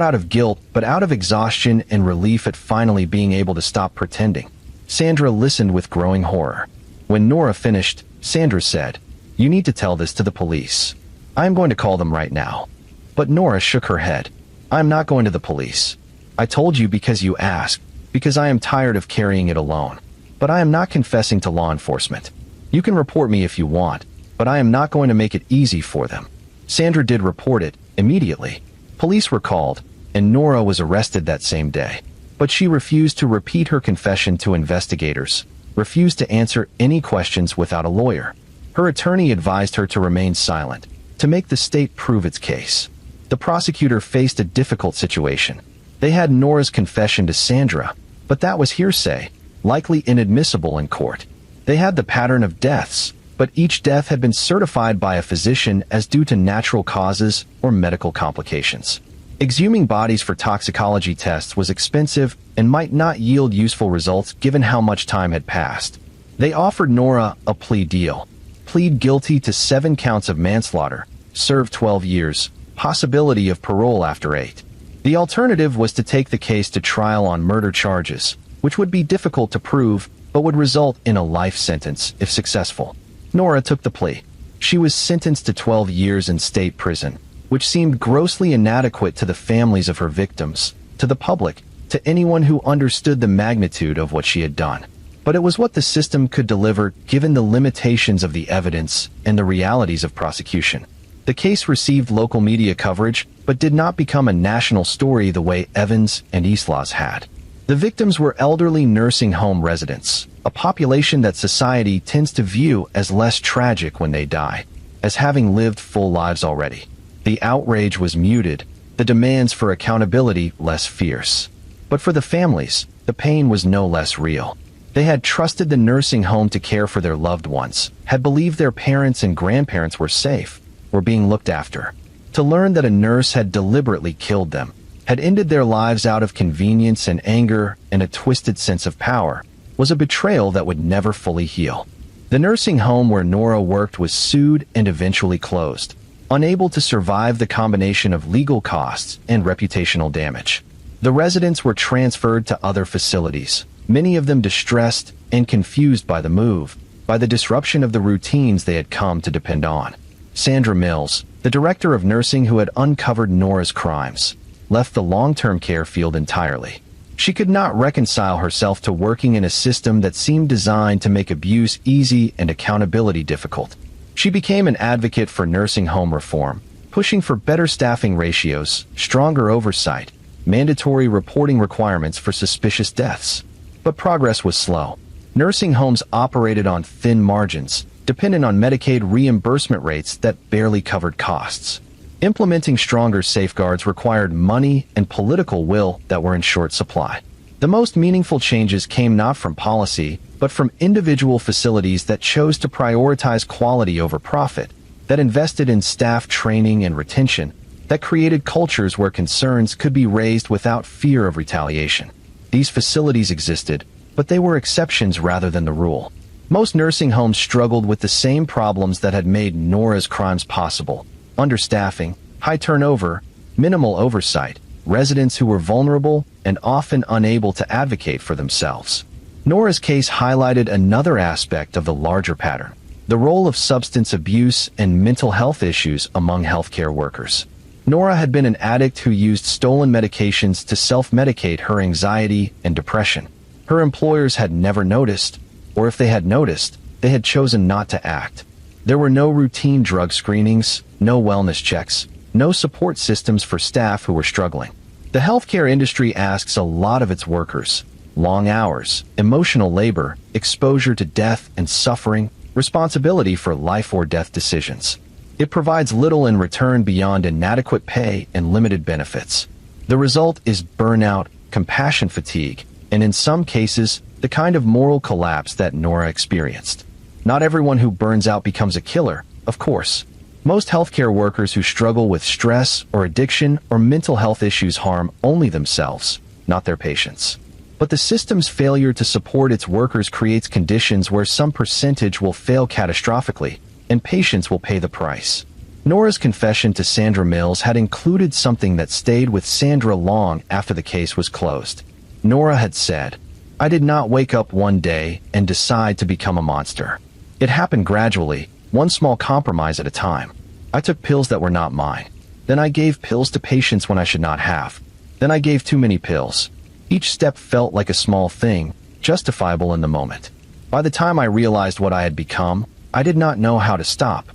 out of guilt, but out of exhaustion and relief at finally being able to stop pretending. Sandra listened with growing horror. When Nora finished, Sandra said, "You need to tell this to the police. I am going to call them right now." But Nora shook her head. "I am not going to the police. I told you because you asked, because I am tired of carrying it alone. But I am not confessing to law enforcement. You can report me if you want, but I am not going to make it easy for them." Sandra did report it, immediately. Police were called, and Nora was arrested that same day. But she refused to repeat her confession to investigators, refused to answer any questions without a lawyer. Her attorney advised her to remain silent, to make the state prove its case. The prosecutor faced a difficult situation. They had Nora's confession to Sandra, but that was hearsay, likely inadmissible in court. They had the pattern of deaths, but each death had been certified by a physician as due to natural causes or medical complications. Exhuming bodies for toxicology tests was expensive and might not yield useful results given how much time had passed. They offered Nora a plea deal. Plead guilty to 7 counts of manslaughter, serve 12 years, possibility of parole after 8. The alternative was to take the case to trial on murder charges, which would be difficult to prove, but would result in a life sentence if successful. Nora took the plea. She was sentenced to 12 years in state prison, which seemed grossly inadequate to the families of her victims, to the public, to anyone who understood the magnitude of what she had done. But it was what the system could deliver given the limitations of the evidence and the realities of prosecution. The case received local media coverage, but did not become a national story the way Evans and Eastlaws had. The victims were elderly nursing home residents, a population that society tends to view as less tragic when they die, as having lived full lives already. The outrage was muted, the demands for accountability less fierce. But for the families, the pain was no less real. They had trusted the nursing home to care for their loved ones, had believed their parents and grandparents were safe, were being looked after. To learn that a nurse had deliberately killed them, had ended their lives out of convenience and anger and a twisted sense of power, was a betrayal that would never fully heal. The nursing home where Nora worked was sued and eventually closed, unable to survive the combination of legal costs and reputational damage. The residents were transferred to other facilities, many of them distressed and confused by the move, by the disruption of the routines they had come to depend on. Sandra Mills, the director of nursing who had uncovered Nora's crimes, left the long-term care field entirely. She could not reconcile herself to working in a system that seemed designed to make abuse easy and accountability difficult. She became an advocate for nursing home reform, pushing for better staffing ratios, stronger oversight, mandatory reporting requirements for suspicious deaths. But progress was slow. Nursing homes operated on thin margins, dependent on Medicaid reimbursement rates that barely covered costs. Implementing stronger safeguards required money and political will that were in short supply. The most meaningful changes came not from policy, but from individual facilities that chose to prioritize quality over profit, that invested in staff training and retention, that created cultures where concerns could be raised without fear of retaliation. These facilities existed, but they were exceptions rather than the rule. Most nursing homes struggled with the same problems that had made Nora's crimes possible: understaffing, high turnover, minimal oversight, residents who were vulnerable and often unable to advocate for themselves. Nora's case highlighted another aspect of the larger pattern: the role of substance abuse and mental health issues among healthcare workers. Nora had been an addict who used stolen medications to self-medicate her anxiety and depression. Her employers had never noticed, or if they had noticed, they had chosen not to act. There were no routine drug screenings, no wellness checks, no support systems for staff who were struggling. The healthcare industry asks a lot of its workers: long hours, emotional labor, exposure to death and suffering, responsibility for life or death decisions. It provides little in return beyond inadequate pay and limited benefits. The result is burnout, compassion fatigue, and in some cases, the kind of moral collapse that Nora experienced. Not everyone who burns out becomes a killer, of course. Most healthcare workers who struggle with stress or addiction or mental health issues harm only themselves, not their patients. But the system's failure to support its workers creates conditions where some percentage will fail catastrophically, and patients will pay the price. Nora's confession to Sandra Mills had included something that stayed with Sandra long after the case was closed. Nora had said, "I did not wake up one day and decide to become a monster. It happened gradually, one small compromise at a time. I took pills that were not mine. Then I gave pills to patients when I should not have. Then I gave too many pills. Each step felt like a small thing, justifiable in the moment. By the time I realized what I had become, I did not know how to stop."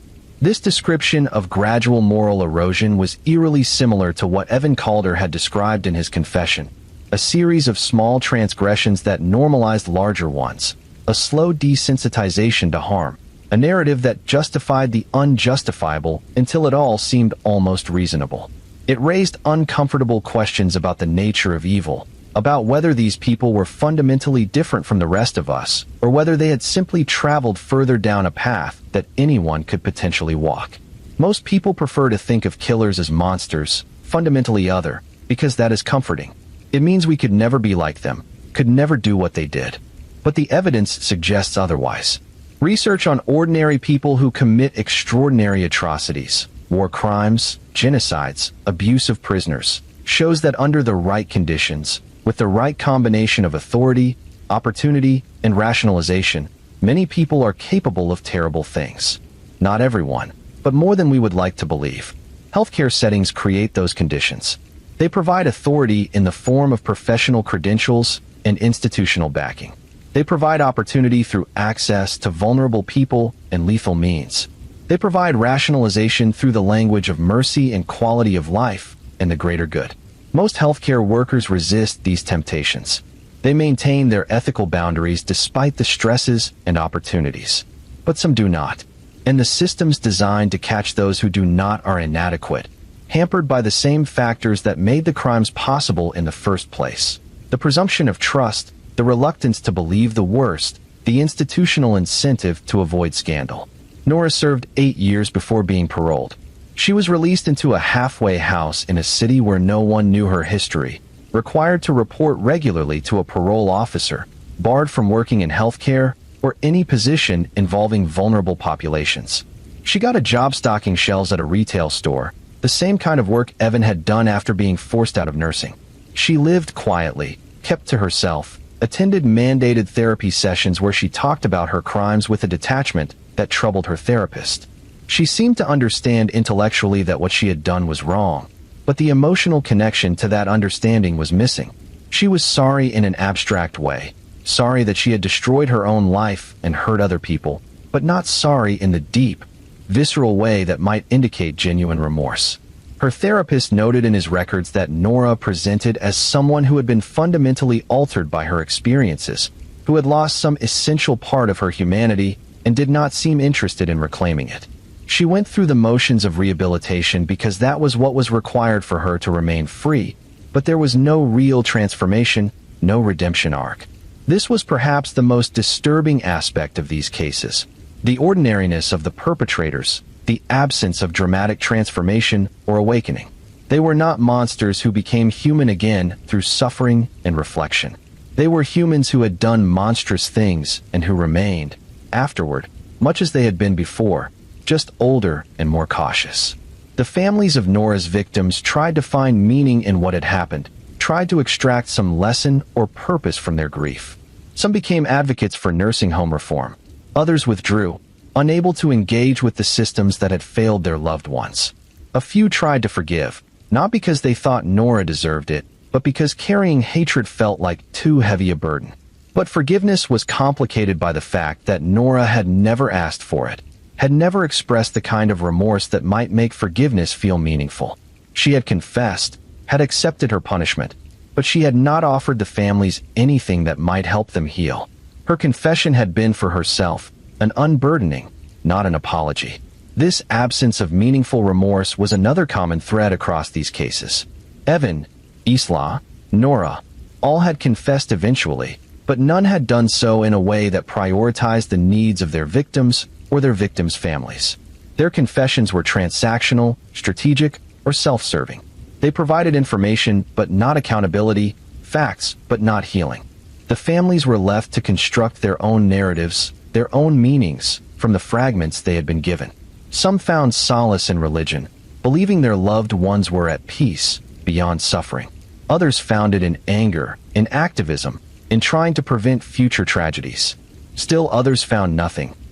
This description of gradual moral erosion was eerily similar to what Evan Calder had described in his confession: a series of small transgressions that normalized larger ones, a slow desensitization to harm, a narrative that justified the unjustifiable until it all seemed almost reasonable. It raised uncomfortable questions about the nature of evil, about whether these people were fundamentally different from the rest of us, or whether they had simply traveled further down a path that anyone could potentially walk. Most people prefer to think of killers as monsters, fundamentally other, because that is comforting. It means we could never be like them, could never do what they did. But the evidence suggests otherwise. Research on ordinary people who commit extraordinary atrocities, war crimes, genocides, abuse of prisoners, shows that under the right conditions, with the right combination of authority, opportunity, and rationalization, many people are capable of terrible things. Not everyone, but more than we would like to believe. Healthcare settings create those conditions. They provide authority in the form of professional credentials and institutional backing. They provide opportunity through access to vulnerable people and lethal means. They provide rationalization through the language of mercy and quality of life and the greater good. Most healthcare workers resist these temptations. They maintain their ethical boundaries despite the stresses and opportunities. But some do not. And the systems designed to catch those who do not are inadequate, hampered by the same factors that made the crimes possible in the first place: the presumption of trust, the reluctance to believe the worst, the institutional incentive to avoid scandal. Nora served 8 years before being paroled. She was released into a halfway house in a city where no one knew her history, required to report regularly to a parole officer, barred from working in healthcare or any position involving vulnerable populations. She got a job stocking shelves at a retail store, the same kind of work Evan had done after being forced out of nursing. She lived quietly, kept to herself, attended mandated therapy sessions where she talked about her crimes with a detachment that troubled her therapist. She seemed to understand intellectually that what she had done was wrong, but the emotional connection to that understanding was missing. She was sorry in an abstract way, sorry that she had destroyed her own life and hurt other people, but not sorry in the deep, visceral way that might indicate genuine remorse. Her therapist noted in his records that Nora presented as someone who had been fundamentally altered by her experiences, who had lost some essential part of her humanity and did not seem interested in reclaiming it. She went through the motions of rehabilitation because that was what was required for her to remain free, but there was no real transformation, no redemption arc. This was perhaps the most disturbing aspect of these cases. The ordinariness of the perpetrators, the absence of dramatic transformation or awakening. They were not monsters who became human again through suffering and reflection. They were humans who had done monstrous things and who remained, afterward, much as they had been before, just older and more cautious. The families of Nora's victims tried to find meaning in what had happened, tried to extract some lesson or purpose from their grief. Some became advocates for nursing home reform. Others withdrew, unable to engage with the systems that had failed their loved ones. A few tried to forgive, not because they thought Nora deserved it, but because carrying hatred felt like too heavy a burden. But forgiveness was complicated by the fact that Nora had never asked for it, had never expressed the kind of remorse that might make forgiveness feel meaningful. She had confessed, had accepted her punishment, but she had not offered the families anything that might help them heal. Her confession had been for herself, an unburdening, not an apology. This absence of meaningful remorse was another common thread across these cases. Evan, Isla, Nora, all had confessed eventually, but none had done so in a way that prioritized the needs of their victims or their victims' families. Their confessions were transactional, strategic, or self-serving. They provided information but not accountability, facts but not healing. The families were left to construct their own narratives, their own meanings, from the fragments they had been given. Some found solace in religion, believing their loved ones were at peace, beyond suffering. Others found it in anger, in activism, in trying to prevent future tragedies. Still others found nothing,